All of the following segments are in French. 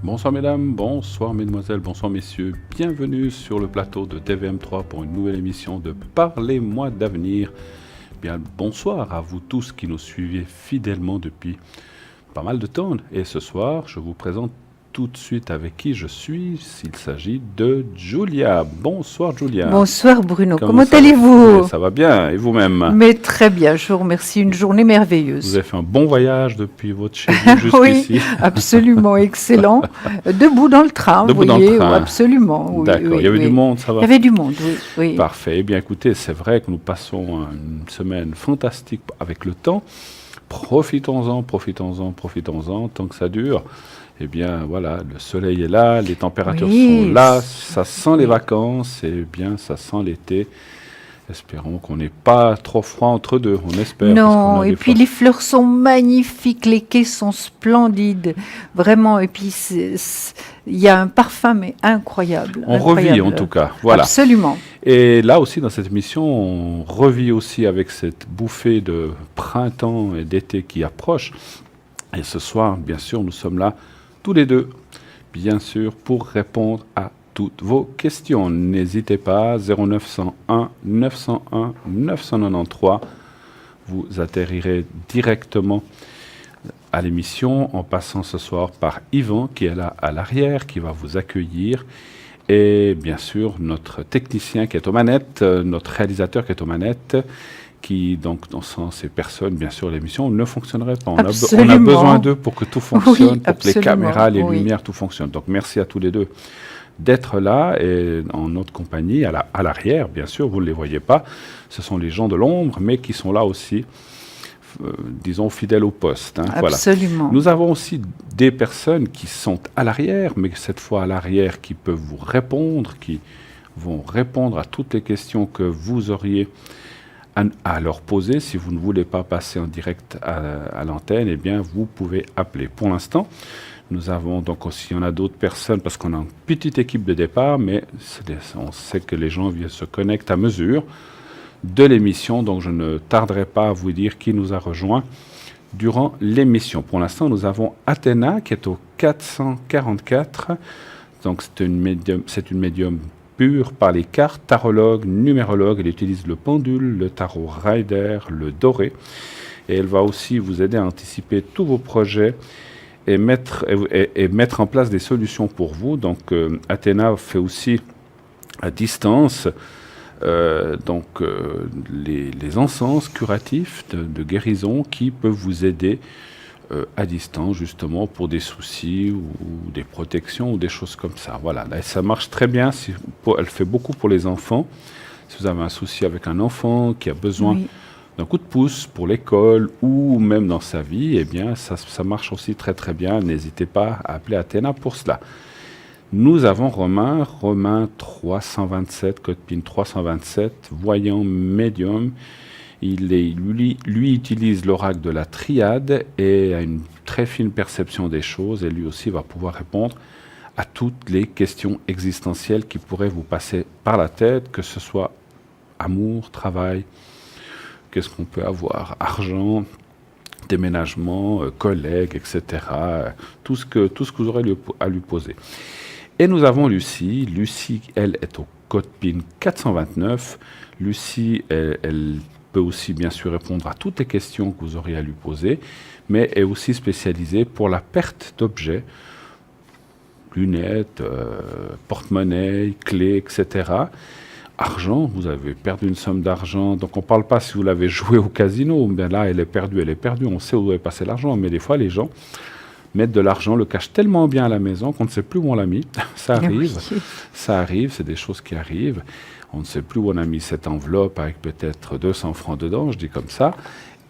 Bonsoir mesdames, bonsoir mesdemoiselles, bonsoir messieurs. Bienvenue sur le plateau de TVM3 pour une nouvelle émission de Parlez-moi d'avenir. Bien, bonsoir à vous tous qui nous suivez fidèlement depuis pas mal de temps. Et ce soir, je vous présente tout de suite avec qui je suis. S'il s'agit de Julia. Bonsoir Julia. Bonsoir Bruno, comment allez-vous? Ça va bien, et vous-même? Mais très bien, je vous remercie, une journée merveilleuse. Vous avez fait un bon voyage depuis votre chez vous jusqu'ici? Oui, absolument, excellent. Debout dans le train, vous voyez, absolument. Oui, d'accord, oui, il y avait du monde, ça va? Il y avait du monde, oui. Parfait, eh bien écoutez, c'est vrai que nous passons une semaine fantastique avec le temps. Profitons-en, tant que ça dure. Eh bien, voilà, le soleil est là, les températures sont là, ça sent les vacances, et bien, ça sent l'été. Espérons qu'on n'ait pas trop froid entre deux, on espère. Non, et puis les fleurs sont magnifiques, les quais sont splendides, vraiment, et puis il y a un parfum, mais incroyable. On revit en tout cas, voilà. Absolument. Et là aussi, dans cette émission, on revit aussi avec cette bouffée de printemps et d'été qui approche. Et ce soir, bien sûr, nous sommes là tous les deux, bien sûr, pour répondre à toutes vos questions. N'hésitez pas, 0901 901 993. Vous atterrirez directement à l'émission en passant ce soir par Yvan, qui est là à l'arrière, qui va vous accueillir. Et bien sûr, notre technicien qui est aux manettes, notre réalisateur qui est aux manettes, qui, donc, sans ces personnes, bien sûr, l'émission ne fonctionnerait pas. On a besoin d'eux pour que tout fonctionne, pour que les caméras, les lumières, tout fonctionne. Donc, merci à tous les deux d'être là et en notre compagnie, à l'arrière, bien sûr, vous ne les voyez pas. Ce sont les gens de l'ombre, mais qui sont là aussi, disons, fidèles au poste. Hein, absolument. Voilà. Nous avons aussi des personnes qui sont à l'arrière, mais cette fois à l'arrière, qui peuvent vous répondre, qui vont répondre à toutes les questions que vous auriez à leur poser. Si vous ne voulez pas passer en direct à l'antenne, eh bien, vous pouvez appeler. Pour l'instant, nous avons donc aussi, on a d'autres personnes, parce qu'on a une petite équipe de départ, mais on sait que les gens se connectent à mesure de l'émission, donc je ne tarderai pas à vous dire qui nous a rejoint durant l'émission. Pour l'instant, nous avons Athéna qui est au 444, donc c'est une médium pure par les cartes, tarologue, numérologue. Elle utilise le pendule, le tarot rider, le doré. Et elle va aussi vous aider à anticiper tous vos projets et mettre en place des solutions pour vous. Donc, Athéna fait aussi à distance les encens curatifs de guérison qui peuvent vous aider à distance, justement, pour des soucis ou des protections ou des choses comme ça. Voilà, là, ça marche très bien. Elle fait beaucoup pour les enfants. Si vous avez un souci avec un enfant qui a besoin d'un coup de pouce pour l'école ou même dans sa vie, eh bien, ça marche aussi très très bien. N'hésitez pas à appeler Athéna pour cela. Nous avons Romain 327, code PIN 327, voyant médium. Lui utilise l'oracle de la triade et a une très fine perception des choses, et lui aussi va pouvoir répondre à toutes les questions existentielles qui pourraient vous passer par la tête, que ce soit amour, travail, qu'est-ce qu'on peut avoir, argent, déménagement, collègues, etc. Tout ce que vous aurez à lui poser. Et nous avons Lucie. Lucie, elle, est au code PIN 429. Lucie, elle peut aussi bien sûr répondre à toutes les questions que vous auriez à lui poser, mais est aussi spécialisée pour la perte d'objets, lunettes, porte-monnaie, clés, etc. Argent, vous avez perdu une somme d'argent, donc on ne parle pas si vous l'avez joué au casino, bien là elle est perdue, on sait où vous avez passé l'argent, mais des fois les gens mettent de l'argent, le cachent tellement bien à la maison qu'on ne sait plus où on l'a mis. Ça arrive, c'est des choses qui arrivent. On ne sait plus où on a mis cette enveloppe avec peut-être 200 francs dedans, je dis comme ça.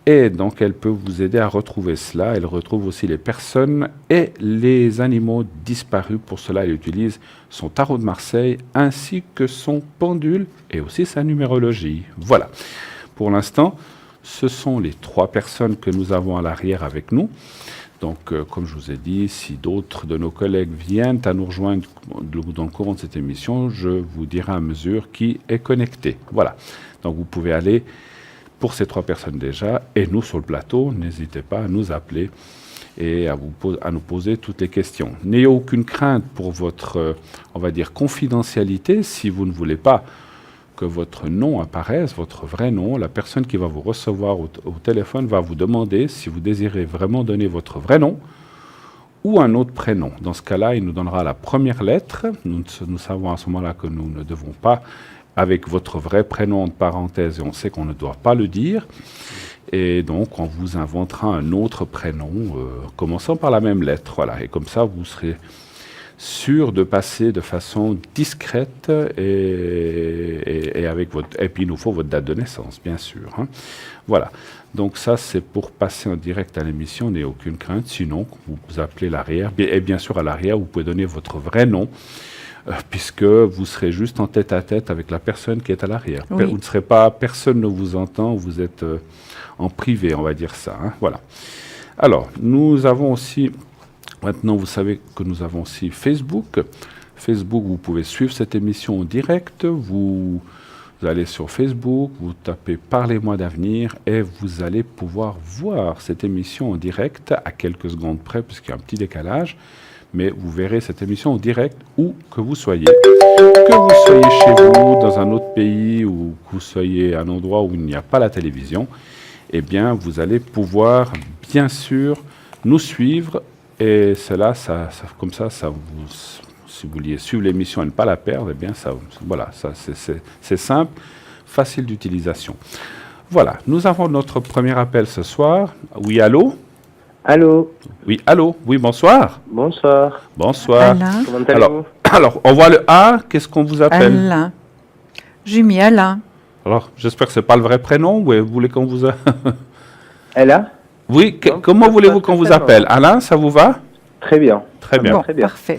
Et donc, elle peut vous aider à retrouver cela. Elle retrouve aussi les personnes et les animaux disparus. Pour cela, elle utilise son tarot de Marseille ainsi que son pendule et aussi sa numérologie. Voilà. Pour l'instant, ce sont les 3 personnes que nous avons à l'arrière avec nous. Donc, comme je vous ai dit, si d'autres de nos collègues viennent à nous rejoindre dans le courant de cette émission, je vous dirai à mesure qui est connecté. Voilà. Donc, vous pouvez aller pour ces 3 personnes déjà, et nous sur le plateau, n'hésitez pas à nous appeler et à nous poser toutes les questions. N'ayez aucune crainte pour votre, on va dire, confidentialité. Si vous ne voulez pas que votre nom apparaisse, votre vrai nom, la personne qui va vous recevoir au téléphone va vous demander si vous désirez vraiment donner votre vrai nom ou un autre prénom. Dans ce cas-là, il nous donnera la première lettre. Nous savons à ce moment-là que nous ne devons pas, avec votre vrai prénom entre parenthèses, et on sait qu'on ne doit pas le dire. Et donc, on vous inventera un autre prénom, commençant par la même lettre. Voilà. Et comme ça, vous serez sûr de passer de façon discrète et avec votre... Et puis, il nous faut votre date de naissance, bien sûr. Hein. Voilà. Donc ça, c'est pour passer en direct à l'émission, n'ayez aucune crainte. Sinon, vous appelez l'arrière. Et bien sûr, à l'arrière, vous pouvez donner votre vrai nom, puisque vous serez juste en tête-à-tête avec la personne qui est à l'arrière. Oui. Vous ne serez pas... Personne ne vous entend, vous êtes en privé, on va dire ça. Hein. Voilà. Alors, nous avons aussi... Maintenant, vous savez que nous avons aussi Facebook. Facebook, vous pouvez suivre cette émission en direct. Vous allez sur Facebook, vous tapez « Parlez-moi d'avenir » et vous allez pouvoir voir cette émission en direct à quelques secondes près, puisqu'il y a un petit décalage. Mais vous verrez cette émission en direct où que vous soyez. Que vous soyez chez vous, dans un autre pays, ou que vous soyez à un endroit où il n'y a pas la télévision, eh bien, vous allez pouvoir, bien sûr, nous suivre. Et cela, comme ça, si vous vouliez suivre l'émission et ne pas la perdre, eh bien, voilà, c'est simple, facile d'utilisation. Voilà, nous avons notre premier appel ce soir. Oui, allô? Allô? Oui, allô? Oui, bonsoir. Bonsoir. Bonsoir. Alain. Comment allez-vous? Alors, on voit le A, qu'est-ce qu'on vous appelle? Alain. J'ai mis Alain. Alors, j'espère que ce n'est pas le vrai prénom, ou vous voulez qu'on vous... Elle a? Oui, Non, comment ça voulez-vous passe qu'on vous totalement. appelle? Alain, ça vous va? Très bien. Très bien. Bon, Très bien. parfait.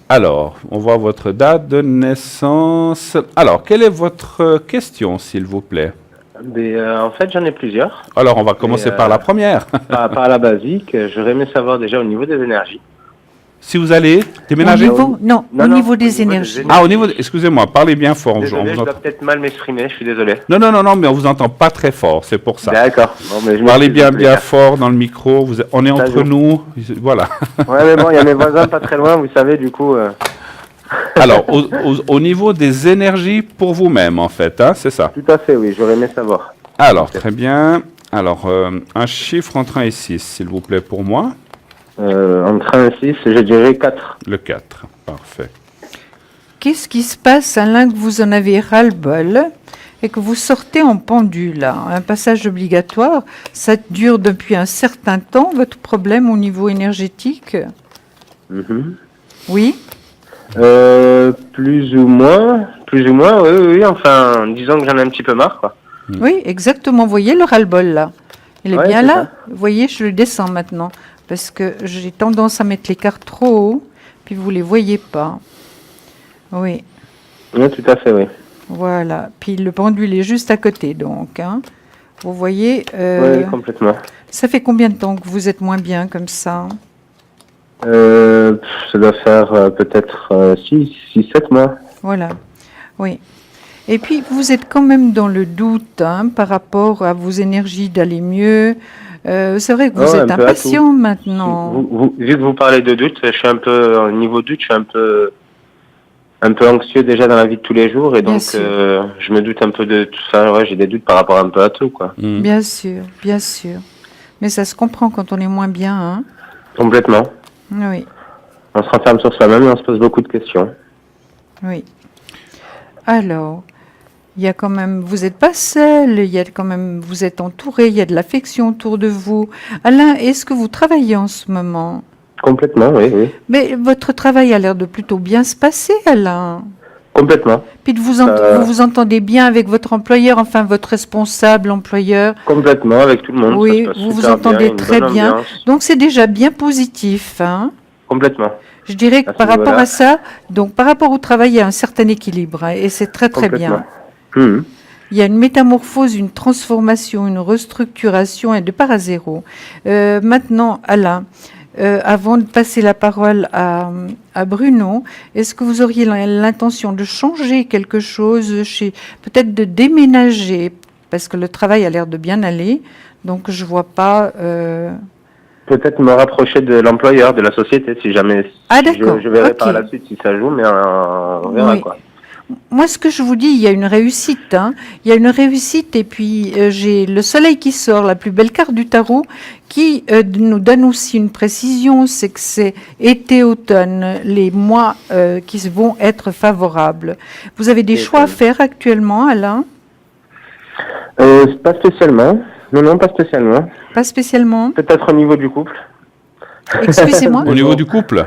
Alors, on voit votre date de naissance. Alors, quelle est votre question, s'il vous plaît? Mais, en fait, j'en ai plusieurs. Alors, on va commencer par la première. Par la basique, j'aurais aimé savoir déjà au niveau des énergies. Si vous allez déménager... Non, Non, au non, niveau au des niveau des énergies. énergies. Ah, au niveau... Excusez-moi, parlez bien fort. Désolé, je vous dois entend... peut-être mal m'exprimer, je suis désolé. Non, mais on vous entend pas très fort, c'est pour ça. D'accord. Bon, mais je Parlez m'excuse, bien fort dans le micro. On est Ça entre joue. nous. Voilà. Ouais, mais bon, il y a mes voisins pas très loin, vous savez, du coup... Alors, au niveau des énergies pour vous-même, en fait, hein, c'est ça. Tout à fait, oui, j'aurais aimé savoir. Alors, très bien. Alors, un chiffre entre 1 et 6, s'il vous plaît, pour moi. Entre 1 et 6, je dirais 4. Le 4. Parfait. Qu'est-ce qui se passe, Alain, que vous en avez ras-le-bol et que vous sortez en pendule, là, un passage obligatoire? Ça dure depuis un certain temps, votre problème au niveau énergétique? Mhm. Oui? Plus ou moins, oui, enfin, disons que j'en ai un petit peu marre, quoi. Oui, exactement. Vous voyez le ras-le-bol, là? Il est Ouais, bien c'est là. ça. Vous voyez, je le descends maintenant parce que j'ai tendance à mettre les cartes trop haut, puis vous les voyez pas. Oui, Oui, tout à fait, oui. voilà. Puis le pendule est juste à côté, donc. Hein. Vous voyez, Oui, complètement. ça fait combien de temps que vous êtes moins bien comme ça? Ça doit faire peut-être 6-7 mois. Voilà, oui. Et puis, vous êtes quand même dans le doute hein, par rapport à vos énergies d'aller mieux. C'est vrai que vous Oh, êtes un peu à impatient maintenant. Vu que vous parlez de doute, je suis un peu, au niveau doute, je suis un peu anxieux déjà dans la vie de tous les jours et Bien donc sûr. je me doute un peu de tout ça. Ouais, j'ai des doutes par rapport un peu à tout, quoi. Mm. Bien sûr, bien sûr. Mais ça se comprend quand on est moins bien. Hein. Complètement. Oui, On se renferme sur soi-même et on se pose beaucoup de questions. oui. Alors, il y a quand même, vous n'êtes pas seul, il y a quand même, vous êtes entouré, il y a de l'affection autour de vous. Alain, est-ce que vous travaillez en ce moment? Complètement, oui, oui. Mais votre travail a l'air de plutôt bien se passer, Alain. Complètement. Puis vous vous entendez bien avec votre employeur, enfin votre responsable employeur. Complètement, avec tout le monde. Oui, ça se passe vous vous super entendez bien, une très bonne bien. ambiance. Donc c'est déjà bien positif. Hein. Complètement. Je dirais que À ce par rapport niveau-là. à ça, donc par rapport au travail, il y a un certain équilibre hein, et c'est très très bien. Complètement. Mhm. Il y a une métamorphose, une transformation, une restructuration et de part à zéro. Maintenant, Alain, avant de passer la parole à Bruno, est-ce que vous auriez l'intention de changer quelque chose, peut-être de déménager, parce que le travail a l'air de bien aller, donc je vois pas peut-être me rapprocher de l'employeur, de la société, si jamais. Ah, Si d'accord. je verrai Ok. par la suite si ça joue, mais on verra Oui. quoi. Moi, ce que je vous dis, il y a une réussite, hein. Il y a une réussite, et puis j'ai le soleil qui sort, la plus belle carte du tarot, qui nous donne aussi une précision, c'est que c'est été-automne, les mois qui vont être favorables. Vous avez des choix à faire actuellement, Alain? Pas spécialement. Non, pas spécialement. Pas spécialement. Peut-être au niveau du couple. Excusez-moi. Au niveau du couple,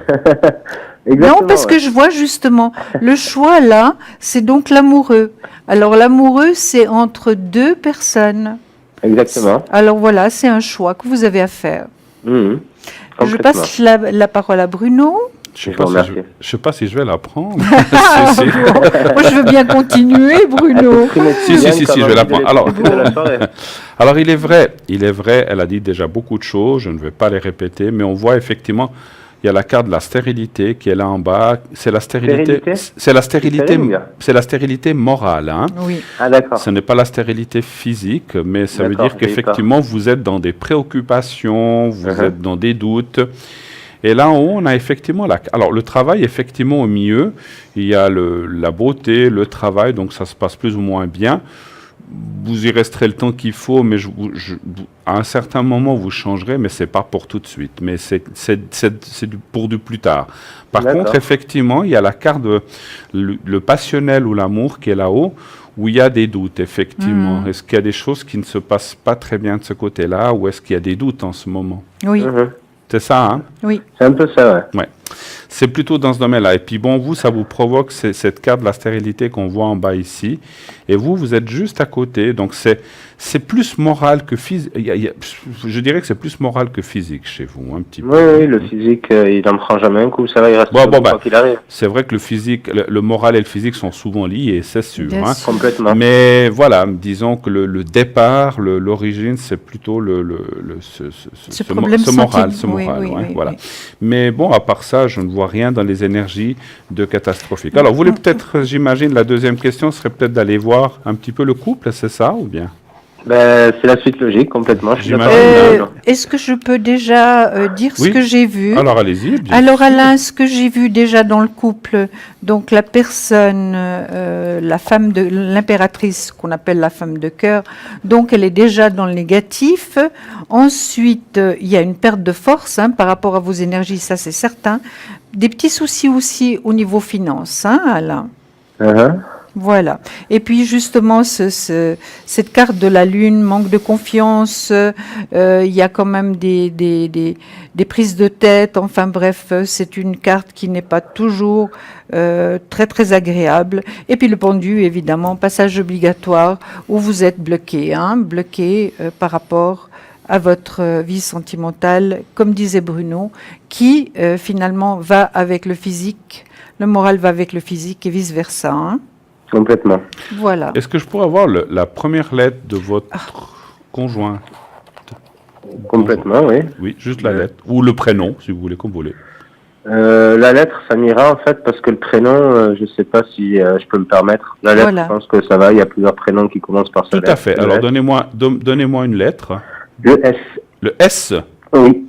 Exactement. Non, parce que je vois justement, le choix là, c'est donc l'amoureux. Alors l'amoureux, c'est entre deux personnes. Exactement. Alors voilà, c'est un choix que vous avez à faire. Mhm. Je Complètement. passe la parole à Bruno. je Je vous remercie. sais pas si je vais la prendre. Ah, Si, si. Moi, je veux bien continuer, Bruno. Si, je vais la prendre. Alors- De la soirée. Alors il est vrai, elle a dit déjà beaucoup de choses, je ne vais pas les répéter, mais on voit effectivement, il y a la carte de la stérilité qui est là en bas. C'est la stérilité, Stérilité c'est la stérilité, Stérile. c'est la stérilité morale. Hein. Oui. Ah d'accord. Ce n'est pas la stérilité physique, mais ça veut D'accord, dire j'ai eu qu'effectivement, vous êtes dans des préoccupations, vous Uh-huh. êtes dans des doutes. Et là en haut, on a effectivement alors le travail, effectivement, au milieu, il y a la beauté, le travail, donc ça se passe plus ou moins bien. Vous y resterez le temps qu'il faut, mais à un certain moment, vous changerez, mais c'est pas pour tout de suite. Mais pour du plus tard. Par D'accord. contre, effectivement, il y a la carte le passionnel ou l'amour qui est là-haut, où il y a des doutes, effectivement. Est-ce qu'il y a des choses qui ne se passent pas très bien de ce côté-là, ou est-ce qu'il y a des doutes en ce moment? Oui, Mhm. C'est ça, hein? oui. C'est un peu ça, ouais. Ouais. C'est plutôt dans ce domaine-là. Et puis bon, vous, ça vous provoque cette carte de la stérilité qu'on voit en bas ici. Et vous êtes juste à côté. Donc c'est plus moral que physique. Je dirais que c'est plus moral que physique chez vous, un petit peu. Oui, le physique, il n'en prend jamais un coup, ça va, il reste Bon, debout bah. quoi qu'il arrive. C'est vrai que le physique, le moral et le physique sont souvent liés, c'est sûr. Bien Hein. sûr. Complètement. Mais voilà, disons que le départ, l'origine, c'est plutôt Ce problème moral, senti- oui, ouais, oui, voilà. oui. Mais bon, à part ça, je ne vois rien dans les énergies de catastrophique. Alors, vous voulez peut-être, j'imagine, la deuxième question serait peut-être d'aller voir un petit peu le couple, c'est ça, ou bien? Ben, c'est la suite logique, complètement. Je suis d'accord J'imagine. avec vous. Est-ce que je peux déjà dire Oui. ce que j'ai vu? Alors, allez-y. bien Alors sûr. Alain, ce que j'ai vu déjà dans le couple, donc la personne, la femme de l'impératrice qu'on appelle la femme de cœur, donc elle est déjà dans le négatif. Ensuite, il y a une perte de force hein, par rapport à vos énergies, ça c'est certain. Des petits soucis aussi au niveau finance, hein, Alain. Mhm. Voilà. Et puis justement, cette carte de la Lune, manque de confiance, il y a quand même des prises de tête. Enfin bref, c'est une carte qui n'est pas toujours très très agréable. Et puis le pendu, évidemment, passage obligatoire où vous êtes bloqué, hein, bloqué par rapport à votre vie sentimentale, comme disait Bruno, qui finalement va avec le physique, le moral va avec le physique et vice-versa. Hein. Complètement. Voilà. Est-ce que je pourrais avoir la première lettre de votre conjoint? Complètement, oui. Oui, juste la lettre. Ou le prénom, si vous voulez, comme vous voulez. La lettre, ça m'ira en fait, parce que le prénom, je sais pas si je peux me permettre. La lettre, Voilà. je pense que ça va, il y a plusieurs prénoms qui commencent par ça. Tout à fait. Alors, donnez-moi une lettre. Le S. Le S. Oui.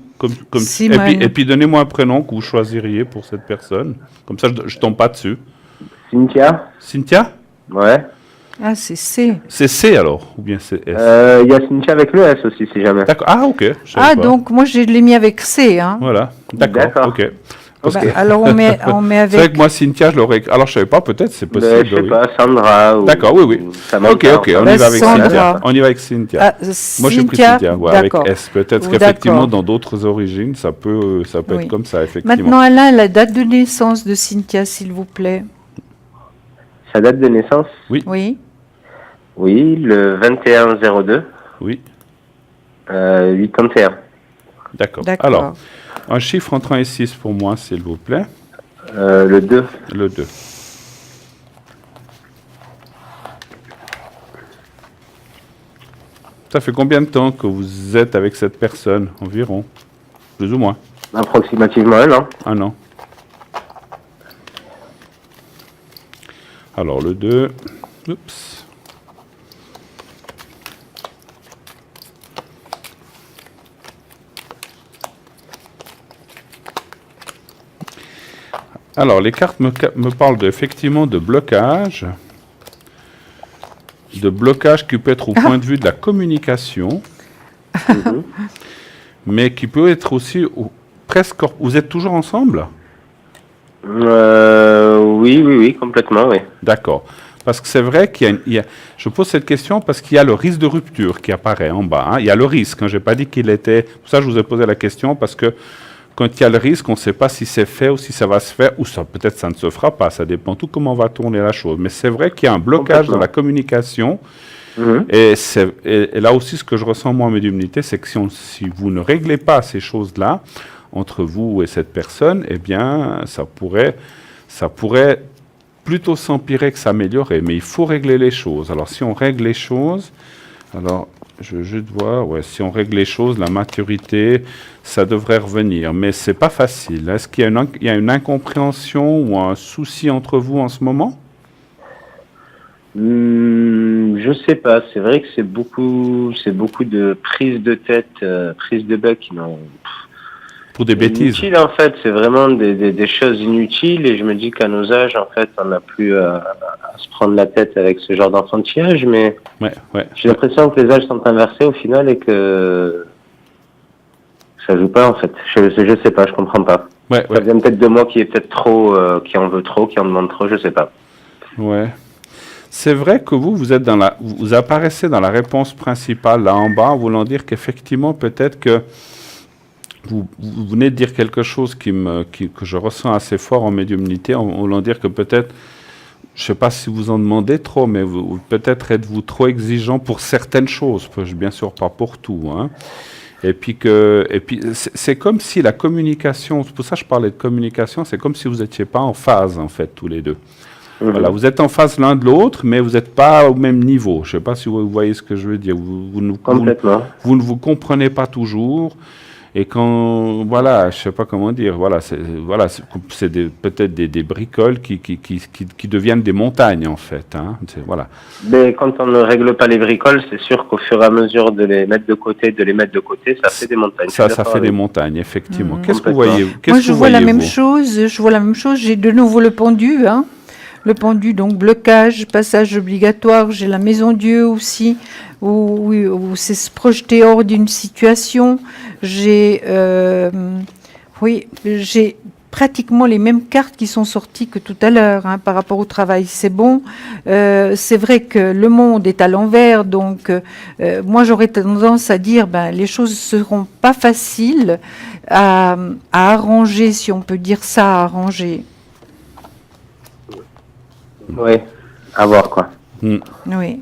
Simone. Et puis donnez-moi un prénom que vous choisiriez pour cette personne. Comme ça, je tombe pas dessus. Cynthia. Cynthia? Ouais. Ah, c'est C. C'est C alors? Ou bien c'est S? Il y a Cynthia avec le S aussi, si jamais. D'accord. Ah, ok. Je savais Ah, pas. donc moi je l'ai mis avec C. Hein. Voilà. D'accord. D'accord. Ok. Parce Bah, que alors on met c'est vrai avec. que moi, Cynthia, je l'aurais. Alors, je savais pas, peut-être, c'est Ben, possible. je sais oui. pas, Sandra. Ou... D'accord, oui, oui. ou Samantha, Ok, on enfin. y va avec Sandra. Cynthia. On y va avec Cynthia. Ah, Moi, j'ai pris Cynthia, Cynthia, ouais, avec d'accord. S. Peut-être Oh, qu'effectivement, d'accord. dans d'autres origines, ça peut Oui. être comme ça, effectivement. Maintenant, Alain, la date de naissance de Cynthia, s'il vous plaît. Sa date de naissance? Oui. Oui, le 21-02, Oui, 81. d'accord. D'accord. Alors, un chiffre entre 1 et 6 pour moi, s'il vous plaît. Le 2. Le 2. Ça fait combien de temps que vous êtes avec cette personne, environ? Plus ou moins. Approximativement 1 an. 1 an. Alors, le 2. Oups. Alors, les cartes me parlent effectivement de blocage qui peut être au point de vue de la communication, Mhm. mais qui peut être aussi presque... Vous êtes toujours ensemble? Oui, complètement, oui. D'accord. Parce que c'est vrai je pose cette question parce qu'il y a le risque de rupture qui apparaît en bas, hein. Il y a le risque, hein. Je n'ai pas dit qu'il était... Pour ça, je vous ai posé la question parce que quand il y a le risque, on ne sait pas si c'est fait ou si ça va se faire, ou peut-être ça ne se fera pas. Ça dépend tout comment va tourner la chose. Mais c'est vrai qu'il y a un blocage dans la communication. Mhm. Et là aussi, ce que je ressens moi en médiumnité, c'est que si vous ne réglez pas ces choses-là entre vous et cette personne, eh bien, ça pourrait plutôt s'empirer que s'améliorer. Mais il faut régler les choses. Alors, si on règle les choses, alors je veux juste voir, ouais, si on règle les choses, la maturité, ça devrait revenir. Mais c'est pas facile. Est-ce qu'il y a une incompréhension ou un souci entre vous en ce moment? Je sais pas. C'est vrai que c'est beaucoup de prises de tête, prises de bec qui n'ont Pour des bêtises? inutiles en fait. C'est vraiment des choses inutiles et je me dis qu'à nos âges en fait, on n'a plus à se prendre la tête avec ce genre d'enfantillage. Mais Ouais. j'ai l'impression que les âges sont inversés au final et que ça joue pas en fait. Je sais pas, je comprends pas. Ouais. Ça vient peut-être de moi qui est peut-être trop, qui en veut trop, qui en demande trop, je sais pas. Ouais. C'est vrai que vous êtes vous apparaissez dans la réponse principale, là en bas, en voulant dire qu'effectivement, peut-être que vous venez de dire quelque chose que je ressens assez fort en médiumnité, en voulant dire que peut-être, je ne sais pas si vous en demandez trop, mais peut-être êtes-vous trop exigeant pour certaines choses, bien sûr pas pour tout, hein. Et puis c'est comme si la communication, c'est pour ça que je parlais de communication, c'est comme si vous n'étiez pas en phase, en fait, tous les deux. Voilà, vous êtes en face l'un de l'autre, mais vous n'êtes pas au même niveau. Je ne sais pas si vous voyez ce que je veux dire. Complètement. Vous ne vous comprenez pas toujours. Et quand, voilà, je ne sais pas comment dire, c'est peut-être des bricoles qui deviennent des montagnes, en fait, hein. Voilà. Mais quand on ne règle pas les bricoles, c'est sûr qu'au fur et à mesure de les mettre de côté, ça fait des montagnes. Ça fait des montagnes, effectivement. Qu'est-ce que vous Complètement. voyez? Moi, je vois la même chose. Je vois la même chose. J'ai de nouveau le pendu, hein. Le pendu, donc blocage, passage obligatoire. J'ai la maison Dieu aussi, où c'est se projeter hors d'une situation. J'ai pratiquement les mêmes cartes qui sont sorties que tout à l'heure, hein, par rapport au travail. C'est bon. C'est vrai que le monde est à l'envers, donc moi j'aurais tendance à dire les choses seront pas faciles à arranger, si on peut dire ça, à arranger. Oui, à voir quoi. Oui.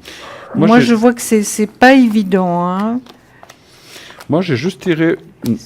Moi, je vois que c'est pas évident, hein. Moi, j'ai juste tiré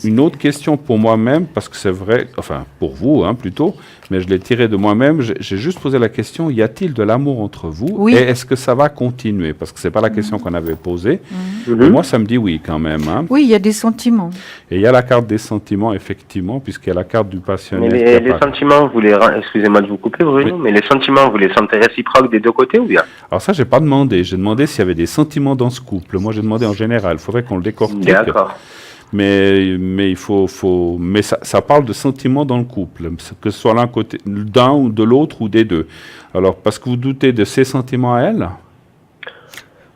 une autre question pour moi-même, parce que c'est vrai, enfin, pour vous, hein, plutôt, mais je l'ai tiré de moi-même. J'ai juste posé la question, y a-t-il de l'amour entre vous? Oui. Et est-ce que ça va continuer? Parce que c'est pas la question qu'on avait posée. Mhm. Et moi, ça me dit oui, quand même, hein. Oui, il y a des sentiments. Et il y a la carte des sentiments, effectivement, puisqu'il y a la carte du Mais passionnel. les sentiments, excusez-moi de vous couper, Bruno, Oui. mais les sentiments, vous les sentez réciproques des deux côtés ou bien? Alors ça, j'ai pas demandé. J'ai demandé s'il y avait des sentiments dans ce couple. Moi, j'ai demandé en général. Il faudrait qu'on le décortique. D'accord. Mais mais ça parle de sentiments dans le couple, que ce soit d'un ou de l'autre ou des deux. Alors, parce que vous doutez de ses sentiments à elle?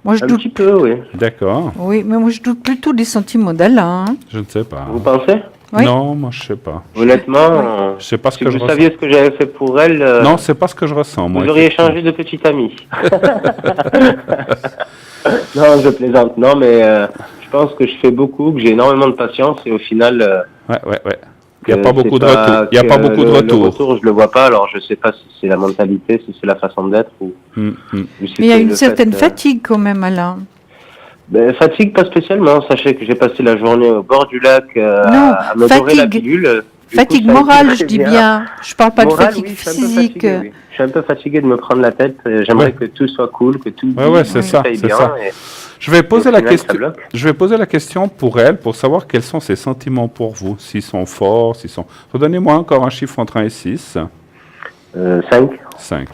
Moi, je Un doute. petit peu, oui. D'accord. Oui, mais moi, je doute plutôt des sentiments d'Alain, hein. Je ne sais pas. Vous pensez? Oui. Non, moi, je sais pas. Honnêtement, Je sais pas ce si que je vous ressens. saviez ce que j'avais fait pour elle, Non, c'est pas ce que je ressens, moi. vous auriez effectivement. changé de petite amie. Non, je plaisante. Non, mais je pense que je fais beaucoup, que j'ai énormément de patience et au final... Ouais. Il n'y a pas beaucoup de retour. Il n'y a pas beaucoup de Le retour. retour, je le vois pas, alors je sais pas si c'est la mentalité, si c'est la façon d'être ou Mm. si Mais il y a c'est une le certaine fait, fatigue quand même, Alain. fatigue, pas spécialement. Sachez que j'ai passé la journée au bord du lac à me dorer la pilule. Du Fatigue coup, ça a été morale, très je dis bien. Je parle pas Morale, de fatigue oui, je suis un peu physique. fatigué, oui. Je suis un peu fatigué de me prendre la tête. J'aimerais Ouais. que tout soit cool, que tout C'est ça, aille c'est bien. ça. Et Je vais poser au la final, question. ça bloque. Je vais poser la question pour elle, pour savoir quels sont ses sentiments pour vous, s'ils sont forts, s'ils sont... Redonnez-moi encore un chiffre entre 1 et 6. 5. 5.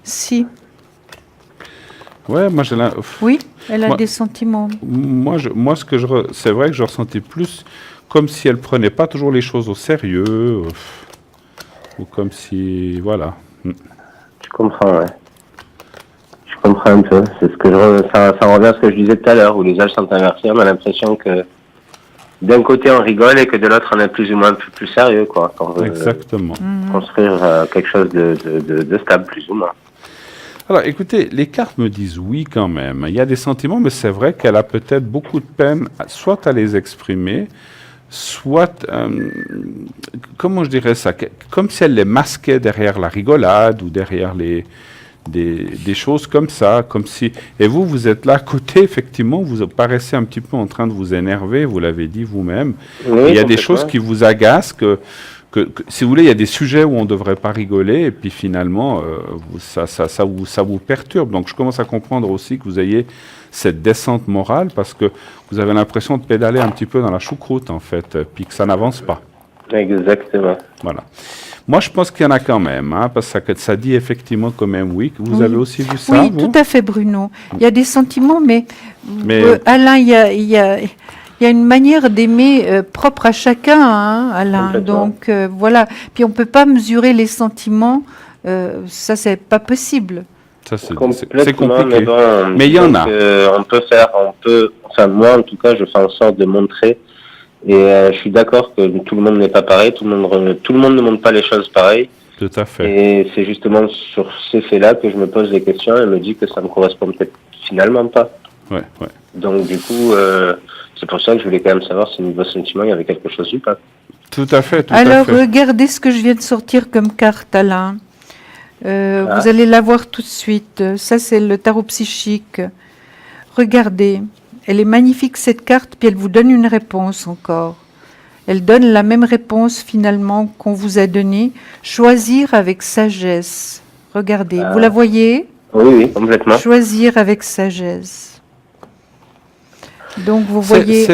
Si. Ouais, moi j'ai Oui, elle a Moi- des sentiments. c'est vrai que je ressentais plus comme si elle prenait pas toujours les choses au sérieux, ou comme si, voilà. Je comprends, ouais. Je comprends un peu. C'est ce que ça revient à ce que je disais tout à l'heure, où les âges sont inversés. On a l'impression que d'un côté on rigole et que de l'autre on est plus ou moins plus sérieux, quoi. Quand on veut Exactement. construire quelque chose de stable, plus ou moins. Alors, écoutez, les cartes me disent oui quand même. Il y a des sentiments, mais c'est vrai qu'elle a peut-être beaucoup de peine, soit à les exprimer, soit, comment je dirais ça, comme si elle les masquait derrière la rigolade ou derrière des choses comme ça, comme si... Et vous êtes là à côté, effectivement, vous paraissez un petit peu en train de vous énerver, vous l'avez dit vous-même. Oui, Il y a des choses qui vous agacent, si vous voulez, il y a des sujets où on ne devrait pas rigoler, et puis finalement, ça vous perturbe. Donc je commence à comprendre aussi que vous ayez cette descente morale, parce que vous avez l'impression de pédaler un petit peu dans la choucroute, en fait, puis que ça n'avance pas. Exactement. Voilà. Moi, je pense qu'il y en a quand même, hein, parce que ça dit effectivement quand même oui. Vous avez aussi vu ça, Oui, vous? tout à fait, Bruno. Il y a des sentiments, mais Mais- Alain, il y a une manière d'aimer propre à chacun, hein, Alain. Complètement. Donc voilà. Puis on peut pas mesurer les sentiments. Ça, c'est pas possible. Ça, c'est Complètement, compliqué. mais bon, Mais il y en a. Enfin moi en tout cas, je fais en sorte de montrer. Et je suis d'accord que tout le monde n'est pas pareil, tout le monde ne montre pas les choses pareilles. Tout à fait. Et c'est justement sur ces faits-là que je me pose des questions et me dis que ça me correspond peut-être finalement pas. Ouais. Donc du coup, c'est pour ça que je voulais quand même savoir si niveau sentiment il y avait quelque chose ou pas. Tout à fait. Alors, regardez ce que je viens de sortir comme carte, Alain. Vous allez la voir tout de suite. Ça, c'est le tarot psychique. Regardez. Elle est magnifique, cette carte, puis elle vous donne une réponse encore. Elle donne la même réponse, finalement, qu'on vous a donnée. Choisir avec sagesse. Regardez. Vous la voyez? Oui, complètement. Choisir avec sagesse. Donc, vous voyez...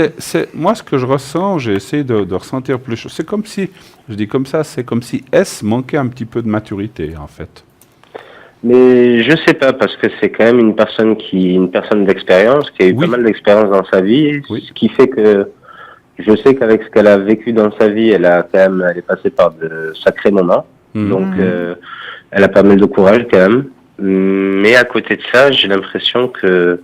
Moi, ce que je ressens, j'ai essayé de ressentir plus. C'est comme si, je dis comme ça, c'est comme si S manquait un petit peu de maturité, en fait. Mais je sais pas, parce que c'est quand même une personne d'expérience, qui a eu pas mal d'expérience dans sa vie, ce qui fait que je sais qu'avec ce qu'elle a vécu dans sa vie, elle est passée par de sacrés moments. Donc, elle a pas mal de courage quand même. Mais à côté de ça, j'ai l'impression que,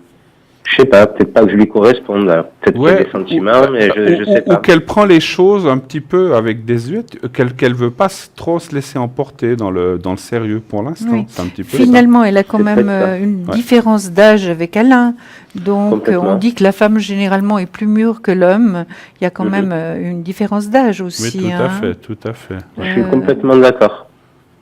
je sais pas, peut-être pas que je lui corresponde, peut-être qu'il y a des sentiments, mais je sais pas. Ou qu'elle prend les choses un petit peu avec des yeux, qu'elle veut pas trop se laisser emporter dans le sérieux pour l'instant. Oui. C'est un petit peu Finalement, elle a quand C'est même peut-être ça. une différence d'âge avec Alain. Donc, Complètement. on dit que la femme, généralement, est plus mûre que l'homme. Il y a quand même une différence d'âge aussi. Oui, hein. tout à fait. Je suis complètement d'accord.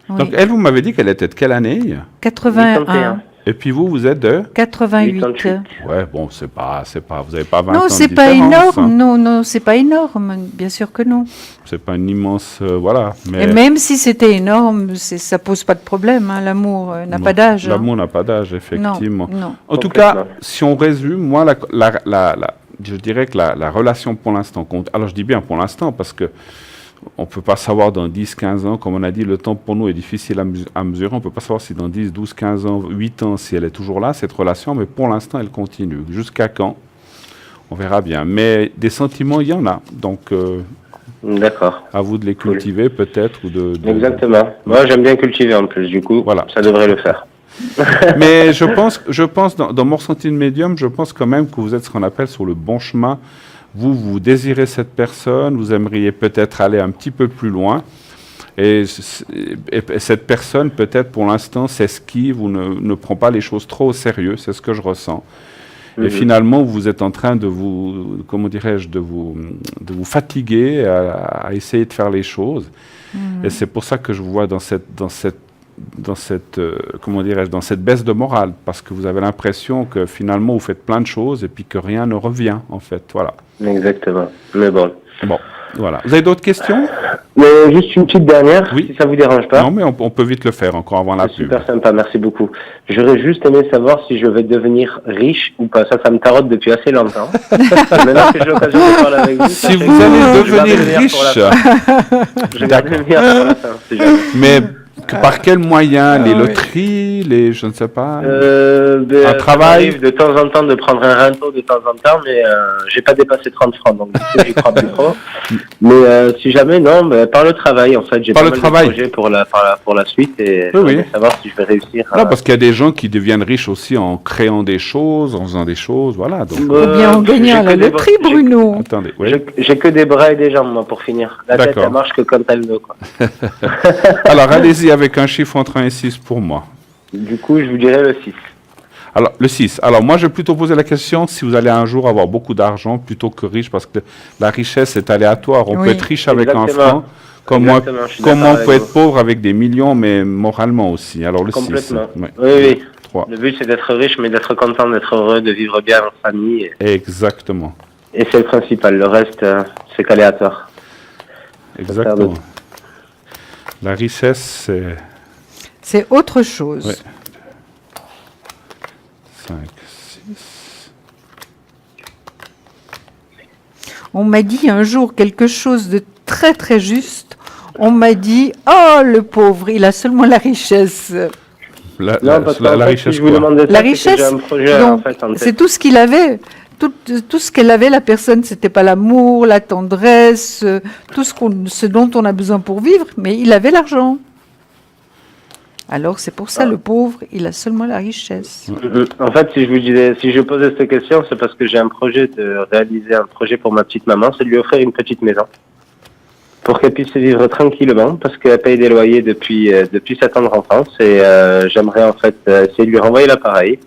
Oui. Donc, elle, vous m'avez dit qu'elle était de quelle année? 81. Et puis vous êtes de? 88. 88. Ouais, bon, c'est pas, vous n'avez pas 20 ans Non, de c'est pas différence, hein. énorme. Non, c'est pas énorme. Bien sûr que non. C'est pas une immense, voilà. Mais Et même si c'était énorme, ça pose pas de problème. Hein. L'amour n'a pas d'âge. hein. L'amour n'a pas d'âge, effectivement. Non. En tout cas, si on résume, moi, je dirais que la relation pour l'instant compte. Alors, je dis bien pour l'instant parce que on ne peut pas savoir dans 10, 15 ans, comme on a dit, le temps pour nous est difficile à mesurer. On ne peut pas savoir si dans 10, 12, 15 ans, 8 ans, si elle est toujours là, cette relation, mais pour l'instant, elle continue. Jusqu'à quand? On verra bien. Mais des sentiments, il y en a. Donc, D'accord. à vous de les cultiver peut-être. Exactement. Moi, j'aime bien cultiver en plus, du coup, Voilà. ça devrait le faire. Mais je pense dans mon ressenti de médium, je pense quand même que vous êtes ce qu'on appelle sur le bon chemin. Vous désirez cette personne, vous aimeriez peut-être aller un petit peu plus loin. Et cette personne, peut-être pour l'instant, s'esquive ou ne prend pas les choses trop au sérieux. C'est ce que je ressens. Et finalement, vous êtes en train de vous, comment dirais-je, de vous fatiguer à essayer de faire les choses. Et c'est pour ça que je vous vois dans cette comment dirais-je, dans cette baisse de morale, parce que vous avez l'impression que finalement vous faites plein de choses et puis que rien ne revient, en fait. Voilà. Exactement. Mais bon. Bon, voilà. Vous avez d'autres questions? Mais juste une petite dernière, Oui. si ça vous dérange pas. Non, mais on peut vite le faire encore avant la C'est pub. super sympa, merci beaucoup. J'aurais juste aimé savoir si je vais devenir riche ou pas. Ça me tarote depuis assez longtemps. Maintenant que j'ai l'occasion de parler avec vous, Si vous allez devenir riche, je garde le meilleur pour la fin. Si jamais. mais Par quels moyens? Les loteries, je ne sais pas. Un travail? Ça m'arrive de temps en temps de prendre un rento de temps en temps, mais j'ai pas dépassé 30 francs, donc du coup, j'y crois plus trop. Mais si jamais, non, par le travail, en fait, j'ai pas mal de projets pour la suite et je veux savoir si je vais réussir. Non, parce qu'il y a des gens qui deviennent riches aussi en créant des choses, en faisant des choses, voilà. Donc, ou bien en gagnant à la loterie, Bruno. Attendez, j'ai que des bras et des jambes, moi, pour finir. La tête, elle marche que quand elle veut, quoi. Alors, allez-y avec un chiffre entre 1 et 6 pour moi. Du coup, je vous dirais le 6. Alors, le 6. Alors, moi, je vais plutôt poser la question si vous allez un jour avoir beaucoup d'argent plutôt que riche, parce que la richesse est aléatoire. On peut être riche avec un franc, comme on peut être pauvre avec des millions, mais moralement aussi. Alors, le 6. Complètement. Oui. 3. Le but, c'est d'être riche, mais d'être content, d'être heureux, de vivre bien en famille. Exactement. Et c'est le principal. Le reste, c'est qu'aléatoire. Exactement. La richesse, c'est autre chose. Ouais. 5, 6. On m'a dit un jour quelque chose de très très juste. On m'a dit, oh le pauvre, il a seulement la richesse. La richesse, si la richesse, c'est tout ce qu'il avait. Tout ce qu'elle avait, la personne, c'était pas l'amour, la tendresse, tout ce dont on a besoin pour vivre, mais il avait l'argent. Alors c'est pour ça le pauvre, il a seulement la richesse. En fait, si je posais cette question, c'est parce que j'ai un projet de réaliser un projet pour ma petite maman, c'est de lui offrir une petite maison pour qu'elle puisse vivre tranquillement, parce qu'elle paye des loyers depuis sa tendre enfance et j'aimerais en fait essayer de lui renvoyer l'appareil.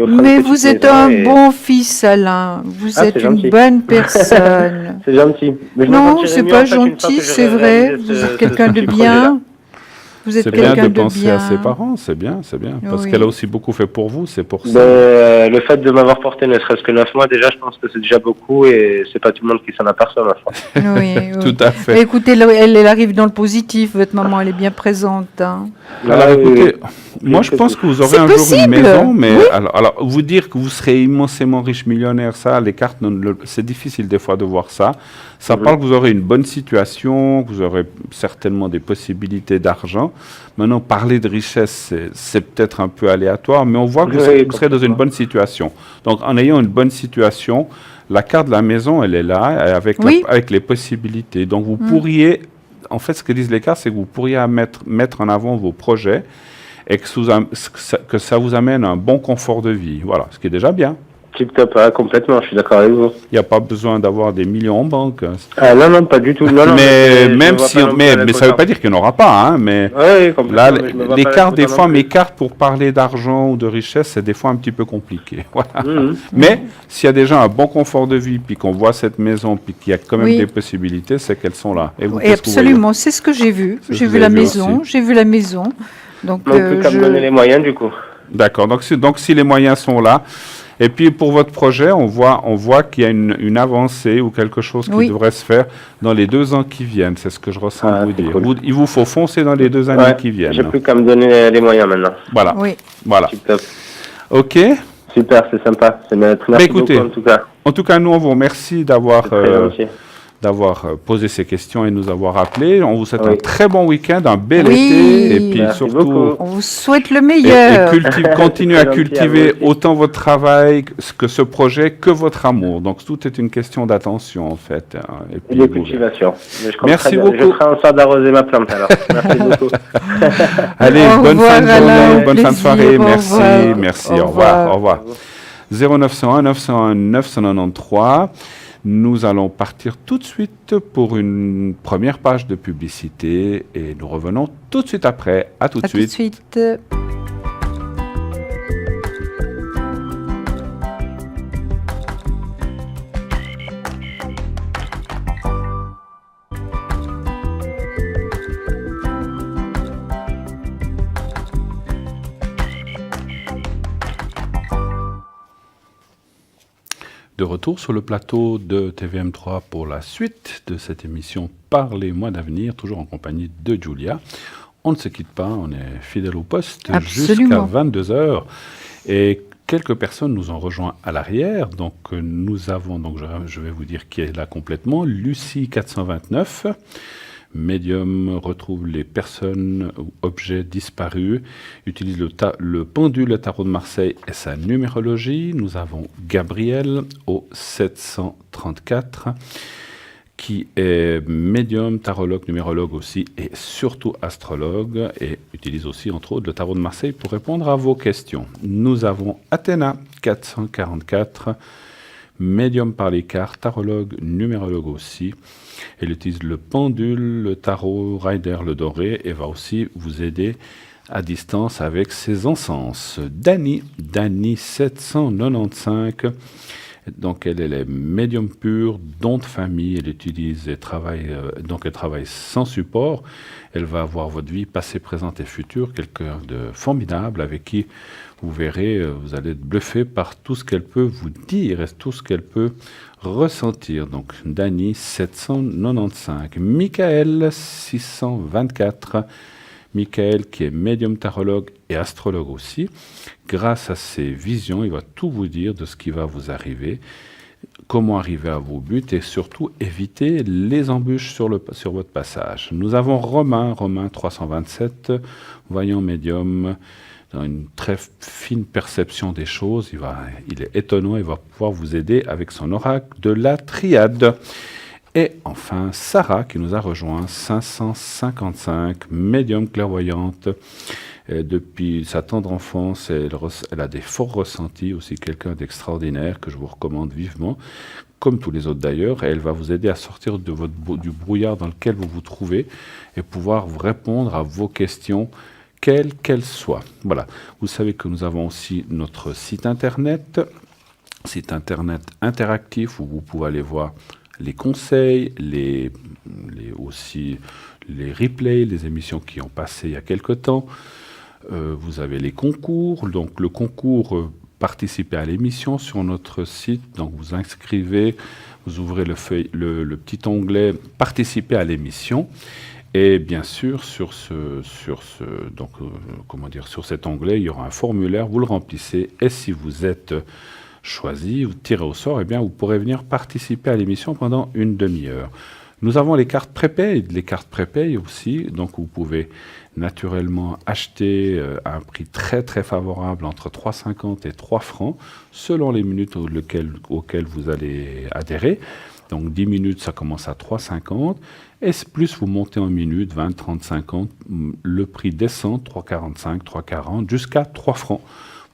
Mais vous êtes un bon fils, Alain. Vous êtes une bonne personne. C'est gentil. Non, c'est pas gentil, c'est vrai. Vous êtes quelqu'un de bien. Vous êtes quelqu'un de bien. C'est bien de penser à ses parents, c'est bien. Parce qu'elle a aussi beaucoup fait pour vous, c'est pour ça. Le fait de m'avoir porté ne serait-ce que 9 mois, déjà, je pense que c'est déjà beaucoup et c'est pas tout le monde qui s'en aperçoit, ma foi. Oui. Tout à fait. Mais écoutez, elle arrive dans le positif, votre maman, elle est bien présente. Hein. Alors écoutez, moi je pense que vous aurez un jour une maison, mais alors vous dire que vous serez immensément riche millionnaire, ça, les cartes, c'est difficile des fois de voir ça. Ça parle que vous aurez une bonne situation, que vous aurez certainement des possibilités d'argent. Maintenant, parler de richesse, c'est peut-être un peu aléatoire, mais on voit que vous serez dans une bonne situation. Donc, en ayant une bonne situation, la carte de la maison, elle est là, avec les possibilités. Donc, vous pourriez, en fait, ce que disent les cartes, c'est que vous pourriez mettre en avant vos projets et que ça vous amène un bon confort de vie. Voilà, ce qui est déjà bien. Tip-top, complètement, je suis d'accord avec vous. Il n'y a pas besoin d'avoir des millions en banque. Non, pas du tout. Non, mais ça ne veut pas dire qu'il n'y en aura pas. Hein, mais là, les cartes, des fois, mes cartes pour parler d'argent ou de richesse, c'est des fois un petit peu compliqué. Voilà. Mais s'il y a déjà un bon confort de vie, puis qu'on voit cette maison, puis qu'il y a quand même des possibilités, c'est qu'elles sont là. Et absolument, c'est ce que j'ai vu. J'ai vu la maison. Donc, on peut quand même donner les moyens, du coup. D'accord. Donc, si les moyens sont là. Et puis pour votre projet, on voit qu'il y a une avancée ou quelque chose qui devrait se faire dans les 2 ans qui viennent. C'est ce que je ressens vous dire. Cool. Il vous faut foncer dans les 2 années qui viennent. J'ai plus qu'à me donner les moyens maintenant. Voilà. Voilà. Super. OK. Super, c'est sympa. Merci beaucoup en tout cas. En tout cas, nous on vous remercie d'avoir posé ces questions et nous avoir appelés. On vous souhaite un très bon week-end, un bel été, et puis surtout, on vous souhaite le meilleur. Et continuez à cultiver autant votre travail que ce projet, que votre amour. Donc tout est une question d'attention en fait. Et puis, de cultivation. Merci beaucoup. Je ferai en sorte d'arroser ma plante alors. Merci beaucoup. Allez, bonne fin de journée, bonne fin de soirée. Merci. Au revoir. 0901 901 993. Nous allons partir tout de suite pour une première page de publicité et nous revenons tout de suite après. À tout de suite. De retour sur le plateau de TVM3 pour la suite de cette émission Parlez-moi d'avenir, toujours en compagnie de Julia. On ne se quitte pas, on est fidèle au poste jusqu'à 22h. Et quelques personnes nous ont rejoints à l'arrière. Donc nous avons, je vais vous dire qui est là complètement, Lucie 429, Médium retrouve les personnes ou objets disparus, utilise le pendule tarot de Marseille et sa numérologie. Nous avons Gabriel au 734 qui est médium, tarologue, numérologue aussi et surtout astrologue et utilise aussi entre autres le tarot de Marseille pour répondre à vos questions. Nous avons Athéna 444, médium par les cartes, tarologue, numérologue aussi. Elle utilise le pendule, le tarot, rider, le doré et va aussi vous aider à distance avec ses encens. Dani 795, donc elle est médium pur, don de famille, elle utilise et travaille, donc elle travaille sans support. Elle va avoir votre vie passée, présente et future, quelqu'un de formidable avec qui vous verrez, vous allez être bluffé par tout ce qu'elle peut vous dire et tout ce qu'elle peut ressentir. Donc Dani 795, Michael 624, Michael qui est médium tarologue et astrologue aussi. Grâce à ses visions, il va tout vous dire de ce qui va vous arriver, comment arriver à vos buts et surtout éviter les embûches sur votre passage. Nous avons Romain 327, voyant médium, dans une très fine perception des choses. Il est étonnant, il va pouvoir vous aider avec son oracle de la triade. Et enfin, Sarah qui nous a rejoint, 555, médium clairvoyante. Depuis sa tendre enfance, elle a des forts ressentis, aussi quelqu'un d'extraordinaire que je vous recommande vivement, comme tous les autres d'ailleurs. Et elle va vous aider à sortir du brouillard dans lequel vous vous trouvez et pouvoir vous répondre à vos questions, quelles qu'elles soient. Voilà. Vous savez que nous avons aussi notre site internet interactif où vous pouvez aller voir les conseils, aussi les replays, les émissions qui ont passé il y a quelque temps. Vous avez les concours. Donc le concours participer à l'émission sur notre site. Donc vous inscrivez, vous ouvrez le petit onglet participer à l'émission. Et bien sûr, sur cet onglet, il y aura un formulaire, vous le remplissez, et si vous êtes choisi, vous tirez au sort, eh bien, vous pourrez venir participer à l'émission pendant une demi-heure. Nous avons les cartes prépay aussi, donc vous pouvez naturellement acheter à un prix très très favorable entre 3,50 et 3 francs, selon les minutes auxquelles vous allez adhérer. Donc 10 minutes, ça commence à 3,50. Et plus vous montez en minutes, 20, 30, 50, le prix descend, 3,45, 3,40, jusqu'à 3 francs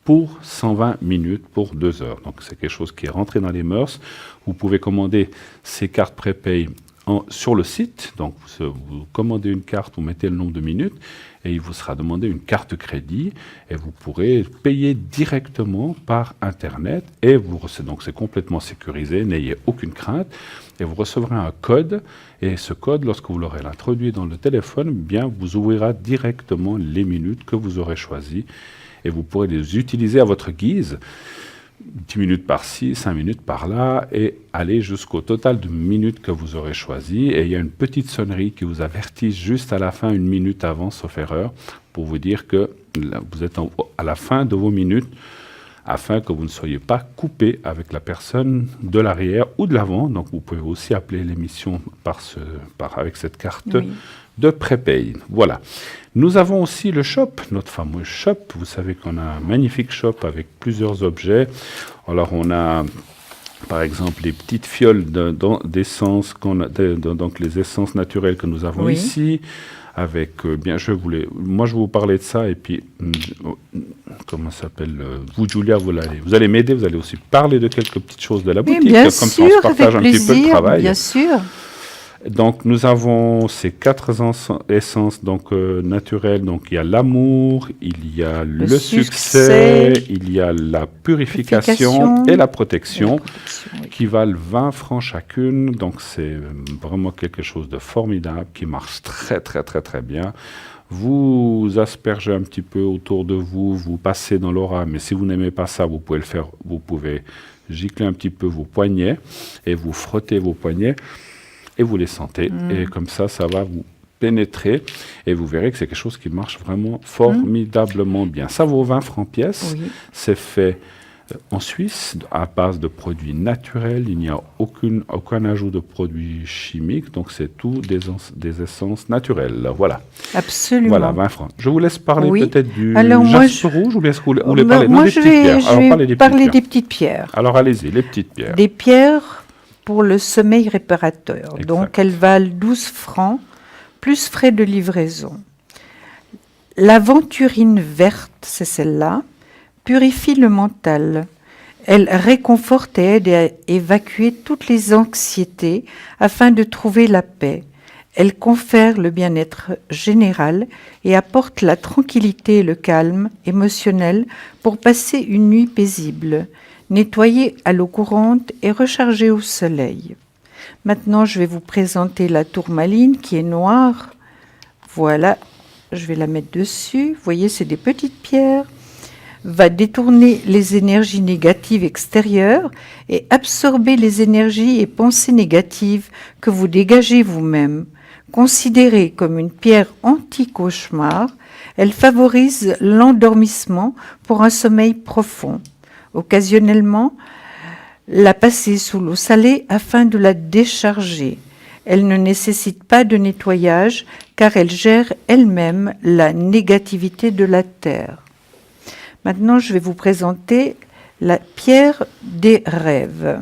pour 120 minutes pour 2 heures. Donc c'est quelque chose qui est rentré dans les mœurs. Vous pouvez commander ces cartes prépay sur le site. Donc vous commandez une carte, vous mettez le nombre de minutes et il vous sera demandé une carte crédit et vous pourrez payer directement par Internet et donc c'est complètement sécurisé, n'ayez aucune crainte et vous recevrez un code et ce code, lorsque vous l'aurez introduit dans le téléphone, bien vous ouvrira directement les minutes que vous aurez choisies et vous pourrez les utiliser à votre guise. 10 minutes par-ci, 5 minutes par-là, et aller jusqu'au total de minutes que vous aurez choisi. Et il y a une petite sonnerie qui vous avertit juste à la fin, 1 minute avant, sauf erreur, pour vous dire que vous êtes à la fin de vos minutes, afin que vous ne soyez pas coupé avec la personne de l'arrière ou de l'avant. Donc vous pouvez aussi appeler l'émission avec cette carte de prépay. Voilà. Nous avons aussi le shop, notre fameux shop. Vous savez qu'on a un magnifique shop avec plusieurs objets. Alors on a par exemple les petites fioles d'essence, donc les essences naturelles que nous avons ici. Avec, je vais vous parler de ça et puis, comment ça s'appelle, vous Julia, vous allez m'aider, vous allez aussi parler de quelques petites choses de la boutique, bien comme sûr, ça on se partage un petit peu le travail. Bien sûr. Donc nous avons ces 4 essences naturelles. Donc il y a l'amour, il y a le succès, il y a la purification et la protection qui valent 20 francs chacune. Donc c'est vraiment quelque chose de formidable qui marche très très très très bien. Vous aspergez un petit peu autour de vous, vous passez dans l'aura, mais si vous n'aimez pas ça, vous pouvez le faire. Vous pouvez gicler un petit peu vos poignets et vous frottez vos poignets. Et vous les sentez, et comme ça va vous pénétrer, et vous verrez que c'est quelque chose qui marche vraiment formidablement bien. Ça vaut 20 francs pièce, c'est fait En Suisse, à base de produits naturels, il n'y a aucun ajout de produits chimiques, donc c'est tout des essences naturelles. Voilà. Absolument. Voilà, 20 francs. Je vous laisse parler peut-être du jaspe rouge, ou bien est-ce que vous voulez parler moi, des petites pierres? je vais parler des petites pierres. Alors allez-y, les petites pierres. Des pierres pour le sommeil réparateur. Exact. Donc elles valent 12 francs, plus frais de livraison. L'aventurine verte, c'est celle-là, purifie le mental. Elle réconforte et aide à évacuer toutes les anxiétés afin de trouver la paix. Elle confère le bien-être général et apporte la tranquillité et le calme émotionnel pour passer une nuit paisible, nettoyer à l'eau courante et recharger au soleil. Maintenant, je vais vous présenter la tourmaline qui est noire. Voilà, je vais la mettre dessus. Vous voyez, c'est des petites pierres. Va détourner les énergies négatives extérieures et absorber les énergies et pensées négatives que vous dégagez vous-même. Considérée comme une pierre anti-cauchemar, elle favorise l'endormissement pour un sommeil profond. Occasionnellement, la passer sous l'eau salée afin de la décharger. Elle ne nécessite pas de nettoyage car elle gère elle-même la négativité de la terre. Maintenant, je vais vous présenter la pierre des rêves.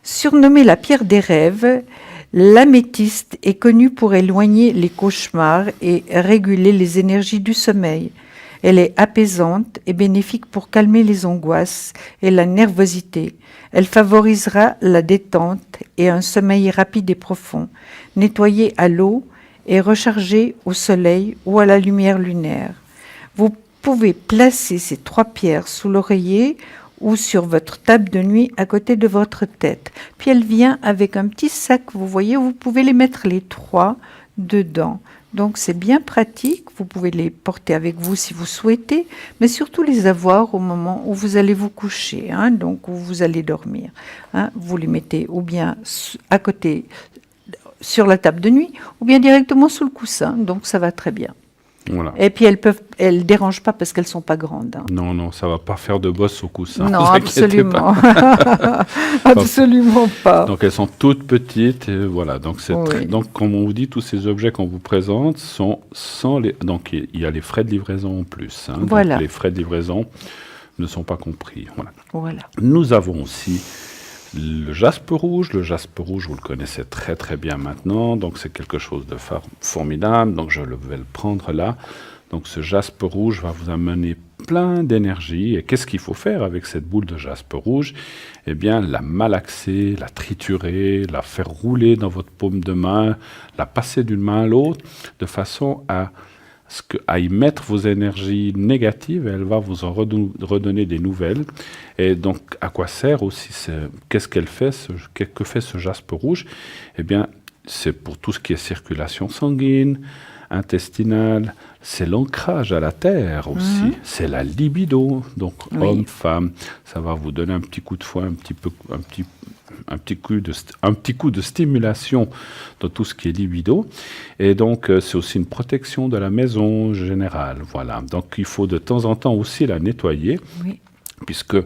Surnommée la pierre des rêves, l'améthyste est connue pour éloigner les cauchemars et réguler les énergies du sommeil. Elle est apaisante et bénéfique pour calmer les angoisses et la nervosité. Elle favorisera la détente et un sommeil rapide et profond, nettoyé à l'eau et rechargé au soleil ou à la lumière lunaire. Vous pouvez placer ces 3 pierres sous l'oreiller ou sur votre table de nuit à côté de votre tête. Puis elle vient avec un petit sac, vous voyez, vous pouvez les mettre les 3 dedans. Donc c'est bien pratique, vous pouvez les porter avec vous si vous souhaitez, mais surtout les avoir au moment où vous allez vous coucher, donc où vous allez dormir. Vous les mettez ou bien à côté sur la table de nuit, ou bien directement sous le coussin, donc ça va très bien. Voilà. Et puis elles dérangent pas parce qu'elles sont pas grandes. Non, ça va pas faire de bosse au coussin. Non, absolument. Absolument pas. Donc elles sont toutes petites, et voilà. Donc donc comme on vous dit, tous ces objets qu'on vous présente sont sans les. Donc il y a les frais de livraison en plus. Voilà. Donc les frais de livraison ne sont pas compris. Voilà. Nous avons aussi le jaspe rouge. Le jaspe rouge, vous le connaissez très très bien maintenant. Donc c'est quelque chose de formidable. Donc je vais le prendre là. Donc ce jaspe rouge va vous amener plein d'énergie. Et qu'est-ce qu'il faut faire avec cette boule de jaspe rouge? Eh bien, la malaxer, la triturer, la faire rouler dans votre paume de main, la passer d'une main à l'autre, de façon à y mettre vos énergies négatives, et elle va vous en redonner des nouvelles. Et donc, à quoi sert aussi qu'est-ce qu'elle fait, que fait ce jaspe rouge? Eh bien, c'est pour tout ce qui est circulation sanguine, intestinale, c'est l'ancrage à la terre aussi, c'est la libido, donc homme, femme, ça va vous donner un petit coup de fouet, un petit coup de stimulation dans tout ce qui est libido, et donc c'est aussi une protection de la maison générale, voilà. Donc il faut de temps en temps aussi la nettoyer, puisque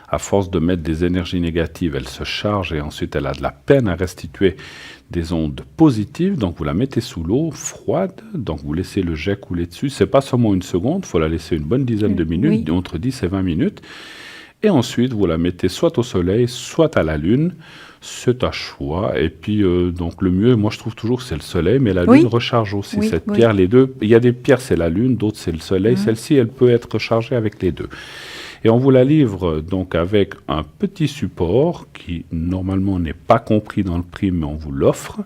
à force de mettre des énergies négatives, elle se charge et ensuite elle a de la peine à restituer des ondes positives. Donc vous la mettez sous l'eau froide, donc vous laissez le jet couler dessus. C'est pas seulement une seconde, il faut la laisser une bonne dizaine de minutes, entre 10 et 20 minutes. Et ensuite vous la mettez soit au soleil, soit à la lune. C'est à choix. Et puis donc le mieux, moi je trouve toujours que c'est le soleil, mais la lune recharge aussi cette pierre. Les deux, il y a des pierres c'est la lune, d'autres c'est le soleil. Celle-ci elle peut être rechargée avec les deux. Et on vous la livre donc avec un petit support qui normalement n'est pas compris dans le prix, mais on vous l'offre,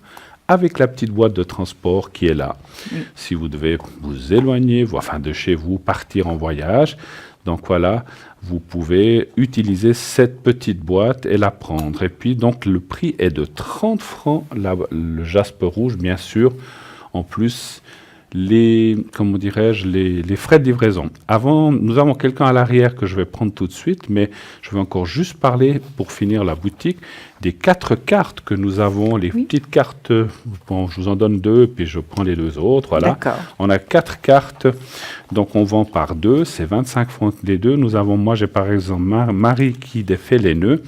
avec la petite boîte de transport qui est là. Si vous devez vous éloigner, de chez vous, partir en voyage, donc voilà, vous pouvez utiliser cette petite boîte et la prendre. Et puis donc le prix est de 30 francs, le jaspe rouge bien sûr. En plus, comment dirais-je, les frais de livraison. Avant, nous avons quelqu'un à l'arrière que je vais prendre tout de suite, mais je vais encore juste parler, pour finir la boutique, des 4 cartes que nous avons, les petites cartes. Bon, je vous en donne 2, puis je prends les 2 autres, voilà. D'accord. On a 4 cartes, donc on vend par 2, c'est 25 francs les 2. Nous avons, moi j'ai par exemple Marie qui défait les nœuds,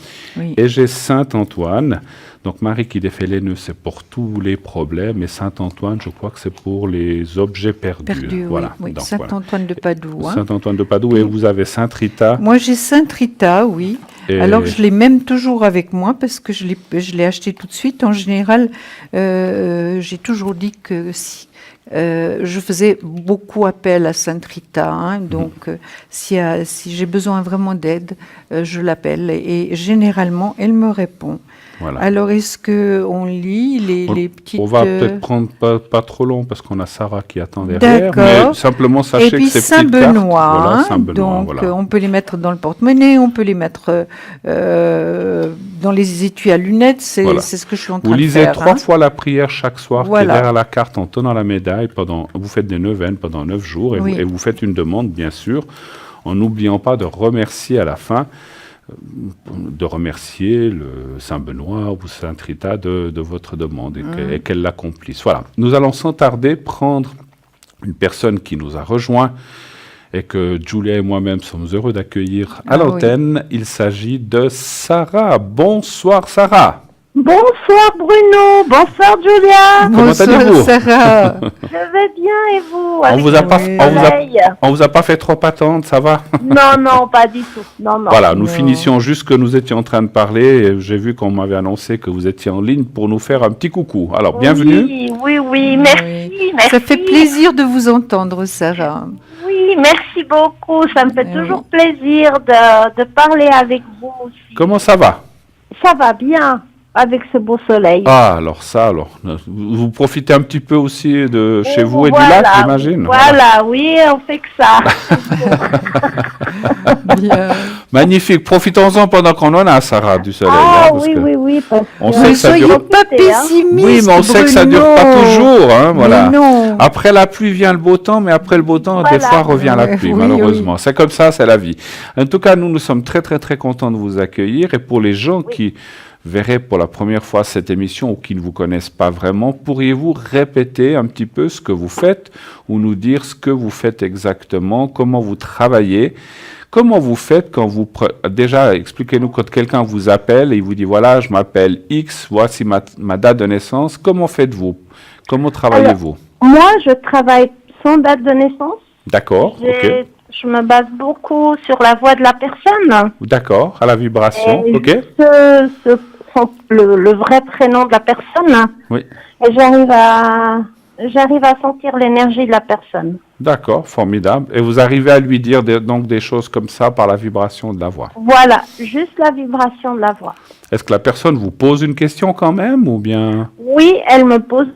et j'ai Saint-Antoine. Donc Marie qui défait les nœuds, c'est pour tous les problèmes, et Saint-Antoine, je crois que c'est pour les objets perdus. Voilà. Oui. Donc, Saint-Antoine de Padoue. Hein. Saint-Antoine de Padoue, et vous avez Sainte-Rita. Moi, j'ai Sainte-Rita, oui. Et... Alors, je l'ai même toujours avec moi parce que je l'ai acheté tout de suite. En général, j'ai toujours dit que si... je faisais beaucoup appel à Sainte-Rita, hein, donc si j'ai besoin vraiment d'aide, je l'appelle et généralement, elle me répond. Voilà. Alors, est-ce qu'on lit les petites... On va peut-être prendre pas trop long parce qu'on a Sarah qui attend derrière. D'accord. Mais simplement, sachez que ces petites cartes... Voilà, Saint-Benoît, donc on peut les mettre dans le porte-monnaie, on peut les mettre dans les étuis à lunettes, c'est ce que je suis en train de faire. Vous lisez 3 fois la prière chaque soir qui est derrière la carte en tenant la médaille. Vous faites des neuvaines pendant 9 jours et vous faites une demande, bien sûr, en n'oubliant pas de remercier à la fin, de remercier le Saint-Benoît ou Sainte-Rita de votre demande et qu'elle l'accomplisse. Voilà. Nous allons sans tarder prendre une personne qui nous a rejoint et que Julia et moi-même sommes heureux d'accueillir à l'antenne. Il s'agit de Sarah. Bonsoir Sarah. Bonsoir Bruno, bonsoir Julia. Comment allez-vous? Sarah. Je vais bien et vous? On vous a pas fait trop attendre, ça va? Non, pas du tout. Non. Voilà, nous finissions juste que nous étions en train de parler et j'ai vu qu'on m'avait annoncé que vous étiez en ligne pour nous faire un petit coucou. Alors, bienvenue. Oui, merci. Ça fait plaisir de vous entendre, Sarah. Oui, merci beaucoup. Ça me fait toujours plaisir de parler avec vous aussi. Comment ça va? Ça va bien. Avec ce beau soleil. Ah, alors, vous profitez un petit peu aussi de chez vous et du lac, j'imagine. Voilà, oui, on fait que ça. Magnifique, profitons-en pendant qu'on en a, Sarah, du soleil. Ah oui, parce on sait que ça dure pas pessimiste. Oui, mais on sait que ça dure pas toujours, hein, voilà. Non. Après la pluie vient le beau temps, mais après le beau temps, des fois revient la pluie, malheureusement. C'est comme ça, c'est la vie. En tout cas, nous sommes très, très, très contents de vous accueillir, et pour les gens qui verraient pour la première fois cette émission ou qui ne vous connaissent pas vraiment, pourriez-vous répéter un petit peu ce que vous faites ou nous dire ce que vous faites exactement, comment vous travaillez, comment vous faites quand vous... Déjà, expliquez-nous quand quelqu'un vous appelle et il vous dit « Voilà, je m'appelle X, voici ma date de naissance ». Comment faites-vous? Comment travaillez-vous? Moi, je travaille sans date de naissance. D'accord, ok. Je me base beaucoup sur la voix de la personne. D'accord, à la vibration, ok. Le vrai prénom de la personne. Oui. Et j'arrive à sentir l'énergie de la personne. D'accord, formidable. Et vous arrivez à lui dire donc des choses comme ça par la vibration de la voix? Voilà, juste la vibration de la voix. Est-ce que la personne vous pose une question quand même ou bien? Oui, elle me pose.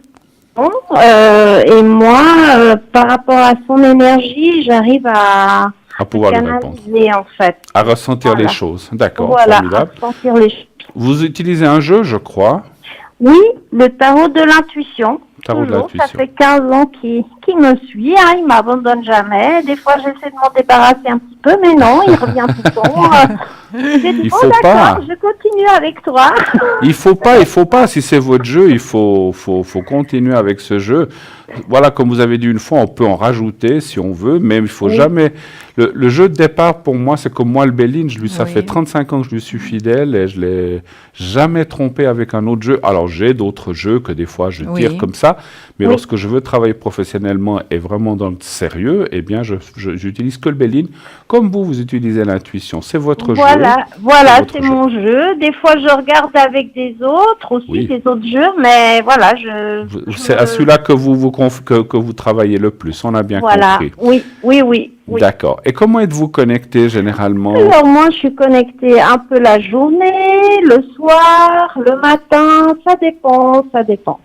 Et moi, par rapport à son énergie, j'arrive à pouvoir lui répondre. En fait. À ressentir les choses. D'accord, voilà, formidable. À ressentir les choses. Vous utilisez un jeu, je crois. Oui, le tarot de l'intuition. Tarot de l'intuition. Ça fait 15 ans qu'il me suit, hein, il m'abandonne jamais. Des fois, j'essaie de m'en débarrasser un petit peu, mais non, il revient tout le temps. J'ai dit, faut pas. Je continue avec toi. Il faut pas. Si c'est votre jeu, il faut continuer avec ce jeu. Voilà, comme vous avez dit une fois, on peut en rajouter si on veut, mais il faut jamais... Le jeu de départ, pour moi, c'est comme moi, le Béline, ça fait 35 ans que je lui suis fidèle et je l'ai jamais trompé avec un autre jeu. Alors, j'ai d'autres jeux que des fois je tire comme ça, mais lorsque je veux travailler professionnellement et vraiment dans le sérieux, eh bien, j'utilise que le Béline. Comme vous utilisez l'intuition, c'est votre jeu. Voilà, c'est mon jeu. Des fois, je regarde avec des autres aussi, des autres jeux, mais voilà, c'est à celui-là que vous travaillez le plus, on a bien compris. Oui. D'accord. Et comment êtes-vous connecté généralement? Alors moi, je suis connectée un peu la journée, le soir, le matin, ça dépend.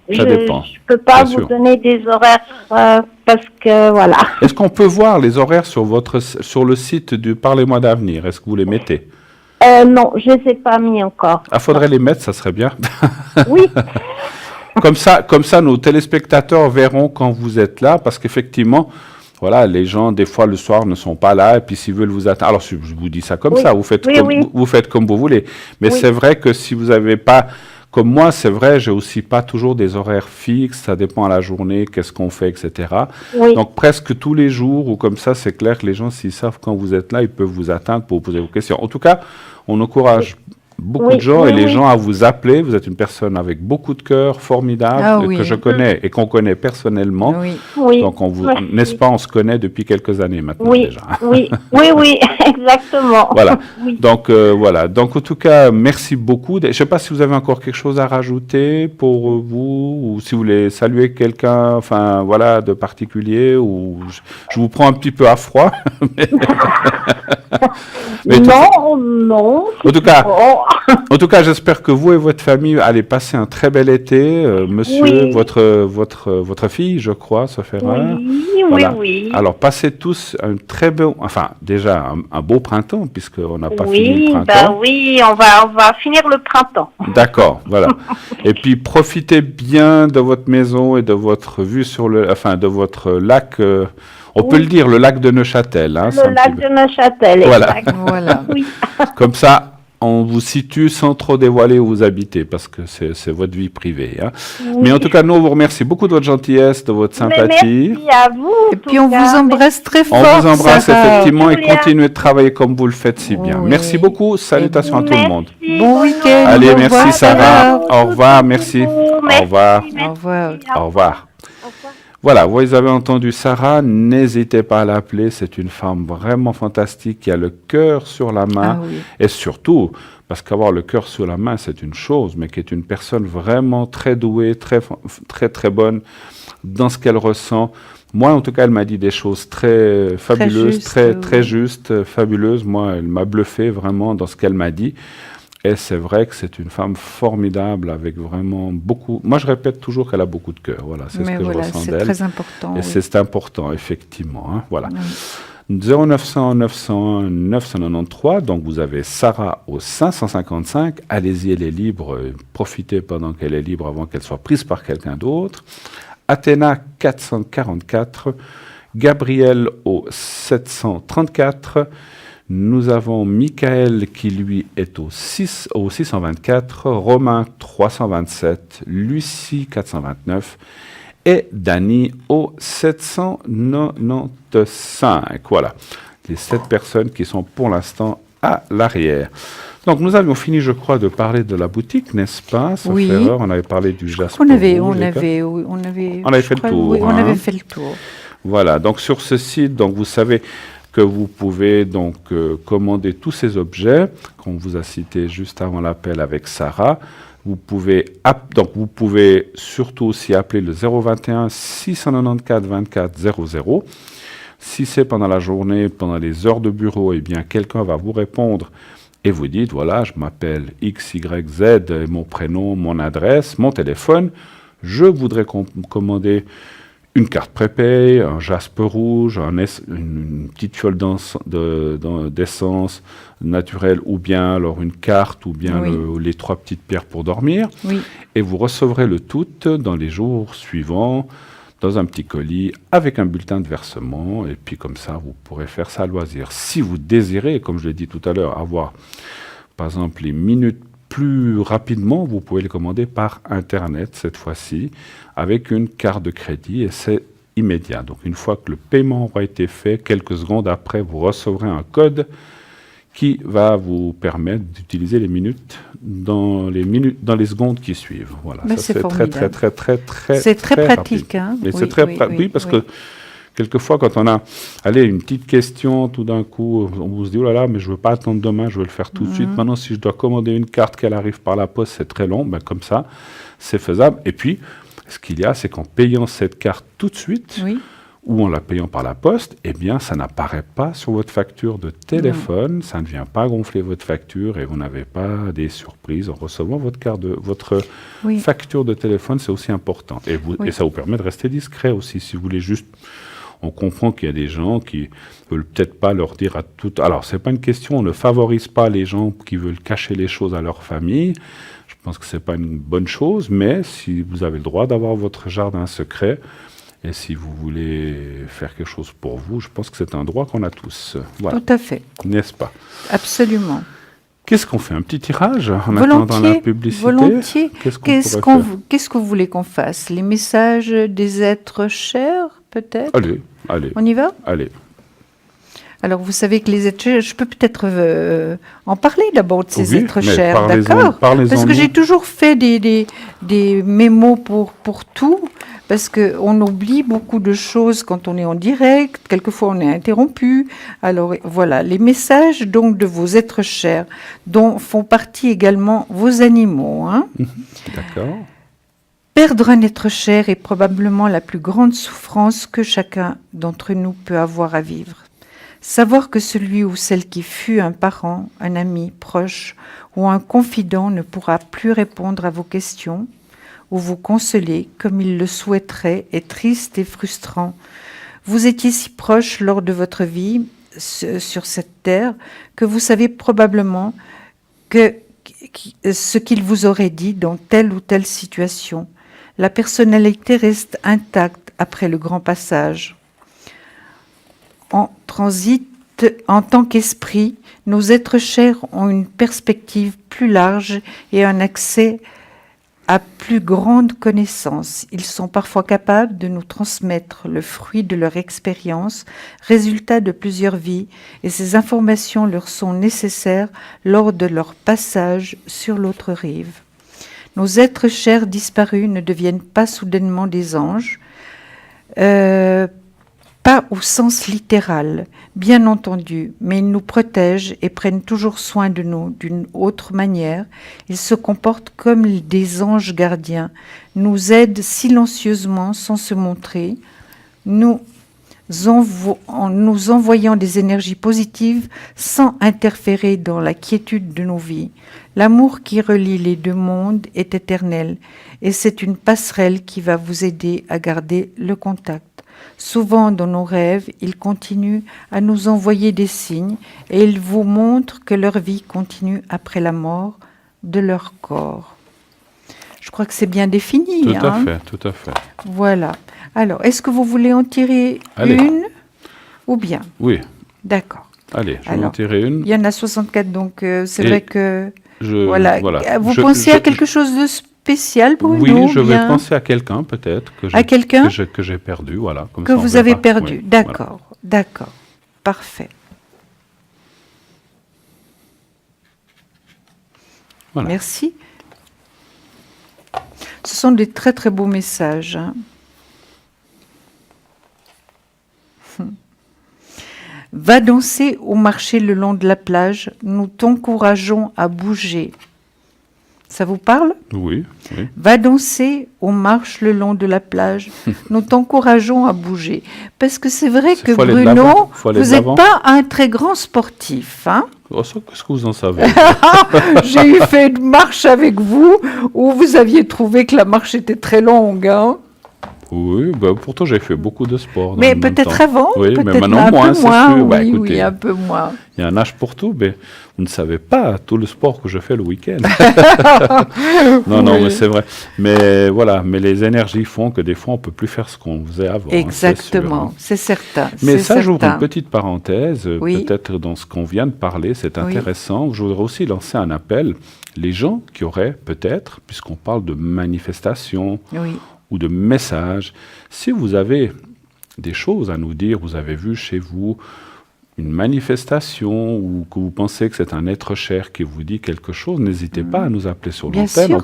Je peux pas vous donner des horaires parce que voilà. Est-ce qu'on peut voir les horaires sur le site du Parlez-moi d'avenir? Est-ce que vous les mettez? Non, je les ai pas mis encore. Faudrait les mettre, ça serait bien. Oui. Comme ça, nos téléspectateurs verront quand vous êtes là, parce qu'effectivement, voilà, les gens, des fois, le soir, ne sont pas là, et puis s'ils veulent vous attendre... Alors, je vous dis ça comme ça, vous faites comme vous voulez. Mais c'est vrai que si vous n'avez pas... Comme moi, c'est vrai, j'ai aussi pas toujours des horaires fixes, ça dépend à la journée, qu'est-ce qu'on fait, etc. Donc, presque tous les jours, ou comme ça, c'est clair que les gens, s'ils savent quand vous êtes là, ils peuvent vous attendre pour vous poser vos questions. En tout cas, on encourage beaucoup de gens et les gens à vous appeler. Vous êtes une personne avec beaucoup de cœur, formidable, que je connais et qu'on connaît personnellement. Donc, n'est-ce pas, on se connaît depuis quelques années maintenant déjà. Oui, exactement. Voilà. Donc, voilà. Donc, en tout cas, merci beaucoup. Je ne sais pas si vous avez encore quelque chose à rajouter pour vous, ou si vous voulez saluer quelqu'un, enfin, voilà, de particulier, ou je vous prends un petit peu à froid. Mais non. En tout cas, j'espère que vous et votre famille allez passer un très bel été. Monsieur, votre fille, je crois, sauf erreur. Oui. Alors, passez tous un très beau, enfin, déjà un beau printemps, puisqu'on n'a pas fini le printemps. On va finir le printemps. D'accord, voilà. Et puis, profitez bien de votre maison et de votre vue sur de votre lac. On peut le dire, le lac de Neuchâtel. Hein, le lac de Neuchâtel, voilà. Comme ça, on vous situe sans trop dévoiler où vous habitez, parce que c'est votre vie privée. Hein. Mais en tout cas, nous, on vous remercie beaucoup de votre gentillesse, de votre sympathie. Merci à vous. Et puis, on vous embrasse très fort. On vous embrasse effectivement et continuez de travailler comme vous le faites si bien. Merci beaucoup. Salutations à tout le monde. Bon week-end. Allez, merci Sarah. Au revoir, merci. Au revoir. Au revoir. Voilà, vous avez entendu Sarah, n'hésitez pas à l'appeler, c'est une femme vraiment fantastique qui a le cœur sur la main, et surtout, parce qu'avoir le cœur sur la main, c'est une chose, mais qui est une personne vraiment très douée, très bonne dans ce qu'elle ressent. Moi, en tout cas, elle m'a dit des choses très fabuleuses, très justes, fabuleuses. Moi, elle m'a bluffé vraiment dans ce qu'elle m'a dit. Et c'est vrai que c'est une femme formidable avec vraiment beaucoup... Moi, je répète toujours qu'elle a beaucoup de cœur. Voilà, c'est ce que je ressens d'elle. C'est très important. Et c'est important, effectivement. Hein, voilà. 0900 901 993. Donc, vous avez Sarah au 555. Allez-y, elle est libre. Profitez pendant qu'elle est libre avant qu'elle soit prise par quelqu'un d'autre. Athéna 444. Gabriel au 734. Nous avons Michael qui, lui, est au 624, Romain 327, Lucie 429 et Dany au 795. Voilà, les 7 personnes qui sont pour l'instant à l'arrière. Donc, nous avions fini, je crois, de parler de la boutique, n'est-ce pas? Sauf erreur, on avait parlé du Jasper. On avait fait le tour. Oui, on avait fait le tour. Voilà, donc sur ce site, donc vous savez que vous pouvez donc commander tous ces objets qu'on vous a cités juste avant l'appel avec Sarah. Vous pouvez surtout aussi appeler le 021 694 24 00. Si c'est pendant la journée, pendant les heures de bureau, eh bien quelqu'un va vous répondre et vous dites, voilà, je m'appelle XYZ, mon prénom, mon adresse, mon téléphone, je voudrais commander une carte prépay, un Jasper rouge, une petite fiole d'essence naturelle, ou bien alors une carte, ou bien les 3 petites pierres pour dormir. Et vous recevrez le tout dans les jours suivants, dans un petit colis, avec un bulletin de versement. Et puis comme ça, vous pourrez faire ça à loisir. Si vous désirez, comme je l'ai dit tout à l'heure, avoir, par exemple, les minutes plus rapidement, vous pouvez les commander par Internet cette fois-ci, avec une carte de crédit, et c'est immédiat. Donc une fois que le paiement aura été fait, quelques secondes après, vous recevrez un code qui va vous permettre d'utiliser les minutes dans les secondes qui suivent. Voilà, ça c'est très c'est très pratique. Hein, et c'est très pratique parce que quelquefois, quand on a une petite question, tout d'un coup, on se dit, oh là là, mais je ne veux pas attendre demain, je veux le faire tout de suite. Maintenant, si je dois commander une carte qu'elle arrive par la poste, c'est très long. Ben, comme ça, c'est faisable. Et puis, ce qu'il y a, c'est qu'en payant cette carte tout de suite, ou en la payant par la poste, eh bien, ça n'apparaît pas sur votre facture de téléphone, ça ne vient pas gonfler votre facture et vous n'avez pas des surprises en recevant votre facture de téléphone, c'est aussi important. Et ça vous permet de rester discret aussi, si vous voulez juste... On comprend qu'il y a des gens qui veulent peut-être pas leur dire à tout... Alors, c'est pas une question, on ne favorise pas les gens qui veulent cacher les choses à leur famille. Je pense que ce n'est pas une bonne chose, mais si vous avez le droit d'avoir votre jardin secret, et si vous voulez faire quelque chose pour vous, je pense que c'est un droit qu'on a tous. Voilà. Tout à fait. N'est-ce pas? Absolument. Qu'est-ce qu'on fait? Un petit tirage en attendant la publicité? Volontiers. Qu'est-ce que vous voulez qu'on fasse? Les messages des êtres chers, peut-être? Allez. On y va? Allez. Alors, vous savez que les êtres chers, je peux peut-être en parler d'abord de ces êtres chers, d'accord? Parce que j'ai toujours fait des mémos pour tout, parce qu'on oublie beaucoup de choses quand on est en direct, quelquefois on est interrompu. Alors voilà, les messages donc de vos êtres chers, dont font partie également vos animaux. Hein. D'accord. Perdre un être cher est probablement la plus grande souffrance que chacun d'entre nous peut avoir à vivre. Savoir que celui ou celle qui fut un parent, un ami proche ou un confident ne pourra plus répondre à vos questions ou vous consoler comme il le souhaiterait est triste et frustrant. Vous étiez si proche lors de votre vie sur cette terre que vous savez probablement ce qu'il vous aurait dit dans telle ou telle situation. La personnalité reste intacte après le grand passage. En transit, en tant qu'esprit, nos êtres chers ont une perspective plus large et un accès à plus grande connaissance. Ils sont parfois capables de nous transmettre le fruit de leur expérience, résultat de plusieurs vies, et ces informations leur sont nécessaires lors de leur passage sur l'autre rive. Nos êtres chers disparus ne deviennent pas soudainement des anges, pas au sens littéral, bien entendu, mais ils nous protègent et prennent toujours soin de nous d'une autre manière. Ils se comportent comme des anges gardiens, nous aident silencieusement sans se montrer, en nous envoyant des énergies positives sans interférer dans la quiétude de nos vies. L'amour qui relie les deux mondes est éternel et c'est une passerelle qui va vous aider à garder le contact. Souvent dans nos rêves, ils continuent à nous envoyer des signes et ils vous montrent que leur vie continue après la mort de leur corps. Je crois que c'est bien défini. Tout à fait. Voilà. Alors, est-ce que vous voulez en tirer une ou bien? Oui. D'accord. Allez, je vais en tirer une. Il y en a 64, donc c'est vrai que... Voilà. Vous pensez à quelque chose de spécial, Bruno? Oui, je vais penser à quelqu'un peut-être que j'ai perdu, voilà. Comme que vous avez perdu, oui, d'accord, voilà. D'accord, parfait. Voilà. Merci. Ce sont des très très beaux messages. Hein. Va danser ou marcher le long de la plage, nous t'encourageons à bouger. Ça vous parle? Oui. Va danser ou marche le long de la plage, nous t'encourageons à bouger. Parce que c'est vrai que Bruno, vous n'êtes pas un très grand sportif. Hein? Oh, qu'est-ce que vous en savez? J'ai eu fait une marche avec vous où vous aviez trouvé que la marche était très longue. Hein? Oui, pourtant j'ai fait beaucoup de sport. Mais peut-être avant, oui, peut-être mais maintenant moins, c'est sûr. Oui, écoutez, un peu moins. Il y a un âge pour tout, mais vous ne savez pas tout le sport que je fais le week-end. Non, mais c'est vrai. Mais voilà, mais les énergies font que des fois on peut plus faire ce qu'on faisait avant. Exactement, c'est certain. Mais ça, j'ouvre une petite parenthèse, peut-être dans ce qu'on vient de parler, c'est intéressant. Oui. Je voudrais aussi lancer un appel. Les gens qui auraient peut-être, puisqu'on parle de manifestations, ou de messages. Si vous avez des choses à nous dire, vous avez vu chez vous une manifestation ou que vous pensez que c'est un être cher qui vous dit quelque chose, n'hésitez pas à nous appeler sur l'antenne. On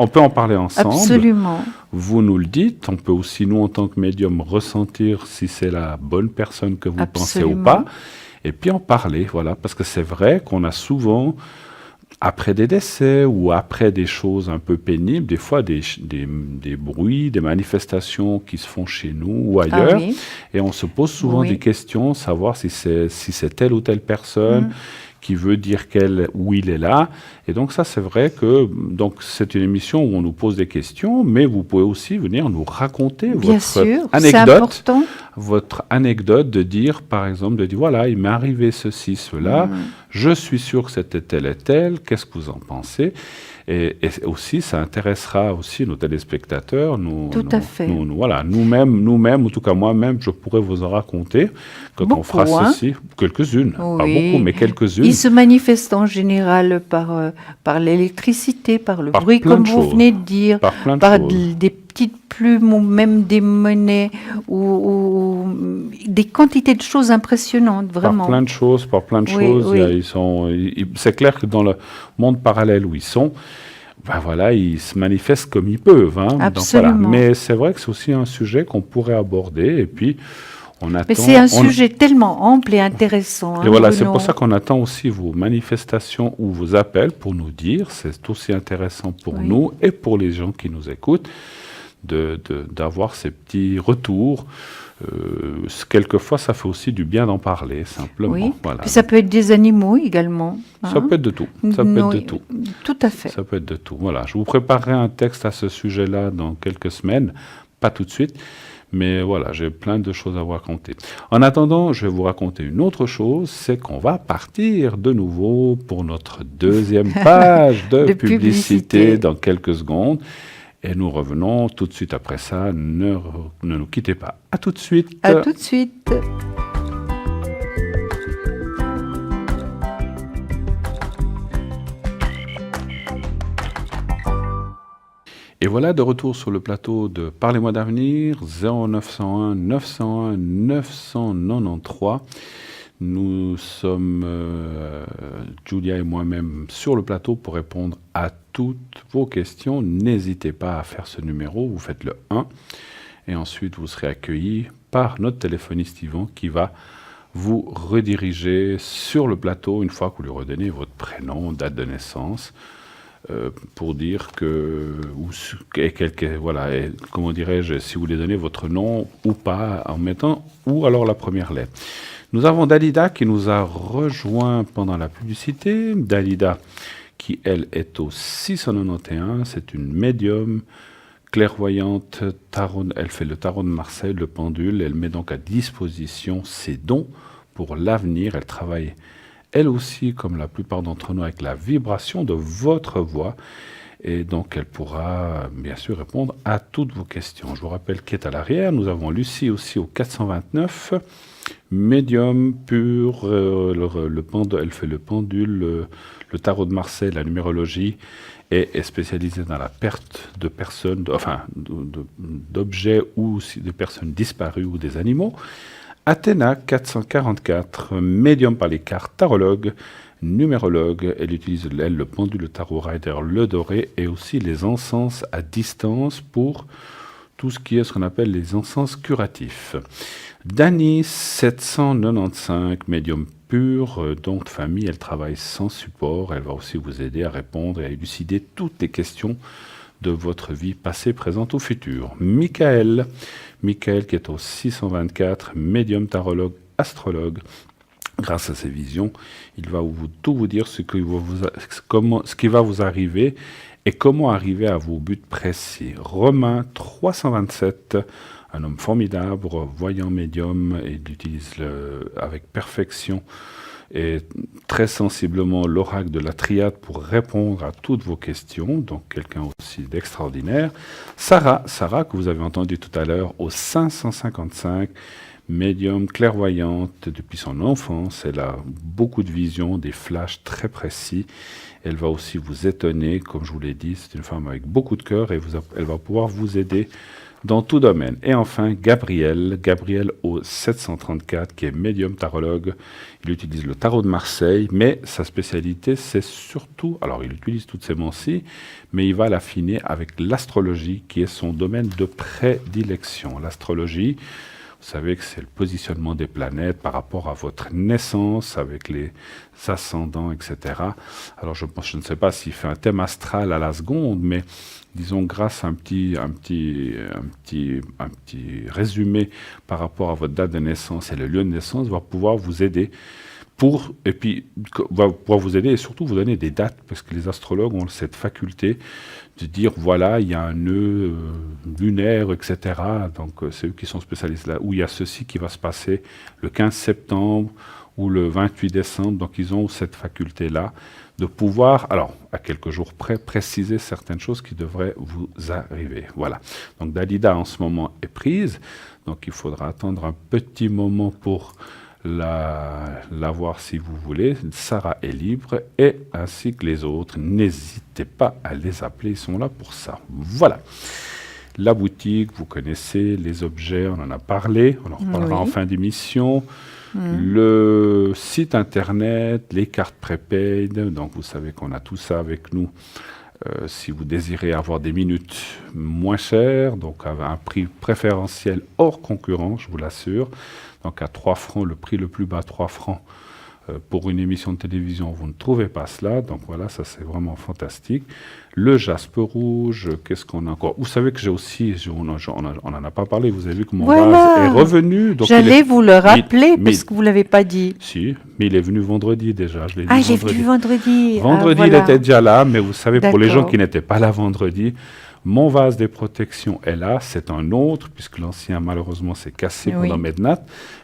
peut en parler ensemble. Absolument. Vous nous le dites. On peut aussi, nous, en tant que médium, ressentir si c'est la bonne personne que vous pensez ou pas. Et puis en parler, voilà. Parce que c'est vrai qu'on a souvent... après des décès ou après des choses un peu pénibles, des fois des bruits, des manifestations qui se font chez nous ou ailleurs, et on se pose souvent des questions, savoir si c'est telle ou telle personne qui veut dire où il est là. Et donc ça, c'est vrai que c'est une émission où on nous pose des questions, mais vous pouvez aussi venir nous raconter votre anecdote de dire, par exemple, voilà, il m'est arrivé ceci, cela, je suis sûr que c'était tel et tel, qu'est-ce que vous en pensez? Et aussi, ça intéressera aussi nos téléspectateurs. Tout à fait. Voilà, nous-mêmes, en tout cas moi-même, je pourrais vous en raconter quand on fera ceci. Quelques-unes, pas beaucoup, mais quelques-unes. Ils se manifestent en général par l'électricité, par le bruit, comme vous venez de dire, par des petites plumes ou même des monnaies ou des quantités de choses impressionnantes, vraiment. Par plein de choses. C'est clair que dans le monde parallèle où ils sont, ils se manifestent comme ils peuvent. Absolument. Donc, mais c'est vrai que c'est aussi un sujet qu'on pourrait aborder. Et puis, on attend. Mais c'est un sujet tellement ample et intéressant. Et voilà, c'est pour ça qu'on attend aussi vos manifestations ou vos appels pour nous dire. C'est aussi intéressant pour nous et pour les gens qui nous écoutent d'avoir ces petits retours. Quelquefois, ça fait aussi du bien d'en parler, simplement. Oui. Voilà. Puis ça peut être des animaux également. Ça peut être de tout. Ça peut être de tout. Tout à fait. Ça peut être de tout. Voilà. Je vous préparerai un texte à ce sujet-là dans quelques semaines, pas tout de suite, mais voilà, j'ai plein de choses à vous raconter. En attendant, je vais vous raconter une autre chose, c'est qu'on va partir de nouveau pour notre deuxième page de publicité dans quelques secondes. Et nous revenons tout de suite après ça. Ne nous quittez pas. À tout de suite. À tout de suite. Et voilà, de retour sur le plateau de Parlez-moi d'avenir, 0901 901 993. Nous sommes, Julia et moi-même, sur le plateau pour répondre à toutes vos questions. N'hésitez pas à faire ce numéro, vous faites le 1. Et ensuite, vous serez accueilli par notre téléphoniste Yvan qui va vous rediriger sur le plateau une fois que vous lui redonnez votre prénom, date de naissance, pour dire que, comment dirais-je, si vous voulez donner votre nom ou pas en mettant, ou alors la première lettre. Nous avons Dalida qui nous a rejoint pendant la publicité. Dalida qui, elle, est au 691. C'est une médium clairvoyante. Elle fait le tarot de Marseille, le pendule. Elle met donc à disposition ses dons pour l'avenir. Elle travaille, elle aussi, comme la plupart d'entre nous, avec la vibration de votre voix. Et donc, elle pourra, bien sûr, répondre à toutes vos questions. Je vous rappelle qui est à l'arrière. Nous avons Lucie aussi au 429. Médium pur, elle fait le pendule, le tarot de Marseille, la numérologie, et est spécialisée dans la perte de personnes, d'objets ou aussi de personnes disparues ou des animaux. Athéna 444, médium par les cartes, tarologue, numérologue. Elle utilise le pendule, le tarot rider, le doré et aussi les encens à distance pour tout ce qui est ce qu'on appelle les encens curatifs. Dany 795, médium pur, don de famille, elle travaille sans support, elle va aussi vous aider à répondre et à élucider toutes les questions de votre vie passée, présente ou future. Michael qui est au 624, médium tarologue, astrologue. Grâce à ses visions, il va tout vous dire ce qui va vous arriver et comment arriver à vos buts précis. Romain 327, un homme formidable, voyant médium, et il utilise avec perfection et très sensiblement l'oracle de la triade pour répondre à toutes vos questions, donc quelqu'un aussi d'extraordinaire. Sarah, que vous avez entendu tout à l'heure, au 555, médium clairvoyante depuis son enfance, elle a beaucoup de visions, des flashs très précis. Elle va aussi vous étonner, comme je vous l'ai dit, c'est une femme avec beaucoup de cœur et elle va pouvoir vous aider dans tout domaine. Et enfin, Gabriel au 734, qui est médium tarologue. Il utilise le tarot de Marseille, mais sa spécialité, c'est surtout, alors il utilise toutes ces mots-ci, mais il va l'affiner avec l'astrologie, qui est son domaine de prédilection. L'astrologie, vous savez que c'est le positionnement des planètes par rapport à votre naissance, avec les ascendants, etc. Alors je ne sais pas s'il fait un thème astral à la seconde, mais disons grâce à un petit résumé par rapport à votre date de naissance et le lieu de naissance, va pouvoir vous aider va pouvoir vous aider et surtout vous donner des dates, parce que les astrologues ont cette faculté de dire, voilà, il y a un nœud lunaire, etc. Donc c'est eux qui sont spécialistes là, où il y a ceci qui va se passer le 15 septembre, ou le 28 décembre. Donc, ils ont cette faculté-là de pouvoir, alors, à quelques jours près, préciser certaines choses qui devraient vous arriver. Voilà. Donc, Dalida, en ce moment, est prise. Donc, il faudra attendre un petit moment pour la voir si vous voulez. Sarah est libre, et ainsi que les autres. N'hésitez pas à les appeler, ils sont là pour ça. Voilà. La boutique, vous connaissez, les objets, on en a parlé, on en reparlera en fin d'émission. Le site internet, les cartes prépaid, donc vous savez qu'on a tout ça avec nous. Si vous désirez avoir des minutes moins chères, donc à un prix préférentiel hors concurrent, je vous l'assure. Donc à 3 francs, le prix le plus bas, 3 francs pour une émission de télévision, vous ne trouvez pas cela. Donc voilà, ça c'est vraiment fantastique. Le jaspe rouge, qu'est-ce qu'on a encore? Vous savez que j'ai aussi, on n'en a pas parlé, vous avez vu que mon vase est revenu. J'allais vous le rappeler parce que vous ne l'avez pas dit. Si, mais il est venu vendredi déjà, je l'ai dit. Ah, il est venu vendredi. Vendredi, il était déjà là, mais vous savez, pour les gens qui n'étaient pas là vendredi, mon vase des protections est là, c'est un autre, puisque l'ancien, malheureusement, s'est cassé pendant Mednat.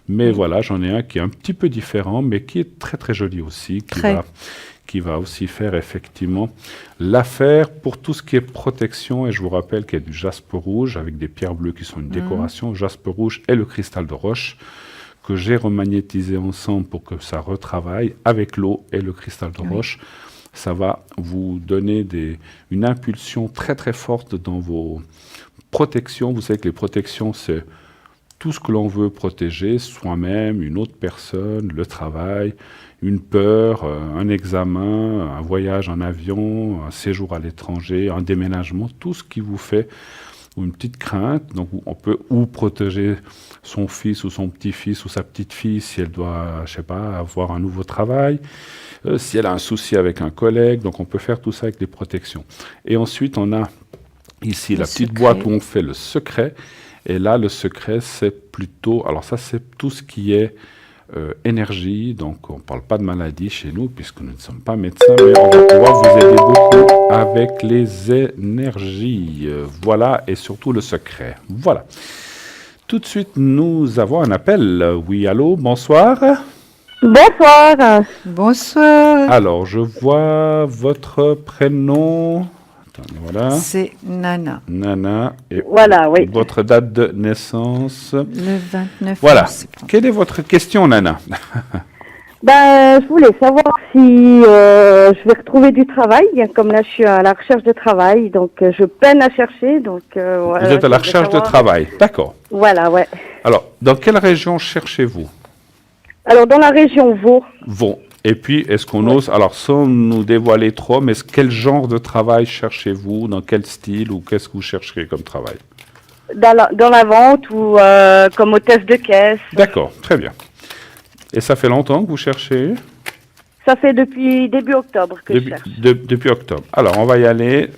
Mais voilà, j'en ai un qui est un petit peu différent, mais qui est très, très joli aussi, qui va aussi faire effectivement l'affaire pour tout ce qui est protection. Et je vous rappelle qu'il y a du jaspe rouge avec des pierres bleues qui sont une décoration. Jaspe rouge et le cristal de roche que j'ai remagnétisé ensemble pour que ça retravaille avec l'eau et le cristal de roche. Ça va vous donner une impulsion très très forte dans vos protections. Vous savez que les protections, c'est tout ce que l'on veut protéger, soi-même, une autre personne, le travail, une peur, un examen, un voyage en avion, un séjour à l'étranger, un déménagement, tout ce qui vous fait ou une petite crainte. Donc on peut ou protéger son fils ou son petit-fils ou sa petite-fille si elle doit, je sais pas, avoir un nouveau travail, si elle a un souci avec un collègue. Donc on peut faire tout ça avec des protections. Et ensuite on a ici la petite boîte où on fait le secret. Et là le secret c'est plutôt, alors ça c'est tout ce qui est énergie, donc on ne parle pas de maladie chez nous puisque nous ne sommes pas médecins, mais on va pouvoir vous aider beaucoup avec les énergies. Voilà, et surtout le secret. Voilà. Tout de suite, nous avons un appel. Oui, allô, bonsoir. Bonsoir. Bonsoir. Alors, je vois votre prénom. Attendez, voilà. C'est Nana. Nana. Et voilà, oui. Votre date de naissance. Le 29 Voilà. septembre. Quelle est votre question, Nana? Je voulais savoir si je vais retrouver du travail. Comme là, je suis à la recherche de travail, donc je peine à chercher. Donc, vous êtes à la recherche de travail, d'accord. Voilà, ouais. Alors, dans quelle région cherchez-vous? Alors, dans la région Vaud. Vaud. Et puis, est-ce qu'on ose, alors sans nous dévoiler trop, mais quel genre de travail cherchez-vous? Dans quel style ou qu'est-ce que vous chercherez comme travail? Dans la vente ou comme hôtesse de caisse. D'accord, très bien. Et ça fait longtemps que vous cherchez? Ça fait depuis début octobre que je cherche. Depuis octobre. Alors, on va y aller.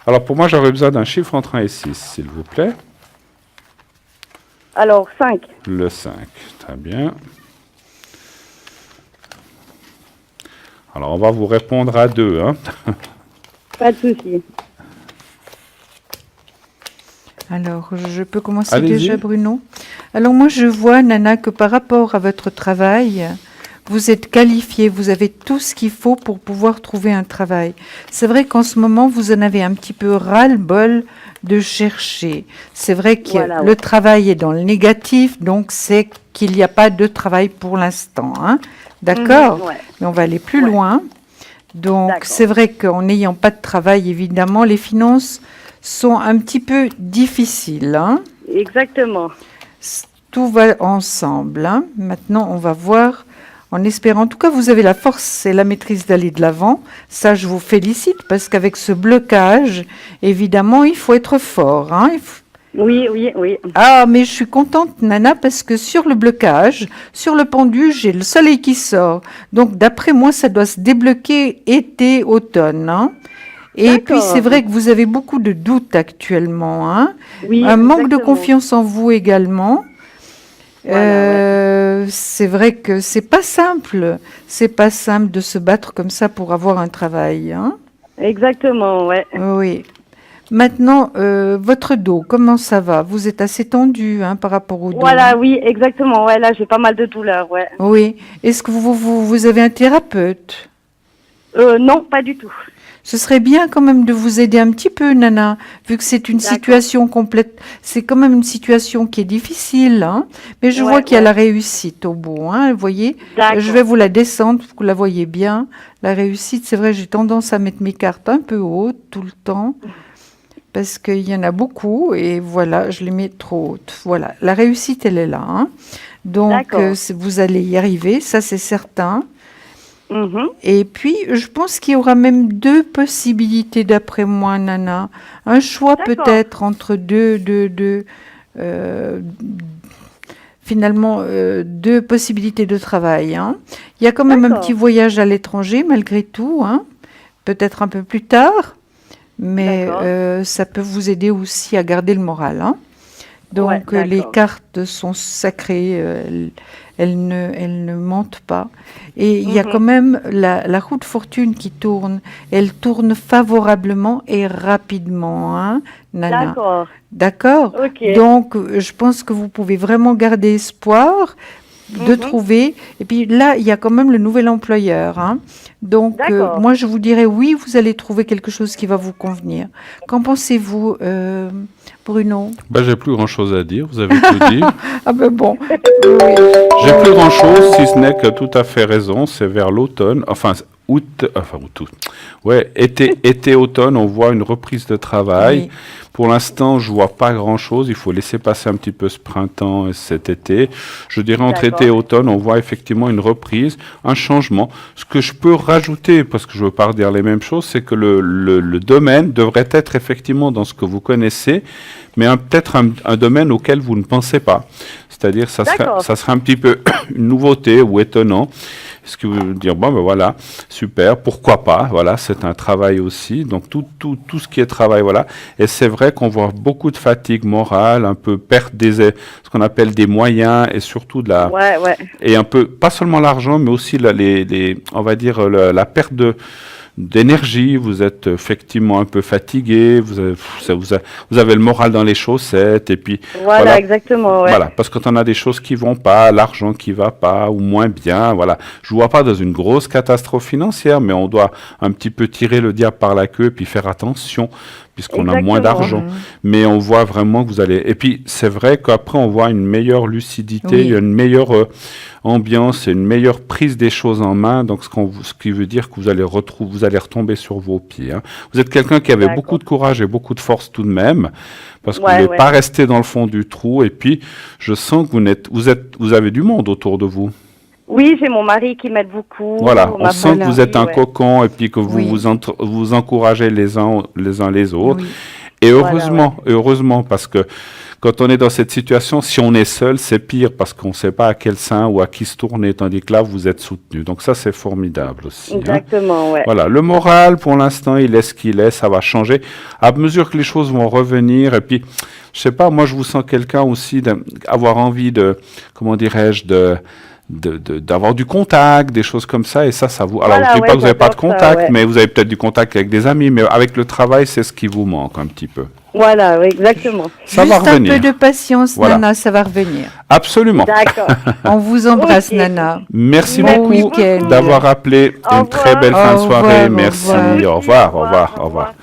Alors, pour moi, j'aurais besoin d'un chiffre entre 1 et 6, s'il vous plaît. Alors, 5. Le 5, très bien. Alors, on va vous répondre à 2. Hein. Pas de souci. Alors, je peux commencer déjà, Bruno? Alors, moi, je vois, Nana, que par rapport à votre travail, vous êtes qualifié, vous avez tout ce qu'il faut pour pouvoir trouver un travail. C'est vrai qu'en ce moment, vous en avez un petit peu ras-le-bol de chercher. C'est vrai que le travail est dans le négatif, donc c'est qu'il n'y a pas de travail pour l'instant. Hein? D'accord? Mais on va aller plus loin. Donc, c'est vrai qu'en n'ayant pas de travail, évidemment, les finances sont un petit peu difficiles. Hein? Exactement. Tout va ensemble. Hein? Maintenant, on va voir, en espérant. En tout cas, vous avez la force et la maîtrise d'aller de l'avant. Ça, je vous félicite, parce qu'avec ce blocage, évidemment, il faut être fort. Hein? Oui. Ah, mais je suis contente, Nana, parce que sur le blocage, sur le pendu, j'ai le soleil qui sort. Donc, d'après moi, ça doit se débloquer été, automne. Hein? Et puis, c'est vrai que vous avez beaucoup de doutes actuellement. Hein? Oui, un manque de confiance en vous également. C'est vrai que c'est pas simple. C'est pas simple de se battre comme ça pour avoir un travail. Hein? Exactement, ouais. Oui. Maintenant, votre dos, comment ça va? Vous êtes assez tendu par rapport au dos. Voilà, oui, exactement. Ouais, là, j'ai pas mal de douleurs, ouais. Oui. Est-ce que vous avez un thérapeute? Non, pas du tout. Ce serait bien quand même de vous aider un petit peu, Nana, vu que c'est une situation complète. C'est quand même une situation qui est difficile, mais je vois qu'il y a la réussite au bout, vous voyez. Je vais vous la descendre pour que vous la voyez bien. La réussite, c'est vrai, j'ai tendance à mettre mes cartes un peu hautes tout le temps, parce qu'il y en a beaucoup, et voilà, je les mets trop hautes. Voilà, la réussite, elle est là. Donc, vous allez y arriver, ça c'est certain. Et puis, je pense qu'il y aura même 2 possibilités, d'après moi, Nana. Un choix peut-être entre finalement, 2 possibilités de travail. Il y a quand même un petit voyage à l'étranger, malgré tout, peut-être un peu plus tard, mais ça peut vous aider aussi à garder le moral. Donc, les cartes sont sacrées, elles ne mentent pas. Et il y a quand même la roue de fortune qui tourne. Elle tourne favorablement et rapidement, Nana. D'accord. Okay. Donc, je pense que vous pouvez vraiment garder espoir de trouver. Et puis là, il y a quand même le nouvel employeur. Donc, moi, je vous dirais oui, vous allez trouver quelque chose qui va vous convenir. Qu'en pensez-vous, Bruno? J'ai plus grand-chose à dire, vous avez tout dit. Ah ben bon. J'ai plus grand-chose, si ce n'est que tout à fait raison, c'est vers l'automne, été, automne, on voit une reprise de travail. Oui. Pour l'instant, je vois pas grand-chose. Il faut laisser passer un petit peu ce printemps et cet été. Je dirais entre été et automne, on voit effectivement une reprise, un changement. Ce que je peux rajouter, parce que je veux pas redire les mêmes choses, c'est que le domaine devrait être effectivement dans ce que vous connaissez, mais peut-être un domaine auquel vous ne pensez pas. C'est-à-dire, ça serait un petit peu une nouveauté ou étonnant. Ce qui veut dire, voilà, super, pourquoi pas, voilà, c'est un travail aussi, donc tout ce qui est travail, voilà, et c'est vrai qu'on voit beaucoup de fatigue morale, un peu perte ce qu'on appelle des moyens, et surtout et un peu, pas seulement l'argent, mais aussi on va dire, la perte d'énergie, vous êtes effectivement un peu fatigué, vous avez le moral dans les chaussettes, et puis voilà exactement. Ouais. Voilà, parce que quand on a des choses qui vont pas, l'argent qui va pas ou moins bien, voilà. Je vois pas dans une grosse catastrophe financière, mais on doit un petit peu tirer le diable par la queue et puis faire attention, puisqu'on a moins d'argent. Mais on voit vraiment que vous allez. Et puis c'est vrai qu'après on voit une meilleure lucidité, une meilleure ambiance et une meilleure prise des choses en main. Donc ce qui veut dire que vous allez retomber sur vos pieds. Vous êtes quelqu'un qui avait beaucoup de courage et beaucoup de force tout de même, parce que vous n'êtes pas resté dans le fond du trou. Et puis je sens que vous avez du monde autour de vous. Oui, j'ai mon mari qui m'aide beaucoup. Voilà, on sent que vous êtes un cocon et puis que vous encouragez les uns les autres. Oui. Et heureusement, parce que quand on est dans cette situation, si on est seul, c'est pire parce qu'on ne sait pas à quel sein ou à qui se tourner, tandis que là, vous êtes soutenu. Donc ça, c'est formidable aussi. Exactement, ouais. Voilà, le moral, pour l'instant, il est ce qu'il est, ça va changer. À mesure que les choses vont revenir, et puis, je sais pas, moi, je vous sens quelqu'un aussi d'avoir envie d'avoir du contact, des choses comme ça, et ça vous... Alors, je ne dis pas que vous n'avez pas de contact, mais vous avez peut-être du contact avec des amis, mais avec le travail, c'est ce qui vous manque un petit peu. Voilà, oui, exactement. Ça va revenir. Un peu de patience, Nana, ça va revenir. Absolument. D'accord. On vous embrasse, Nana. Merci beaucoup d'avoir appelé. Une très belle fin de soirée. Merci. Au revoir.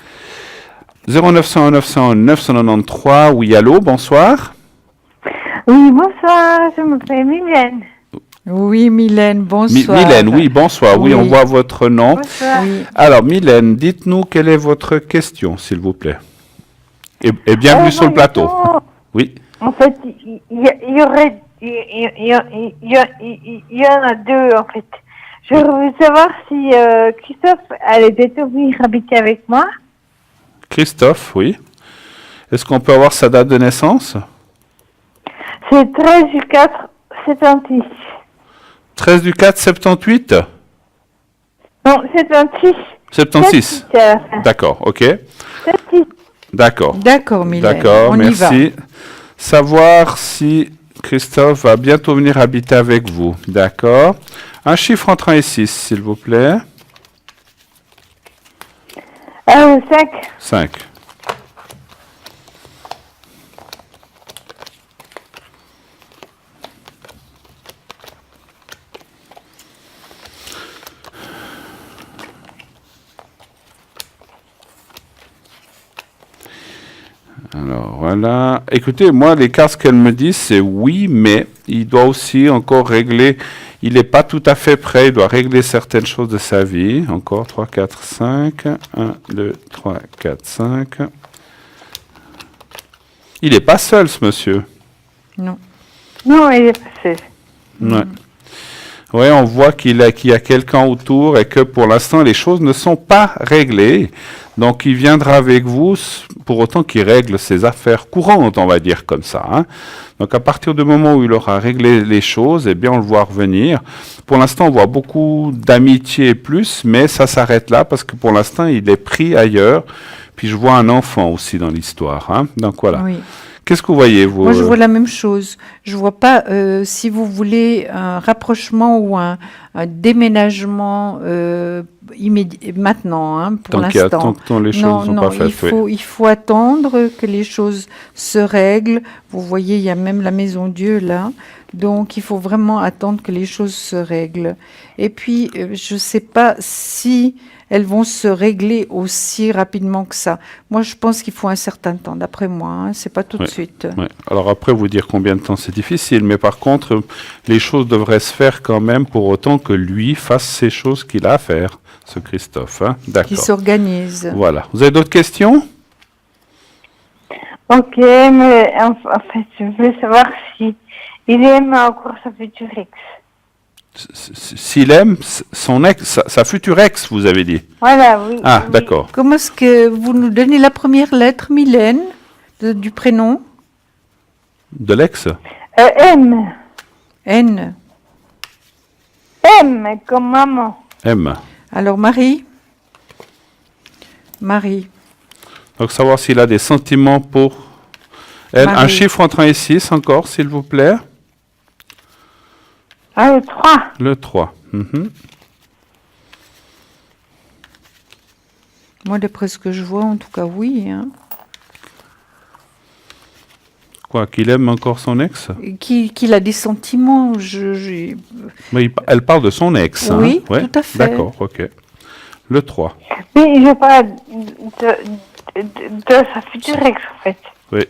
0901 900 993. Oui, allô, bonsoir. Oui, bonsoir, je m'appelle Mylène. Oui, Mylène, bonsoir. Mylène, oui, bonsoir. Oui, on voit votre nom. Bonsoir. Oui. Alors, Mylène, dites-nous quelle est votre question, s'il vous plaît. Et bienvenue sur le plateau. Oui. En fait, il y en a 2, en fait. Je voulais savoir si Christophe allait bientôt venir habiter avec moi. Christophe, oui. Est-ce qu'on peut avoir sa date de naissance? C'est 13 du 4, 76. 13 du 4, 78? Non, 76. 76. D'accord, ok. 76. D'accord, Mylène. D'accord, on merci. y va. Savoir si Christophe va bientôt venir habiter avec vous. D'accord. Un chiffre entre 1 et 6, s'il vous plaît. 5. 5. Alors voilà. Écoutez, moi, les cartes, ce qu'elles me disent, c'est oui, mais il doit aussi encore régler. Il n'est pas tout à fait prêt. Il doit régler certaines choses de sa vie. Encore 3, 4, 5. 1, 2, 3, 4, 5. Il n'est pas seul, ce monsieur. Non. Non, il est passé. Ouais. Oui, on voit qu'il y a quelqu'un autour et que pour l'instant, les choses ne sont pas réglées. Donc, il viendra avec vous, pour autant qu'il règle ses affaires courantes, on va dire comme ça. Hein. Donc, à partir du moment où il aura réglé les choses, eh bien, on le voit revenir. Pour l'instant, on voit beaucoup d'amitié et plus, mais ça s'arrête là parce que pour l'instant, il est pris ailleurs. Puis, je vois un enfant aussi dans l'histoire. Hein. Donc, voilà. Oui. Qu'est-ce que vous voyez, vous? Moi, je vois la même chose. Je vois pas, si vous voulez, un rapprochement ou un déménagement maintenant, hein, pour l'instant. Tant les choses ne sont pas faites. Il faut attendre que les choses se règlent. Vous voyez, il y a même la Maison Dieu là. Donc, il faut vraiment attendre que les choses se règlent. Et puis, je ne sais pas si elles vont se régler aussi rapidement que ça. Moi, je pense qu'il faut un certain temps, d'après moi. Hein, c'est pas tout de suite. Ouais. Alors après, vous dire combien de temps, c'est difficile. Mais par contre, les choses devraient se faire quand même pour autant que lui fasse ces choses qu'il a à faire, ce Christophe. Hein. D'accord. Qui s'organise. Voilà. Vous avez d'autres questions? Ok, mais en fait, je voulais savoir si il aime encore sa future ex. S'il aime son ex, sa future ex, vous avez dit. Voilà, oui. Ah, oui. d'accord. Comment est-ce que vous nous donnez la première lettre, Mylène, du prénom? De l'ex? M. N. M, comme maman. M. Alors, Marie? Marie. Donc, savoir s'il a des sentiments pour elle. Marie. Un chiffre entre 1 et 6 encore, s'il vous plaît. Ah, le 3. Le 3. Mhm. Moi, d'après ce que je vois, en tout cas, oui. Hein. Quoi, qu'il aime encore son ex? Qu'il a des sentiments. Mais elle parle de son ex. Oui, hein? Ouais. tout à fait. D'accord, ok. Le 3. Oui, je parle de sa future ex, en fait. Oui.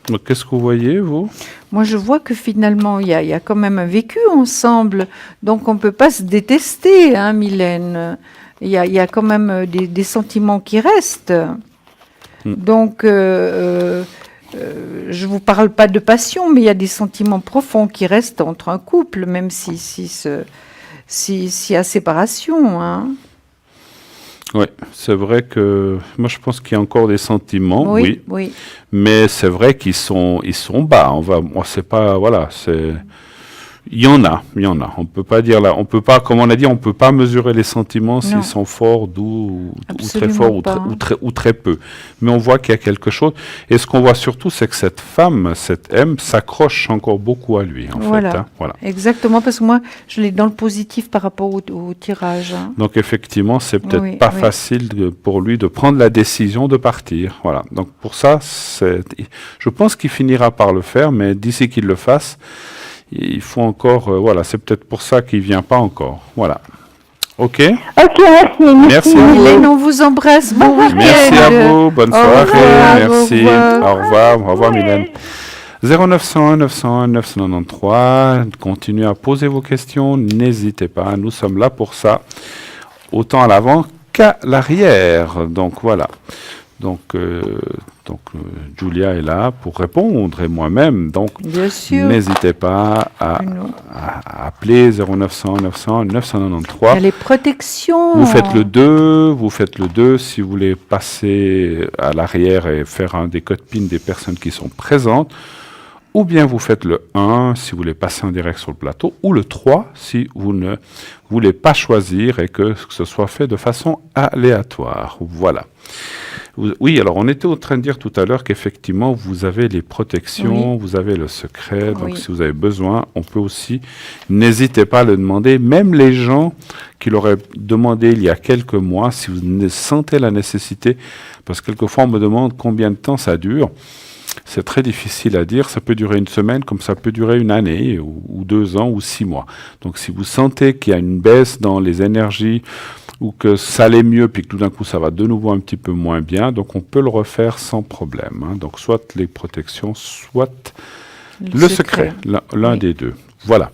Donc, qu'est-ce que vous voyez, vous? Moi, je vois que finalement, il y a quand même un vécu ensemble. Donc, on ne peut pas se détester, hein, Mylène. Il y a quand même des sentiments qui restent. Donc, je ne vous parle pas de passion, mais il y a des sentiments profonds qui restent entre un couple, même s'il y a séparation. Hein. Oui, c'est vrai que moi je pense qu'il y a encore des sentiments, Oui. Mais c'est vrai qu'ils sont bas. C'est pas, voilà, il y en a. On peut pas dire là, on peut pas, comme on a dit, on peut pas mesurer les sentiments s'ils sont forts, doux, ou très forts, ou très peu. Mais on voit qu'il y a quelque chose. Et ce qu'on voit surtout, c'est que cette femme, cette M, s'accroche encore beaucoup à lui, en fait. Hein, voilà. Exactement, parce que moi, je l'ai dans le positif par rapport au tirage. Hein. Donc effectivement, c'est peut-être pas facile pour lui de prendre la décision de partir. Voilà. Donc pour ça, je pense qu'il finira par le faire, mais d'ici qu'il le fasse, il faut encore, voilà, c'est peut-être pour ça qu'il ne vient pas encore. Voilà. OK? Ok, merci. Merci à vous. Hélène, on vous embrasse. Bon week-end. Merci à vous. Bonne soirée. Merci. Au revoir. Au revoir, Mylène. 0901 901 993. Continuez à poser vos questions. N'hésitez pas. Nous sommes là pour ça. Autant à l'avant qu'à l'arrière. Donc, voilà. Donc, Julia est là pour répondre et moi-même. Donc, n'hésitez pas à appeler 0900 900 993. Il y a les protections. Vous faites le 2 si vous voulez passer à l'arrière et faire un des codes PIN des personnes qui sont présentes. Ou bien vous faites le 1 si vous voulez passer en direct sur le plateau, ou le 3 si vous ne voulez pas choisir et que ce soit fait de façon aléatoire. Voilà. Oui, alors on était en train de dire tout à l'heure qu'effectivement vous avez les protections, vous avez le secret, donc si vous avez besoin, on peut aussi, n'hésitez pas à le demander, même les gens qui l'auraient demandé il y a quelques mois, si vous sentez la nécessité, parce que quelquefois on me demande combien de temps ça dure. C'est très difficile à dire, ça peut durer une semaine comme ça peut durer une année ou 2 ans ou 6 mois. Donc si vous sentez qu'il y a une baisse dans les énergies ou que ça allait mieux, puis que tout d'un coup ça va de nouveau un petit peu moins bien, donc on peut le refaire sans problème. Hein. Donc soit les protections, soit le secret, l'un des deux. Voilà.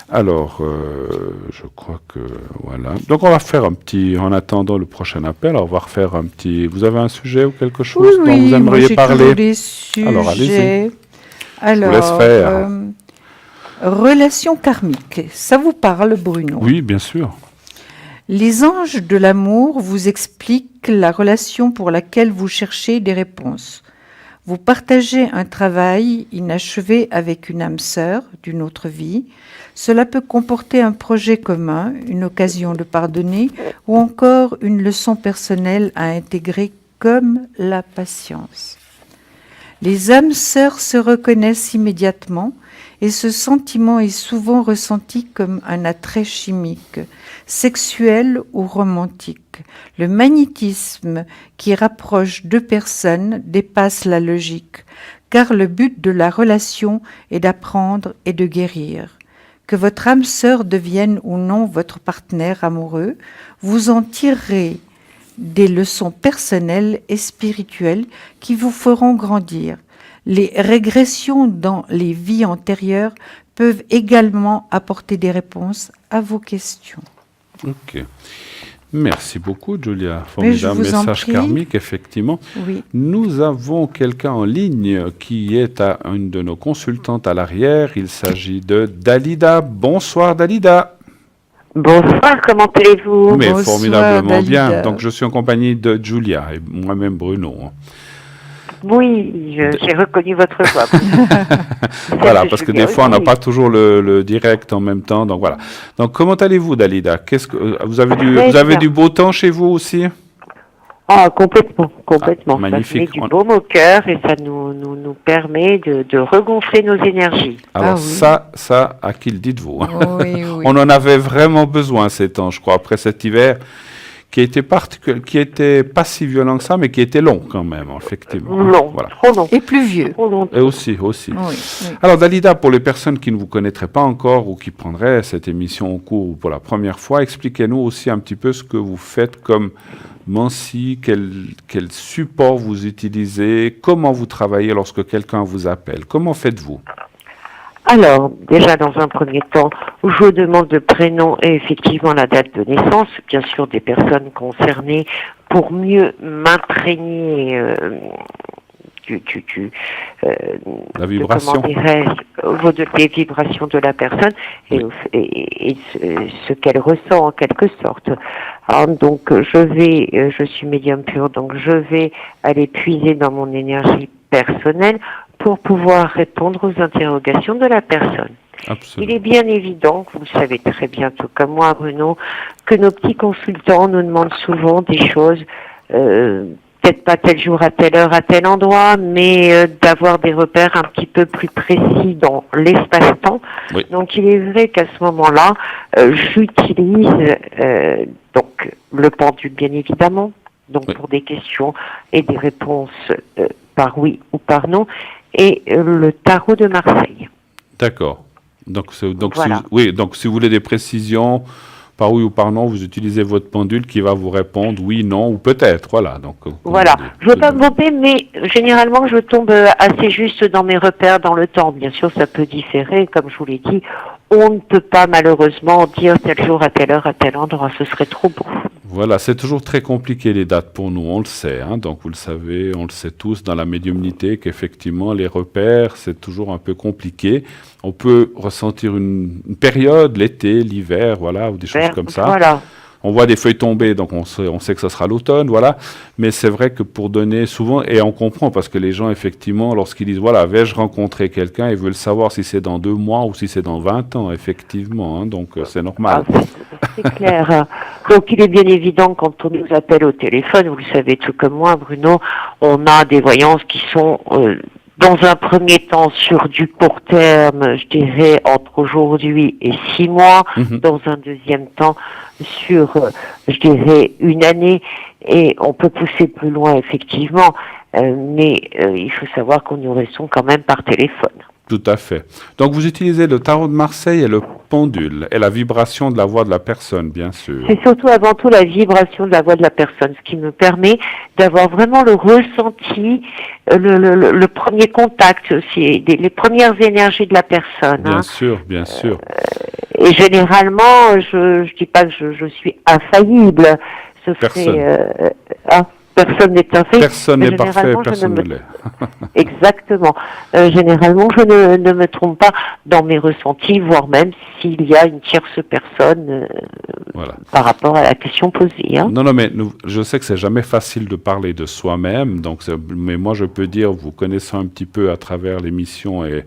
Alors, je crois que voilà. Donc on va faire un petit, en attendant le prochain appel, on va refaire un petit. Vous avez un sujet ou quelque chose dont vous aimeriez parler? Des sujets. Alors allez-y. Alors, je vous laisse faire. Relation karmique, ça vous parle, Bruno? Oui, bien sûr. Les anges de l'amour vous expliquent la relation pour laquelle vous cherchez des réponses. Vous partagez un travail inachevé avec une âme sœur d'une autre vie. Cela peut comporter un projet commun, une occasion de pardonner ou encore une leçon personnelle à intégrer comme la patience. Les âmes sœurs se reconnaissent immédiatement et ce sentiment est souvent ressenti comme un attrait chimique, sexuel ou romantique. Le magnétisme qui rapproche deux personnes dépasse la logique, car le but de la relation est d'apprendre et de guérir. Que votre âme sœur devienne ou non votre partenaire amoureux, vous en tirerez des leçons personnelles et spirituelles qui vous feront grandir. Les régressions dans les vies antérieures peuvent également apporter des réponses à vos questions. Ok. Merci beaucoup, Julia. Formidable message karmique, effectivement. Oui. Nous avons quelqu'un en ligne qui est une de nos consultantes à l'arrière. Il s'agit de Dalida. Bonsoir, Dalida. Bonsoir, comment allez-vous? Mais Bonsoir, formidablement Dalida. bien. Donc, je suis en compagnie de Julia et moi-même Bruno. Oui, j'ai reconnu votre voix. Voilà, parce que des fois, on n'a pas toujours le direct en même temps. Donc, voilà. Donc, comment allez-vous, Dalida? Vous avez du beau temps chez vous aussi? Ah, complètement. Ah, magnifique. Ça met du baume au cœur et ça nous permet de regonfler nos énergies. Alors, ça, à qui le dites-vous? Oui. On en avait vraiment besoin ces temps, je crois, après cet hiver qui était pas si violent que ça, mais qui était long quand même, effectivement. Long, voilà. trop long. Et pluvieux. Trop long. Et aussi. Oui. Alors, Dalida, pour les personnes qui ne vous connaîtraient pas encore ou qui prendraient cette émission en cours pour la première fois, expliquez-nous aussi un petit peu ce que vous faites comme Mansi, quel support vous utilisez, comment vous travaillez lorsque quelqu'un vous appelle. Comment faites-vous? Alors, déjà, dans un premier temps, je demande le prénom et effectivement la date de naissance, bien sûr, des personnes concernées, pour mieux m'imprégner la vibration. Des vibrations de la personne et ce qu'elle ressent en quelque sorte. Alors, donc, je suis médium pur, donc je vais aller puiser dans mon énergie personnelle pour pouvoir répondre aux interrogations de la personne. Absolument. Il est bien évident, vous le savez très bien, tout comme moi, Bruno, que nos petits consultants nous demandent souvent des choses, peut-être pas tel jour, à telle heure, à tel endroit, mais d'avoir des repères un petit peu plus précis dans l'espace-temps. Oui. Donc il est vrai qu'à ce moment-là, j'utilise donc le pendule, bien évidemment, donc pour des questions et des réponses par oui ou par non, et le tarot de Marseille. D'accord. Donc voilà. Donc si vous voulez des précisions par oui ou par non, vous utilisez votre pendule qui va vous répondre oui, non ou peut-être. Voilà. Donc, voilà. Je ne veux pas me vanter, mais généralement je tombe assez juste dans mes repères dans le temps. Bien sûr, ça peut différer, comme je vous l'ai dit. On ne peut pas malheureusement dire tel jour, à telle heure, à tel endroit. Ce serait trop beau. Voilà, c'est toujours très compliqué les dates pour nous, on le sait. Hein, donc vous le savez, on le sait tous dans la médiumnité qu'effectivement les repères, c'est toujours un peu compliqué. On peut ressentir une période, l'été, l'hiver, voilà, ou des choses comme ça. Voilà. On voit des feuilles tomber, donc on sait que ça sera l'automne, voilà. Mais c'est vrai que pour donner souvent, et on comprend, parce que les gens, effectivement, lorsqu'ils disent, voilà, vais-je rencontrer quelqu'un, ils veulent savoir si c'est dans 2 mois ou si c'est dans 20 ans, effectivement, hein, donc c'est normal. C'est clair. Donc il est bien évident, quand on nous appelle au téléphone, vous le savez tout comme moi, Bruno, on a des voyances qui sont... dans un premier temps, sur du court terme, je dirais entre aujourd'hui et 6 mois. Dans un deuxième temps, sur, je dirais, 1 année. Et on peut pousser plus loin, effectivement. Mais il faut savoir qu'on nous restons quand même par téléphone. Tout à fait. Donc, vous utilisez le tarot de Marseille et le pendule, et la vibration de la voix de la personne, bien sûr. C'est surtout, avant tout, la vibration de la voix de la personne, ce qui me permet d'avoir vraiment le ressenti, le premier contact aussi, les premières énergies de la personne. Bien sûr, bien sûr. Et généralement, je dis pas que je suis infaillible. Personne n'est infaillible. Personne n'est parfait, personne ne l'est. Exactement. Généralement, je ne me trompe pas dans mes ressentis, voire même s'il y a une tierce personne par rapport à la question posée. Hein. Non, mais je sais que c'est jamais facile de parler de soi-même, mais moi je peux dire, vous connaissant un petit peu à travers l'émission et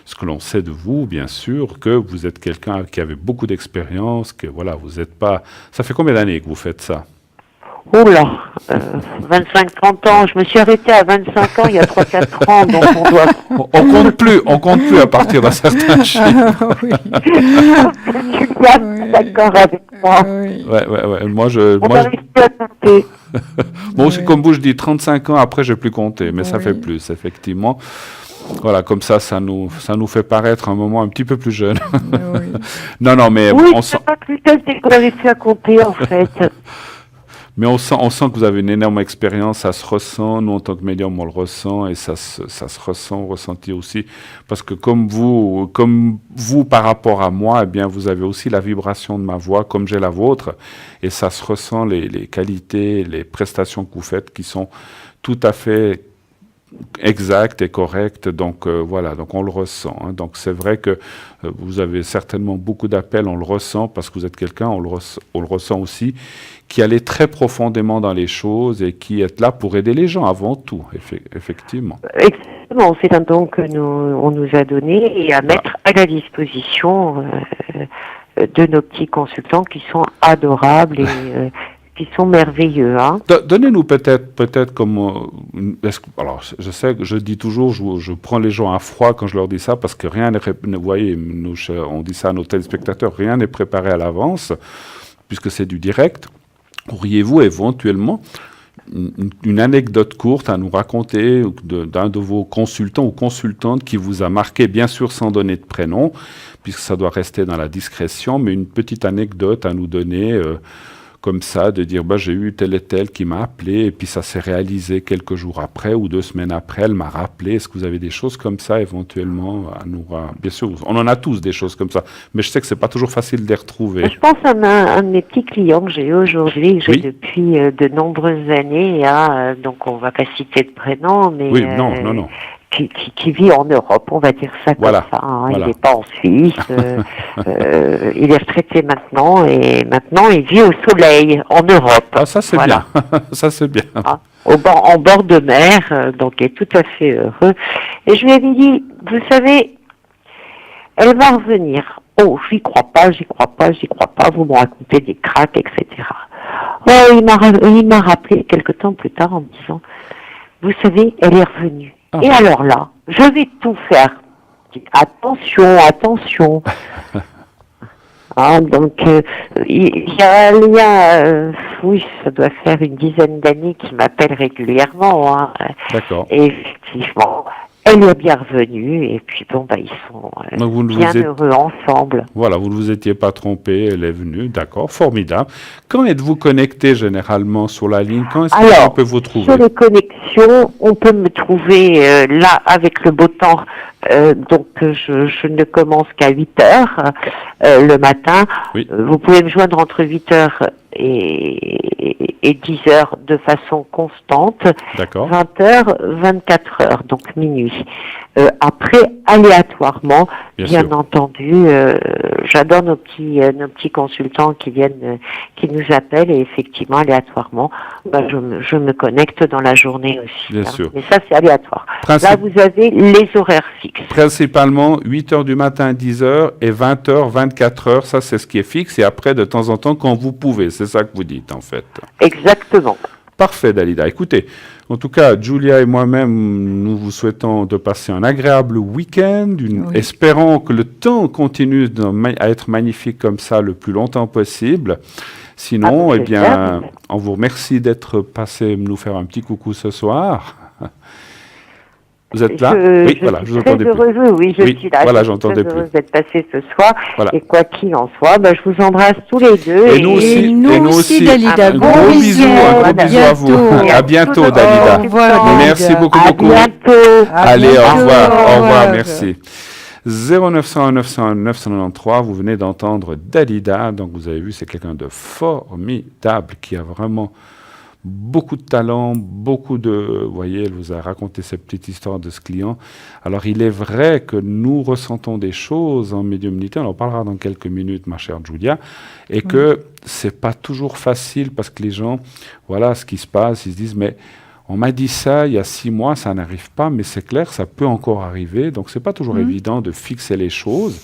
ce que l'on sait de vous, bien sûr, que vous êtes quelqu'un qui avait beaucoup d'expérience, que voilà, vous n'êtes pas... Ça fait combien d'années que vous faites ça? Oh là, 25-30 ans. Je me suis arrêtée à 25 ans il y a 3-4 ans, donc on doit... On compte plus à partir d'un certain chiffre. Oui. D'accord avec moi. Ouais. Moi, moi aussi, comme vous, je dis 35 ans, après, je n'ai plus compté, mais ça fait plus, effectivement. Voilà, comme ça nous fait paraître un moment un petit peu plus jeune. Non, mais on sent... pas plus jeune, c'est qu'on avait fait à compter, en fait. Mais on sent que vous avez une énorme expérience, ça se ressent, nous en tant que médium on le ressent, et ça se ressent, ressenti aussi, parce que comme vous par rapport à moi, eh bien vous avez aussi la vibration de ma voix, comme j'ai la vôtre, et ça se ressent, les qualités, les prestations que vous faites qui sont tout à fait exact et correct, donc voilà, donc on le ressent. Hein. Donc c'est vrai que vous avez certainement beaucoup d'appels, on le ressent parce que vous êtes quelqu'un, on le ressent aussi, qui allait très profondément dans les choses et qui est là pour aider les gens avant tout, effectivement. Exactement, c'est un don que on nous a donné et à mettre à la disposition de nos petits consultants qui sont adorables et qui sont merveilleux. Hein. Donnez-nous peut-être comme... alors, je sais que je dis toujours, je prends les gens à froid quand je leur dis ça, parce que rien n'est... Vous voyez, on dit ça à nos téléspectateurs, rien n'est préparé à l'avance, puisque c'est du direct. Auriez-vous éventuellement une anecdote courte à nous raconter d'un de vos consultants ou consultantes qui vous a marqué, bien sûr sans donner de prénom, puisque ça doit rester dans la discrétion, mais une petite anecdote à nous donner... comme ça, de dire j'ai eu tel et tel qui m'a appelé et puis ça s'est réalisé quelques jours après ou 2 semaines après, elle m'a rappelé. Est-ce que vous avez des choses comme ça éventuellement à nous... Bien sûr, on en a tous des choses comme ça, mais je sais que c'est pas toujours facile de les retrouver. Je pense à un de mes petits clients que j'ai eu aujourd'hui, que j'ai depuis de nombreuses années, donc on va pas citer de prénom, mais... Oui, non. Qui vit en Europe, on va dire ça comme ça. Hein. Voilà. Il n'est pas en Suisse. Il est retraité maintenant et maintenant il vit au soleil en Europe. Ah, ça c'est bien. Ça c'est bien. En bord de mer, donc il est tout à fait heureux. Et je lui avais dit, vous savez, elle va revenir. Oh, j'y crois pas. Vous me racontez des cracks, etc. Oh, il m'a rappelé quelque temps plus tard en me disant, vous savez, elle est revenue. Et alors là, je vais tout faire. Attention. Donc, il y a oui, ça doit faire une dizaine d'années qu'il m'appelle régulièrement. Hein. D'accord. Et effectivement, elle est bien revenue et puis ils sont bien heureux ensemble. Voilà, vous ne vous étiez pas trompé, elle est venue, d'accord, formidable. Quand êtes-vous connecté généralement sur la ligne? Quand est-ce qu'on peut vous trouver? Sur les connexions, on peut me trouver là avec le beau temps. Donc je ne commence qu'à 8h le matin. Oui. Vous pouvez me joindre entre 8h et 10h de façon constante. D'accord. 20h, 24h, donc minuit. Après, aléatoirement, bien entendu, j'adore nos petits consultants qui nous appellent et effectivement, aléatoirement, je me connecte dans la journée aussi. Bien sûr. Mais ça, c'est aléatoire. Là, vous avez les horaires fixes. Principalement 8h du matin, 10h et 20h, 24h, ça c'est ce qui est fixe. Et après, de temps en temps, quand vous pouvez, c'est ça que vous dites en fait. Exactement. Parfait, Dalida. Écoutez, en tout cas, Julia et moi-même, nous vous souhaitons de passer un agréable week-end, espérons que le temps continue à être magnifique comme ça le plus longtemps possible. Sinon, on vous remercie d'être passé nous faire un petit coucou ce soir. Vous êtes là? Oui, voilà, je vous entendais plus. Oui, je suis là. Voilà, j'entendais plus. Vous êtes passé ce soir. Voilà. Et quoi qu'il en soit, je vous embrasse tous les deux. Et nous aussi, Dalida. Un gros bisou à vous. À bientôt, Dalida. Merci beaucoup. À bientôt. Allez, au revoir, merci. 0901 901 993, vous venez d'entendre Dalida, donc vous avez vu, c'est quelqu'un de formidable qui a vraiment beaucoup de talent, vous voyez, elle vous a raconté cette petite histoire de ce client. Alors il est vrai que nous ressentons des choses en médiumnité, on en parlera dans quelques minutes, ma chère Julia, et que c'est pas toujours facile parce que les gens, voilà ce qui se passe, ils se disent mais on m'a dit ça il y a 6 mois, ça n'arrive pas, mais c'est clair, ça peut encore arriver, donc c'est pas toujours évident de fixer les choses.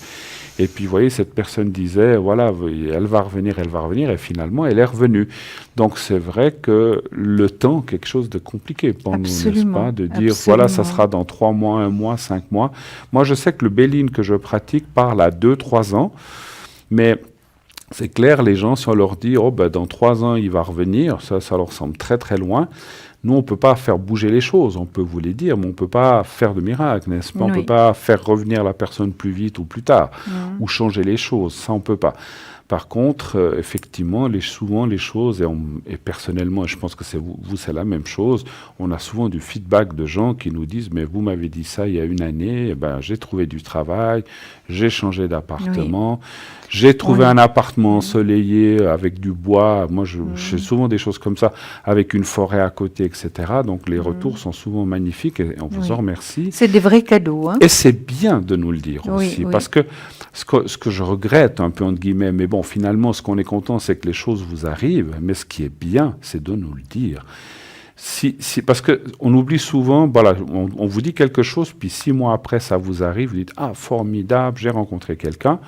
Et puis, vous voyez, cette personne disait, voilà, elle va revenir, et finalement, elle est revenue. Donc, c'est vrai que le temps, quelque chose de compliqué pour nous, n'est-ce pas? De dire, voilà, ça sera dans 3 mois, 1 mois, 5 mois. Moi, je sais que le Béline que je pratique parle à 2-3 ans, mais c'est clair, les gens, si on leur dit, dans 3 ans, il va revenir, ça leur semble très, très loin. Nous, on ne peut pas faire bouger les choses, on peut vous les dire, mais on ne peut pas faire de miracle, n'est-ce pas? On ne peut pas faire revenir la personne plus vite ou plus tard, ou changer les choses, ça on ne peut pas. Par contre, effectivement, souvent les choses, et personnellement, et je pense que c'est c'est la même chose, on a souvent du feedback de gens qui nous disent « mais vous m'avez dit ça il y a 1 année, j'ai trouvé du travail, j'ai changé d'appartement, j'ai trouvé un appartement ensoleillé avec du bois, moi je fais souvent des choses comme ça, avec une forêt à côté, etc. » Donc les retours sont souvent magnifiques et on vous en remercie. C'est des vrais cadeaux. Hein. Et c'est bien de nous le dire aussi, parce que ce que je regrette un peu entre guillemets, mais bon, finalement, ce qu'on est content, c'est que les choses vous arrivent, mais ce qui est bien, c'est de nous le dire. Parce qu'on oublie souvent, voilà, on vous dit quelque chose, puis 6 mois après, ça vous arrive, vous dites « Ah, formidable, j'ai rencontré quelqu'un ».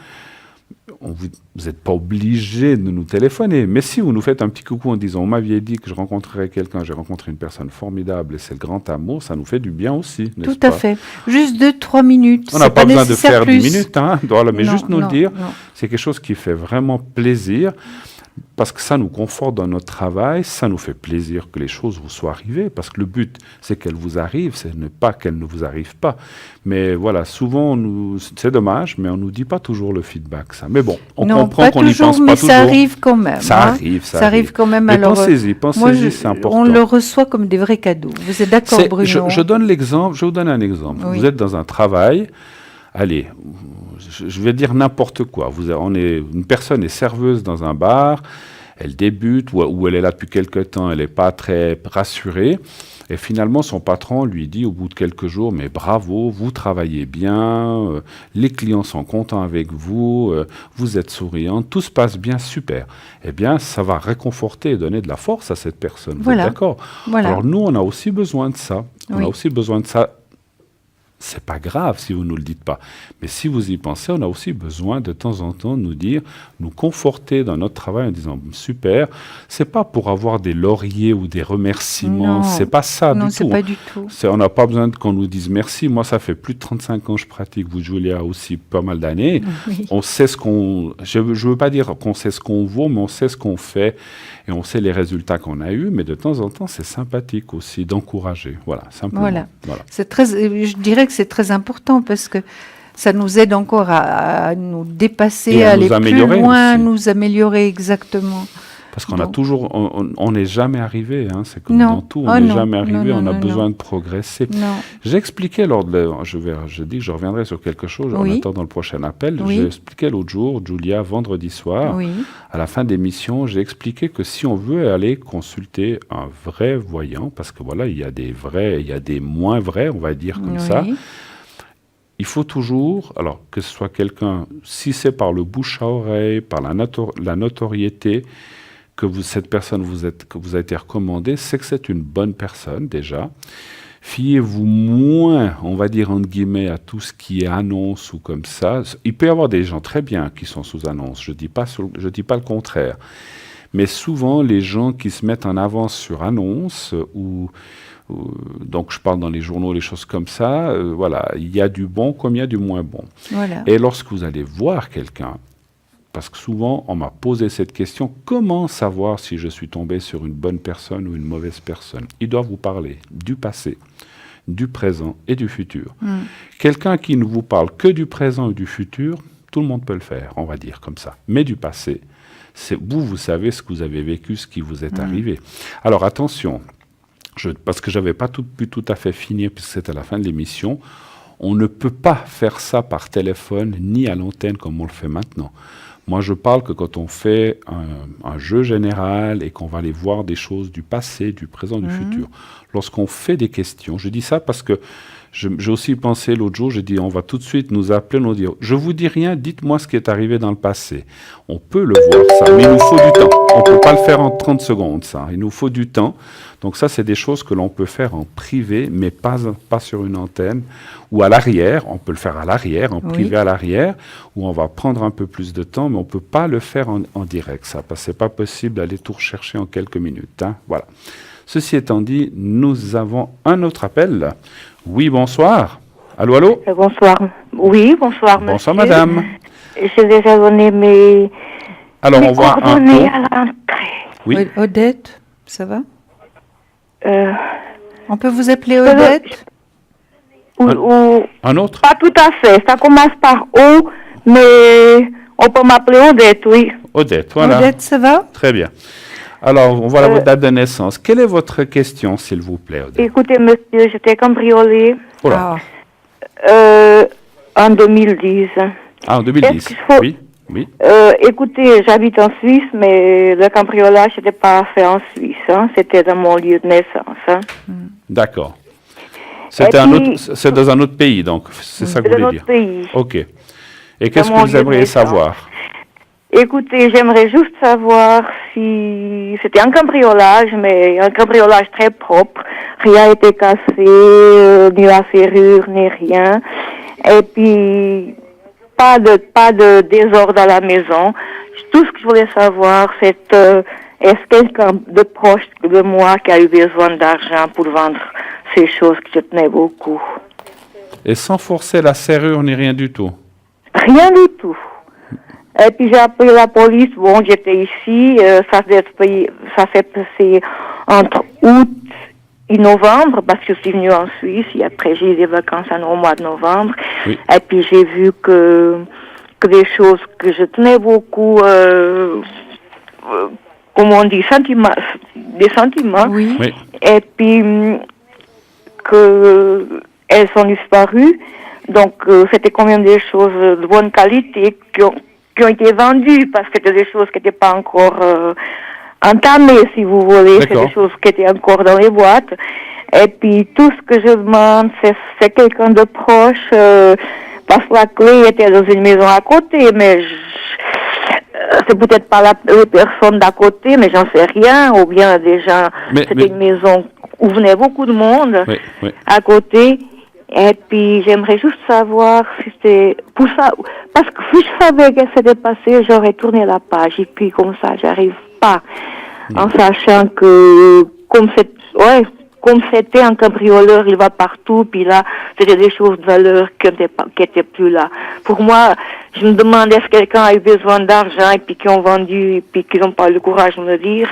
Vous n'êtes pas obligé de nous téléphoner, mais si vous nous faites un petit coucou en disant « On m'avait dit que je rencontrerais quelqu'un, j'ai rencontré une personne formidable et c'est le grand amour », ça nous fait du bien aussi, n'est-ce pas? Tout à fait. Juste 2-3 minutes. On n'a pas besoin de faire plus. 10 minutes, hein, voilà, mais juste nous le dire, non. c'est quelque chose qui fait vraiment plaisir. Parce que ça nous conforte dans notre travail, ça nous fait plaisir que les choses vous soient arrivées, parce que le but, c'est qu'elles vous arrivent, c'est pas qu'elles ne vous arrivent pas. Mais voilà, souvent, c'est dommage, mais on ne nous dit pas toujours le feedback, ça. Mais bon, on comprend qu'on n'y pense pas toujours. Mais ça arrive quand même. Ça arrive quand même. Mais alors, pensez-y, c'est important. On le reçoit comme des vrais cadeaux. Vous êtes d'accord, Bruno? Je donne l'exemple, je vous donne un exemple. Oui. Vous êtes dans un travail, allez, je vais dire n'importe quoi. Une personne est serveuse dans un bar, elle débute, ou elle est là depuis quelque temps, elle n'est pas très rassurée, et finalement son patron lui dit au bout de quelques jours « mais bravo, vous travaillez bien, les clients sont contents avec vous, vous êtes souriante, tout se passe bien, super ». Eh bien, ça va réconforter et donner de la force à cette personne, vous êtes d'accord? Alors nous, on a aussi besoin de ça, on a aussi besoin de ça. C'est pas grave si vous ne nous le dites pas. Mais si vous y pensez, on a aussi besoin de temps en temps de nous conforter dans notre travail en disant super. C'est pas pour avoir des lauriers ou des remerciements. C'est pas ça du tout. Non, c'est pas du tout. On n'a pas besoin qu'on nous dise merci. Moi, ça fait plus de 35 ans que je pratique. Vous, Julia, aussi pas mal d'années. Oui. On sait ce qu'on. Je veux pas dire qu'on sait ce qu'on vaut, mais on sait ce qu'on fait et on sait les résultats qu'on a eus. Mais de temps en temps, c'est sympathique aussi d'encourager. Voilà, simplement. Voilà. C'est très. Je dirais que c'est très important parce que ça nous aide encore à nous dépasser, à aller plus loin, nous améliorer exactement. Parce qu'on a toujours, on n'est jamais arrivé, hein, c'est comme dans tout, on n'est jamais arrivé, on a besoin de progresser. J'ai expliqué je dis que je reviendrai sur quelque chose en attendant le prochain appel. J'ai expliqué l'autre jour, Julia, vendredi soir, à la fin de l'émission, j'ai expliqué que si on veut aller consulter un vrai voyant, parce que voilà, il y a des vrais, il y a des moins vrais, on va dire comme ça, il faut toujours, alors que ce soit quelqu'un, si c'est par le bouche à oreille, par la notoriété, que cette personne que vous a été recommandée, c'est que c'est une bonne personne déjà. Fiez-vous moins, on va dire entre guillemets, à tout ce qui est annonce ou comme ça. Il peut y avoir des gens très bien qui sont sous annonce, je dis pas le contraire. Mais souvent, les gens qui se mettent en avance sur annonce, donc je parle dans les journaux, les choses comme ça, voilà, il y a du bon comme il y a du moins bon. Voilà. Et lorsque vous allez voir quelqu'un, parce que souvent, on m'a posé cette question, comment savoir si je suis tombé sur une bonne personne ou une mauvaise personne? Il doit vous parler du passé, du présent et du futur. Quelqu'un qui ne vous parle que du présent et du futur, tout le monde peut le faire, on va dire comme ça. Mais du passé, vous savez ce que vous avez vécu, ce qui vous est arrivé. Alors attention, parce que je n'avais pas pu tout à fait finir, puisque c'était à la fin de l'émission, on ne peut pas faire ça par téléphone ni à l'antenne comme on le fait maintenant. Moi, je parle que quand on fait un jeu général et qu'on va aller voir des choses du passé, du présent, du futur, lorsqu'on fait des questions, je dis ça parce que j'ai aussi pensé l'autre jour, j'ai dit on va tout de suite nous appeler, nous dire je vous dis rien, dites-moi ce qui est arrivé dans le passé. On peut le voir ça, mais il nous faut du temps. On ne peut pas le faire en 30 secondes, ça. Il nous faut du temps. Donc ça, c'est des choses que l'on peut faire en privé, mais pas sur une antenne. Ou à l'arrière, on peut le faire à l'arrière, en privé à l'arrière, où on va prendre un peu plus de temps, mais on ne peut pas le faire en direct, ça, parce que ce n'est pas possible d'aller tout rechercher en quelques minutes. Hein. Voilà. Ceci étant dit, nous avons un autre appel. Oui, bonsoir. Allô, allô? Bonsoir. Oui, bonsoir, monsieur. Bonsoir, madame. J'ai déjà donné mes coordonnées à l'entrée. Oui. Odette, ça va? On peut vous appeler Odette? Un autre? Pas tout à fait. Ça commence par O, mais on peut m'appeler Odette, oui. Odette, voilà. Odette, ça va? Très bien. Alors, on voit votre date de naissance. Quelle est votre question, s'il vous plaît, Odette? Écoutez, monsieur, j'étais cambriolée en 2010. Ah, en 2010, oui. Écoutez, j'habite en Suisse, mais le cambriolage n'était pas fait en Suisse. Hein. C'était dans mon lieu de naissance. Hein. D'accord. C'est dans un autre pays, donc c'est ça que vous voulez dire. C'est dans un autre pays. OK. Et qu'est-ce que vous aimeriez savoir? Écoutez, j'aimerais juste savoir si c'était un cambriolage, mais un cambriolage très propre. Rien n'a été cassé, ni la serrure, ni rien. Et puis, pas de désordre dans la maison. Tout ce que je voulais savoir, c'est est-ce quelqu'un de proche de moi qui a eu besoin d'argent pour vendre ces choses que je tenais beaucoup. Et sans forcer la serrure ni rien du tout? Rien du tout. Et puis j'ai appelé la police. Bon, j'étais ici. Ça s'est passé entre août et novembre parce que je suis venue en Suisse. Et après, j'ai eu des vacances au mois de novembre. Oui. Et puis j'ai vu que des choses que je tenais beaucoup, comment on dit, des sentiments. Oui. Et puis que elles sont disparues. Donc c'était quand même des choses de bonne qualité qui ont été vendues parce que c'était des choses qui n'étaient pas encore entamées, si vous voulez. C'est des choses qui étaient encore dans les boîtes. Et puis tout ce que je demande, c'est quelqu'un de proche, parce que la clé était dans une maison à côté, mais c'est peut-être pas les personnes d'à côté, mais j'en sais rien, ou bien des gens, c'était une maison où venait beaucoup de monde à côté. Et puis, j'aimerais juste savoir si c'était pour ça, parce que si je savais que c'était passé, j'aurais tourné la page. Et puis, comme ça, j'arrive pas, en sachant que, comme c'était un cambrioleur, il va partout, puis là, c'était des choses de valeur qui étaient plus là. Pour moi, je me demande est-ce que quelqu'un a eu besoin d'argent, et puis qui ont vendu, et puis qui n'ont pas eu le courage de me le dire.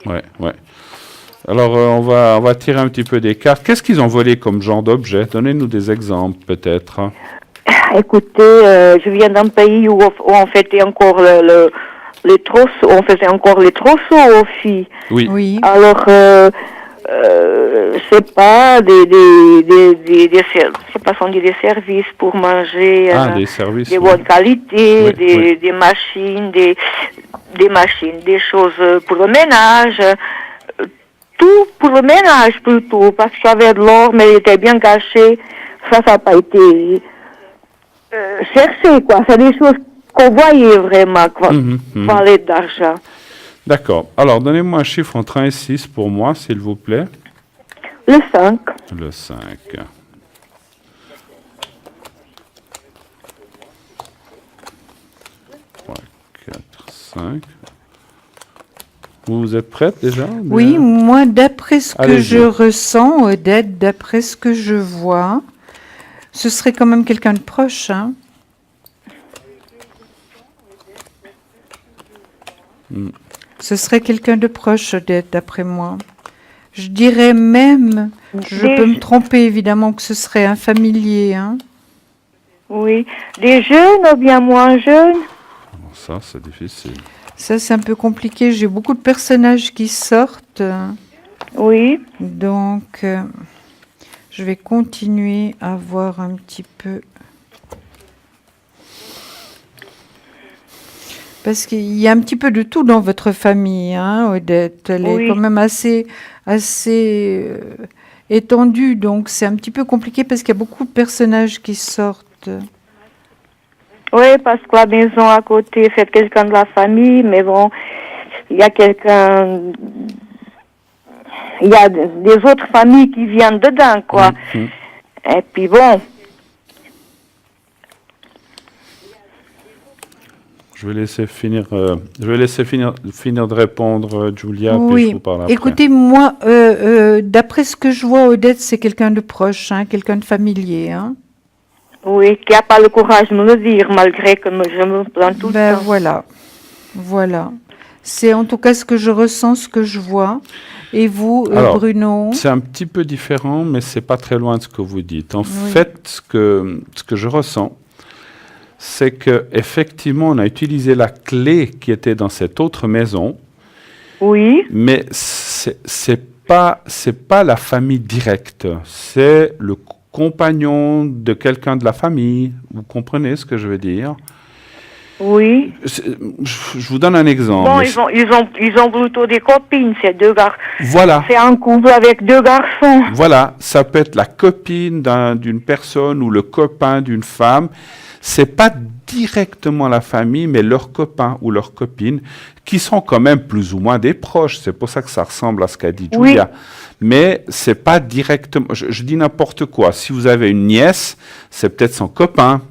Ouais. Alors, on va tirer un petit peu des cartes. Qu'est-ce qu'ils ont volé comme genre d'objet? Donnez-nous des exemples, peut-être. Écoutez, je viens d'un pays où on fêtait encore les trousseaux, on faisait encore les trousseaux aux filles. Oui. Alors, je sais pas, je sais pas si on dit des services pour manger, des services, des bonnes qualités, des machines, des choses pour le ménage. Tout pour le ménage plutôt, parce qu'il y avait de l'or, mais il était bien caché. Ça n'a pas été cherché, quoi. C'est des choses qu'on voyait vraiment, quoi. Parler d'argent. D'accord. Alors, donnez-moi un chiffre entre 1 et 6 pour moi, s'il vous plaît. Le 5. Le 5. 3, 4, 5. Vous êtes prête déjà? Oui, moi, d'après ce que je ressens, Odette, d'après ce que je vois, ce serait quand même quelqu'un de proche, hein? Ce serait quelqu'un de proche, Odette, d'après moi. Je dirais même, je peux me tromper évidemment, que ce serait un familier. Hein. Oui. Des jeunes ou bien moins jeunes? Ça, c'est difficile. Ça, c'est un peu compliqué. J'ai beaucoup de personnages qui sortent. Oui. Donc, je vais continuer à voir un petit peu. Parce qu'il y a un petit peu de tout dans votre famille, hein, Odette. Elle est quand même assez étendue, donc c'est un petit peu compliqué parce qu'il y a beaucoup de personnages qui sortent. Oui, parce que la maison à côté, c'est quelqu'un de la famille, mais bon, il y a il y a des autres familles qui viennent dedans, quoi. Et puis bon. Je vais laisser finir de répondre, Julia, oui. Puis je vous parle après. Écoutez, moi, d'après ce que je vois, Odette, c'est quelqu'un de proche, hein, quelqu'un de familier. Hein. Oui, qui n'a pas le courage de me le dire, malgré que je me plains tout le temps. Voilà. C'est en tout cas ce que je ressens, ce que je vois. Et vous, Alors, Bruno? C'est un petit peu différent, mais c'est pas très loin de ce que vous dites. En fait, ce que je ressens, c'est que effectivement, on a utilisé la clé qui était dans cette autre maison. Oui. Mais c'est pas la famille directe. C'est le compagnon de quelqu'un de la famille. Vous comprenez ce que je veux dire? Oui. Je vous donne un exemple. Bon, ils ont plutôt des copines, ces deux garçons. Voilà. C'est un couple avec deux garçons. Voilà, ça peut être la copine d'une personne ou le copain d'une femme. C'est pas directement la famille, mais leurs copains ou leurs copines, qui sont quand même plus ou moins des proches. C'est pour ça que ça ressemble à ce qu'a dit Julia. Oui. Mais c'est pas directement. Je dis n'importe quoi. Si vous avez une nièce, c'est peut-être son copain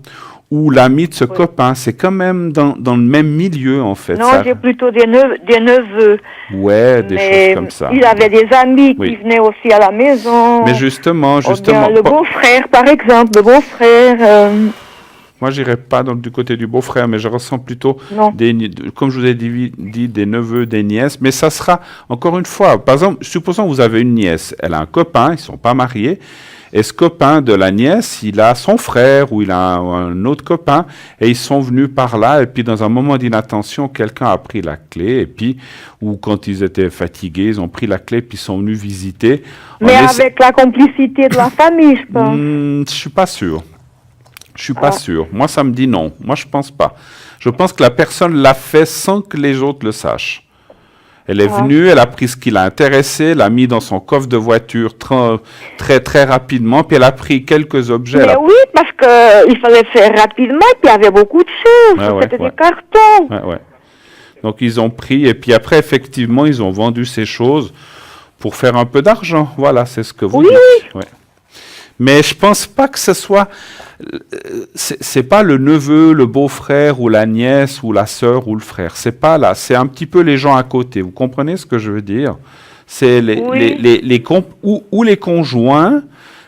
ou l'ami de ce copain. C'est quand même dans le même milieu, en fait. Non, j'ai plutôt des neveux. Ouais, des choses comme ça. Il avait des amis qui venaient aussi à la maison. Mais justement. Le beau-frère, par exemple, le beau-frère. Moi, j'irai pas du côté du beau-frère, mais je ressens plutôt, comme je vous ai dit, des neveux, des nièces. Mais ça sera, encore une fois, par exemple, supposons que vous avez une nièce, elle a un copain, ils ne sont pas mariés, et ce copain de la nièce, il a son frère ou il a un autre copain, et ils sont venus par là, et puis dans un moment d'inattention, quelqu'un a pris la clé, et puis, ou quand ils étaient fatigués, ils ont pris la clé, puis ils sont venus visiter. Mais avec la complicité de la famille, je pense. Je suis pas sûr. Je suis pas sûr. Moi, ça me dit non. Moi, je pense pas. Je pense que la personne l'a fait sans que les autres le sachent. Elle est venue, elle a pris ce qui l'a intéressé, l'a mis dans son coffre de voiture très, très rapidement, puis elle a pris quelques objets. Mais oui, parce qu'il fallait faire rapidement, puis il y avait beaucoup de choses. C'était des cartons. Ouais. Donc, ils ont pris, et puis après, effectivement, ils ont vendu ces choses pour faire un peu d'argent. Voilà, c'est ce que vous dites. Ouais. Mais je pense pas que ce soit... C'est pas le neveu, le beau-frère ou la nièce ou la sœur ou le frère. C'est pas là. C'est un petit peu les gens à côté. Vous comprenez ce que je veux dire? C'est les conjoints,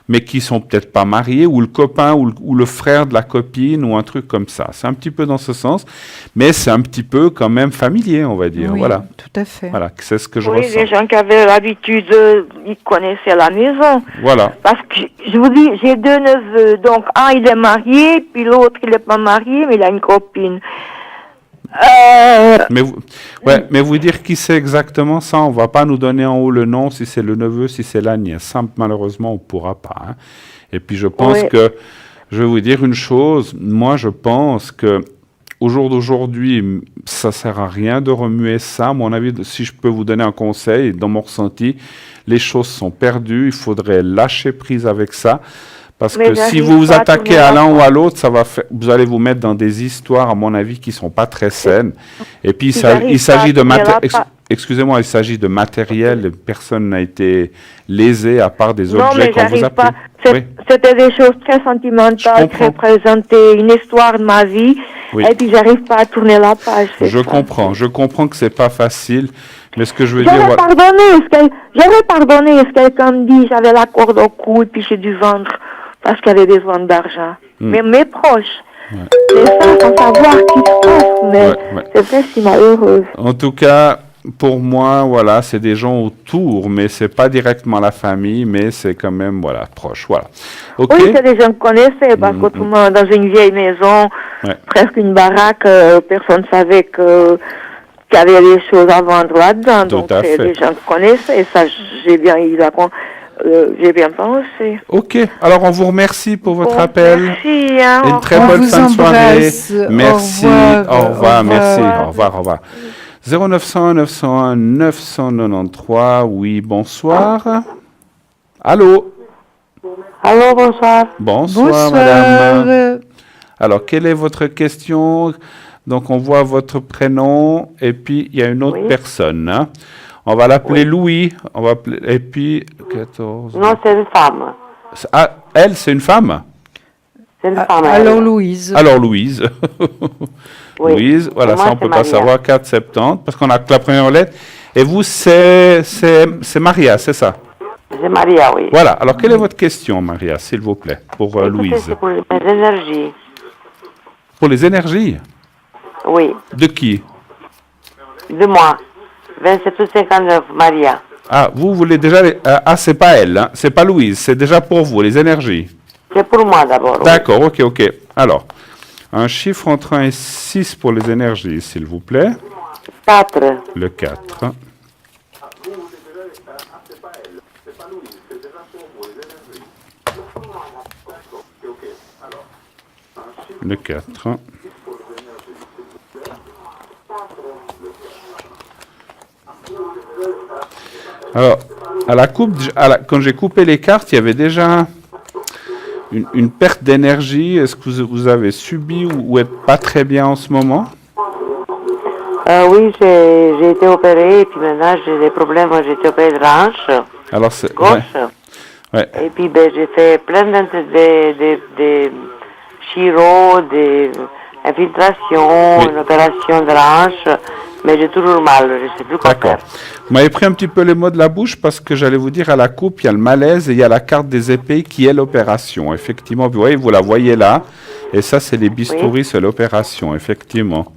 mais qui sont peut-être pas mariés, ou le copain ou le frère de la copine ou un truc comme ça. C'est un petit peu dans ce sens, mais c'est un petit peu quand même familier, on va dire. Oui, voilà. Tout à fait. Voilà, c'est ce que je ressens. Oui, les gens qui avaient l'habitude, ils connaissaient la maison. Voilà. Parce que, je vous dis, j'ai deux neveux. Donc, un, il est marié, puis l'autre, il n'est pas marié, mais il a une copine. Mais vous dire qui c'est exactement, ça, on va pas nous donner en haut le nom, si c'est le neveu, si c'est la nièce. Ça, malheureusement, on pourra pas. Hein. Et puis, je pense que, je vais vous dire une chose, moi, je pense que au jour d'aujourd'hui, ça sert à rien de remuer ça. À mon avis, si je peux vous donner un conseil, dans mon ressenti, les choses sont perdues, il faudrait lâcher prise avec ça. Parce que si vous vous attaquez à l'un ou à l'autre, vous allez vous mettre dans des histoires, à mon avis, qui ne sont pas très saines. Et puis, il s'agit de excusez-moi, il s'agit de matériel. Personne n'a été lésé à part des objets qu'on vous a pris. C'était des choses très sentimentales, qui représentaient une histoire de ma vie. Oui. Et puis, j'arrive pas à tourner la page. Je comprends que c'est pas facile. Mais ce que je veux dire... J'aurais pardonné si quelqu'un me dit j'avais la corde au cou et puis j'ai dû vendre parce qu'il avait besoin d'argent. Mais mes proches, c'est ça, sans savoir qui se passe. Mais c'est vrai, c'est malheureux. En tout cas, pour moi, voilà, c'est des gens autour, mais c'est pas directement la famille, mais c'est quand même, voilà, proche. Voilà. Ok. Oui, c'est des gens que connaissaient, parce que tout le monde, dans une vieille maison, presque une baraque, personne ne savait qu'il y avait des choses à vendre là-dedans. Donc, c'est des gens que connaissaient, et ça, j'ai bien pensé. Ok, alors on vous remercie pour votre appel. Merci. Hein, et une très bonne fin de soirée. Merci, au revoir, merci, au revoir. 0901 901 993, oui, bonsoir. Allô? Allô, bonsoir. Bonsoir, madame. Alors, quelle est votre question? Donc, on voit votre prénom, et puis il y a une autre personne. Hein. On va l'appeler Louis. Et puis, 14. Non, c'est une femme. Ah, elle, c'est une femme? C'est une femme. Alors, Louise. Alors, Louise. Oui. Louise, voilà, moi, ça on ne peut pas Maria. savoir, 4,70, parce qu'on a que la première lettre. Et vous, c'est Maria, c'est ça? C'est Maria, oui. Voilà, alors quelle est votre question, Maria, s'il vous plaît, pour Louise? C'est pour les énergies. Pour les énergies? Oui. De qui? De moi. 27 ou 59, Maria. Ah, vous voulez déjà... c'est pas elle, hein, c'est pas Louise, c'est déjà pour vous, les énergies. C'est pour moi d'abord. D'accord, oui. ok. Alors, un chiffre entre 1 et 6 pour les énergies, s'il vous plaît. 4. Le 4. Le 4. Alors, quand j'ai coupé les cartes, il y avait déjà une perte d'énergie. Est-ce que vous avez subi ou êtes pas très bien en ce moment? Oui, j'ai été opérée et puis maintenant j'ai des problèmes. J'ai été opérée de hanche Alors c'est gauche. Ouais. Et puis j'ai fait plein de chiro, des infiltrations, une opération de la hanche, mais j'ai toujours mal, je ne sais plus quoi faire. Vous m'avez pris un petit peu les mots de la bouche parce que j'allais vous dire à la coupe, il y a le malaise et il y a la carte des épées qui est l'opération. Effectivement, vous la voyez là. Et ça, c'est les bistouris, c'est l'opération, effectivement.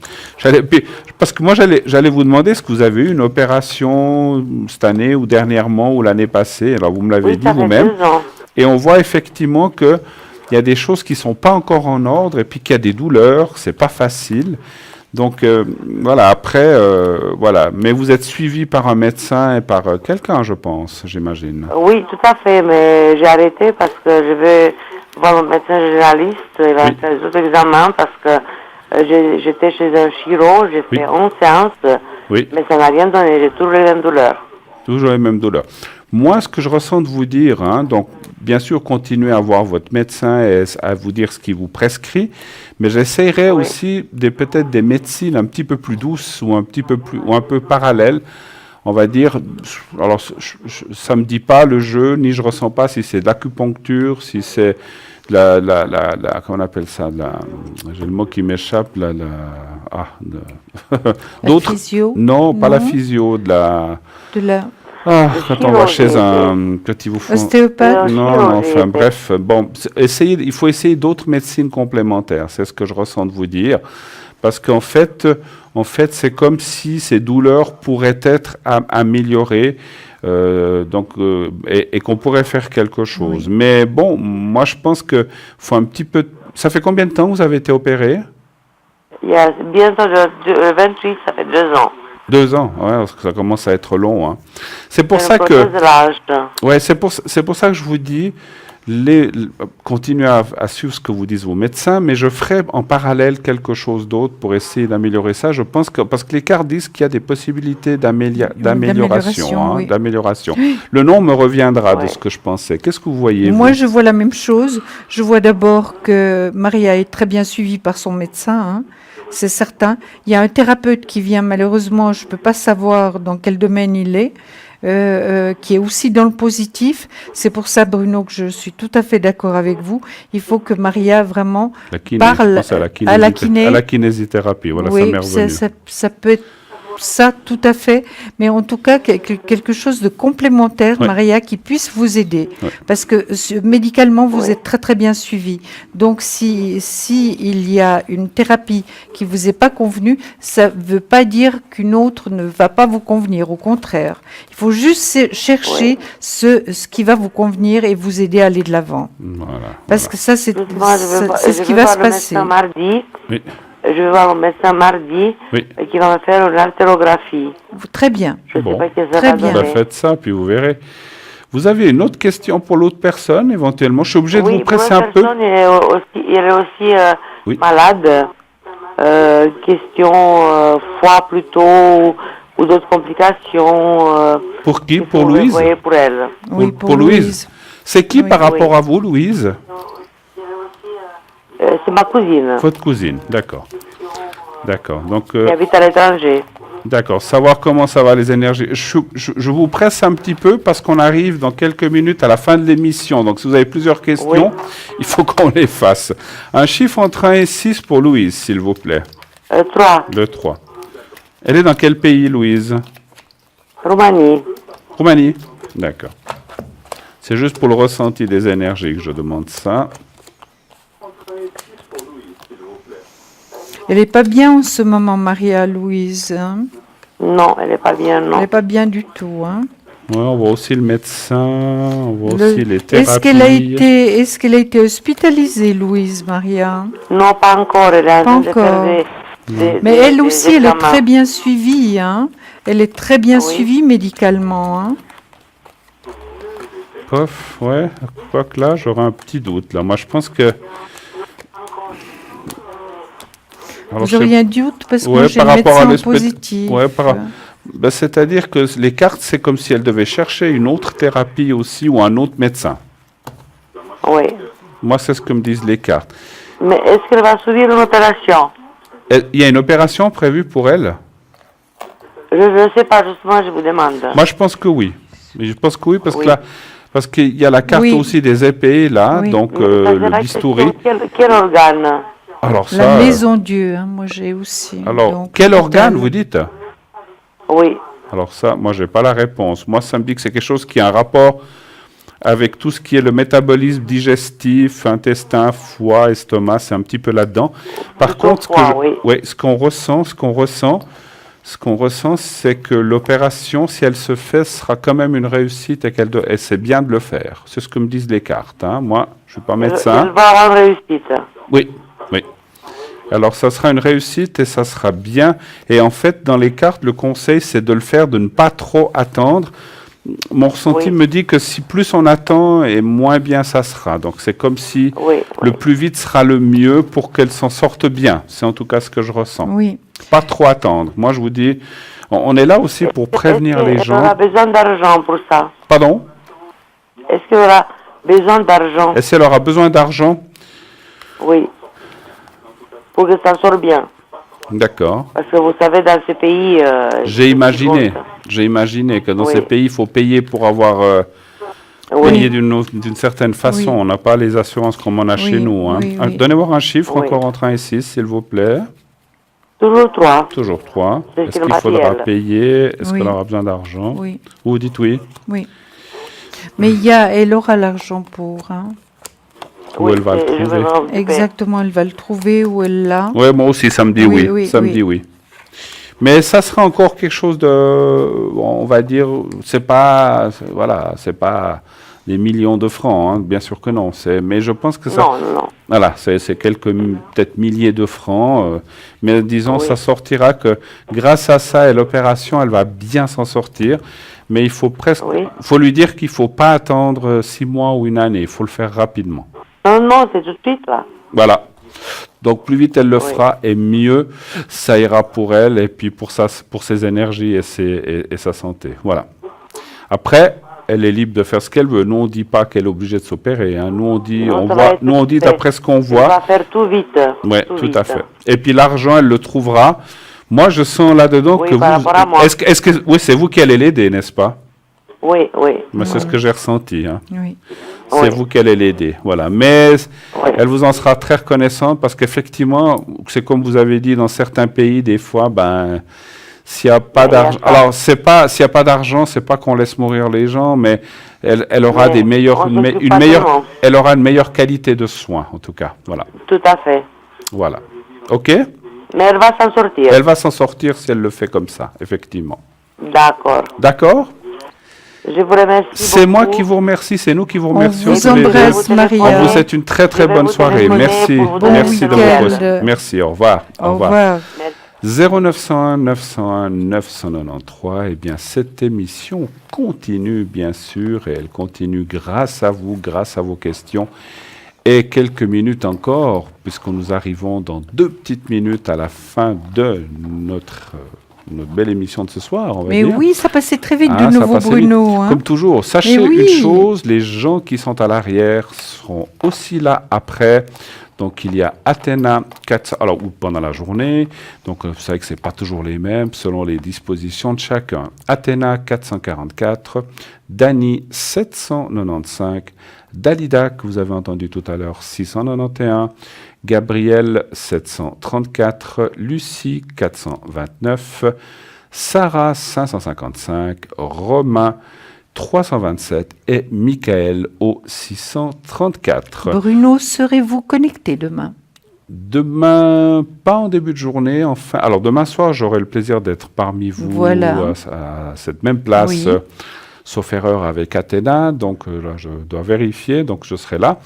Parce que moi, j'allais vous demander, est-ce que vous avez eu une opération cette année ou dernièrement ou l'année passée? Alors, vous me l'avez dit vous-même. Et on voit effectivement qu'il y a des choses qui ne sont pas encore en ordre et puis qu'il y a des douleurs, c'est pas facile. Donc, voilà, après, voilà. Mais vous êtes suivi par un médecin et par quelqu'un, je pense, j'imagine. Oui, tout à fait, mais j'ai arrêté parce que je veux voir mon médecin généraliste, il va faire les autres examens parce que j'étais chez un chiro, j'ai fait 11 séances, mais ça n'a rien donné, j'ai toujours les mêmes douleurs. Toujours les mêmes douleurs. Moi, ce que je ressens de vous dire, hein, donc bien sûr, continuez à voir votre médecin et à vous dire ce qu'il vous prescrit, mais j'essaierai aussi peut-être des médecines un petit peu plus douces ou un peu parallèles. On va dire, alors ça me dit pas le jeu, ni je ressens pas si c'est de l'acupuncture, si c'est comment on appelle ça, j'ai le mot qui m'échappe, d'autres. Physio? Non, pas la physio, quand on va chez quand ils vous font... Ostéopathe? Non, enfin bref, bon, il faut essayer d'autres médecines complémentaires, c'est ce que je ressens de vous dire. Parce qu'en fait, c'est comme si ces douleurs pourraient être améliorées et qu'on pourrait faire quelque chose. Oui. Mais bon, moi, je pense qu'il faut un petit peu... Ça fait combien de temps que vous avez été opéré? Il y a bientôt 28, ça fait 2 ans. 2 ans, ouais, parce que ça commence à être long. Hein. C'est pour ça que... Ouais, c'est pour ça que je vous dis... continuez à suivre ce que vous disent vos médecins, mais je ferai en parallèle quelque chose d'autre pour essayer d'améliorer ça. Je pense que, parce que les cartes disent qu'il y a des possibilités d'amélioration. Oui. D'amélioration. Le nom me reviendra de ce que je pensais. Qu'est-ce que vous voyez? Moi, je vois la même chose. Je vois d'abord que Maria est très bien suivie par son médecin, hein. C'est certain. Il y a un thérapeute qui vient, malheureusement, je ne peux pas savoir dans quel domaine il est, qui est aussi dans le positif. C'est pour ça, Bruno, que je suis tout à fait d'accord avec vous. Il faut que Maria vraiment parle à la kinésithérapie. Voilà, oui, ça m'est revenu. Ça peut être ça, tout à fait, mais en tout cas, quelque chose de complémentaire, Maria, qui puisse vous aider. Parce que médicalement, vous êtes très, très bien suivi. Donc, si il y a une thérapie qui vous est pas convenue, ça ne veut pas dire qu'une autre ne va pas vous convenir. Au contraire, il faut juste chercher ce qui va vous convenir et vous aider à aller de l'avant. Parce que ça, c'est ce qui va se passer. Mardi. Oui. Je vais voir le médecin mardi qui va me faire une haltérographie. Très bien. Je sais pas que ça Très va bien. donner. Faites ça, puis vous verrez. Vous avez une autre question pour l'autre personne, éventuellement? Je suis obligé de vous presser un peu. Oui, elle est aussi malade. Question foie plutôt ou d'autres complications. Pour qui? Pour Louise? Vous voyez pour elle. Oui, pour Louise. C'est qui par rapport à vous, Louise? C'est ma cousine. Votre cousine, d'accord. D'accord. Donc, qui habite à l'étranger. D'accord. Savoir comment ça va les énergies. Je vous presse un petit peu parce qu'on arrive dans quelques minutes à la fin de l'émission. Donc, si vous avez plusieurs questions, il faut qu'on les fasse. Un chiffre entre 1 et 6 pour Louise, s'il vous plaît. 3. Le 3. Elle est dans quel pays, Louise? Roumanie. Roumanie? D'accord. C'est juste pour le ressenti des énergies que je demande ça. Elle n'est pas bien en ce moment, Maria-Louise. Hein? Non, elle n'est pas bien, non. Elle n'est pas bien du tout. Hein? Ouais, on voit aussi le médecin, on voit aussi les thérapies. Est-ce qu'elle a été hospitalisée, Louise, Maria? Non, pas encore. Elle a pas encore. Mais elle aussi, elle est très bien suivie. Hein? Elle est très bien suivie médicalement. Hein? Pof, ouais. Quoique là, j'aurais un petit doute. Là. Moi, je pense que... Alors, vous auriez un doute parce que j'ai le médecin positif. Ben, c'est-à-dire que les cartes, c'est comme si elle devait chercher une autre thérapie aussi ou un autre médecin. Oui. Moi, c'est ce que me disent les cartes. Mais est-ce qu'elle va subir une opération? Il y a une opération prévue pour elle? Je ne sais pas, justement, je vous demande. Moi, je pense que oui. Mais je pense que oui, parce que là, parce qu'il y a la carte aussi des épées, là, donc le bistouri. Quel organe? Alors, ça, la maison Dieu, hein, moi j'ai aussi. Alors, donc, quel organe, vous dites? Oui. Alors ça, moi, je n'ai pas la réponse. Moi, ça me dit que c'est quelque chose qui a un rapport avec tout ce qui est le métabolisme digestif, intestin, foie, estomac, c'est un petit peu là-dedans. Par contre, ce qu'on ressent, c'est que l'opération, si elle se fait, sera quand même une réussite et c'est bien de le faire. C'est ce que me disent les cartes. Hein. Moi, je ne suis pas médecin. Elle va avoir une réussite. Oui, oui. Alors, ça sera une réussite et ça sera bien. Et en fait, dans les cartes, le conseil, c'est de le faire, de ne pas trop attendre. Mon ressenti me dit que si plus on attend, et moins bien ça sera. Donc, c'est comme si le plus vite sera le mieux pour qu'elle s'en sorte bien. C'est en tout cas ce que je ressens. Oui. Pas trop attendre. Moi, je vous dis, on est là aussi pour prévenir les gens. Elle aura besoin d'argent pour ça. Pardon? Est-ce qu'elle aura besoin d'argent? Est-ce qu'elle aura besoin d'argent? Oui. Pour que ça sorte bien. D'accord. Parce que vous savez, dans ces pays... J'ai imaginé que dans ces pays, il faut payer pour avoir payé d'une certaine façon. On n'a pas les assurances comme on a chez nous. Hein. Donnez-moi un chiffre encore entre 1 et 6, s'il vous plaît. Toujours 3. Toujours 3. Est-ce qu'il faudra payer? Est-ce qu'elle aura besoin d'argent? Oui. Vous dites oui? Oui. Mais elle aura l'argent pour... Hein. Où elle va le trouver. Exactement, elle va le trouver où elle l'a. Oui, moi aussi, ça me dit oui. Ça me dit oui. Mais ça sera encore quelque chose de, on va dire, c'est pas des millions de francs, hein, bien sûr que non. Mais je pense que ça, non. Voilà, c'est quelques peut-être milliers de francs. Mais disons, ça sortira que grâce à ça et l'opération, elle va bien s'en sortir. Mais il faut faut lui dire qu'il faut pas attendre 6 mois ou une année. Il faut le faire rapidement. Non, c'est tout de suite, là. Voilà. Donc, plus vite elle le fera, et mieux ça ira pour elle, et puis pour ses énergies et sa santé. Voilà. Après, elle est libre de faire ce qu'elle veut. Nous, on ne dit pas qu'elle est obligée de s'opérer. Hein. Nous, on dit d'après ce qu'on voit. Elle va faire tout vite. Oui, tout à fait. Et puis, l'argent, elle le trouvera. Moi, je sens là-dedans que vous... Est-ce que c'est vous qui allez l'aider, n'est-ce pas? Oui. Mais c'est ce que j'ai ressenti. Hein. Oui. C'est vous qui allez l'aider, voilà. Mais elle vous en sera très reconnaissante parce qu'effectivement, c'est comme vous avez dit, dans certains pays, des fois, S'il n'y a pas d'argent, alors s'il n'y a pas d'argent, c'est pas qu'on laisse mourir les gens, mais elle aura elle aura une meilleure qualité de soins, en tout cas. Voilà. Tout à fait. Voilà. OK? Mais elle va s'en sortir. Elle va s'en sortir si elle le fait comme ça, effectivement. D'accord. D'accord? Je vous remercie. C'est moi qui vous remercie, c'est nous qui vous remercions. On vous embrasse, Maria. On vous souhaite une très très bonne soirée. Merci. Merci de votre poste. Merci. Au revoir. Au revoir. 0901 901 993. Eh bien, cette émission continue, bien sûr, et elle continue grâce à vous, grâce à vos questions. Et quelques minutes encore, puisque nous arrivons dans 2 petites minutes à la fin de notre belle émission de ce soir, on va dire. Mais oui, ça passait très vite de nouveau, Bruno. Comme toujours, sachez une chose, les gens qui sont à l'arrière seront aussi là après. Donc, il y a Athéna, ou pendant la journée. Donc, vous savez que ce n'est pas toujours les mêmes, selon les dispositions de chacun. Athéna, 444. Dani, 795. Dalida, que vous avez entendu tout à l'heure, 691. Gabriel, 734. Lucie, 429. Sarah, 555. Romain, 327 et Michael au 634. Bruno, serez-vous connecté demain? Demain, pas en début de journée. Enfin, alors demain soir, j'aurai le plaisir d'être parmi vous à cette même place, sauf erreur avec Athéna. Donc là, je dois vérifier. Donc je serai là.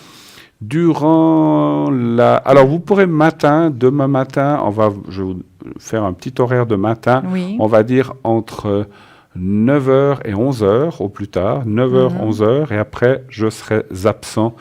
Durant la... Alors vous pourrez demain matin, je vais vous faire un petit horaire de matin. Oui. On va dire entre 9h et 11h au plus tard, 9h, 11h, et après je serai absent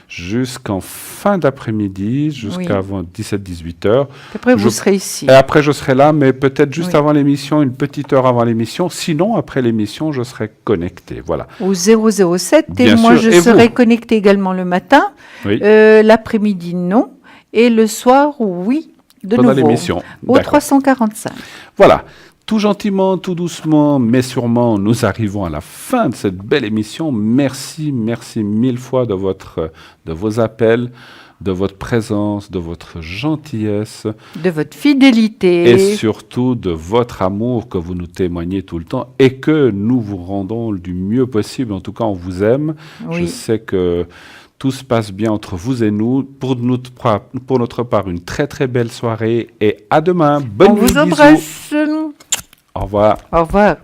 jusqu'en fin d'après-midi, jusqu'avant 17-18h. Après vous serez ici. Et après je serai là, mais peut-être juste avant l'émission, une petite heure avant l'émission. Sinon, après l'émission, je serai connecté. Voilà. Au 007, Bien et moi sûr. je serai connecté également le matin, l'après-midi non, et le soir oui, pendant l'émission. Au 345. Voilà. Tout gentiment, tout doucement, mais sûrement, nous arrivons à la fin de cette belle émission. Merci, merci 1000 fois de vos appels, de votre présence, de votre gentillesse. De votre fidélité. Et surtout de votre amour que vous nous témoignez tout le temps et que nous vous rendons du mieux possible. En tout cas, on vous aime. Oui. Je sais que tout se passe bien entre vous et nous. Pour notre part, une très très belle soirée et à demain. Bonne nuit, on vous embrasse. Au revoir. Au revoir.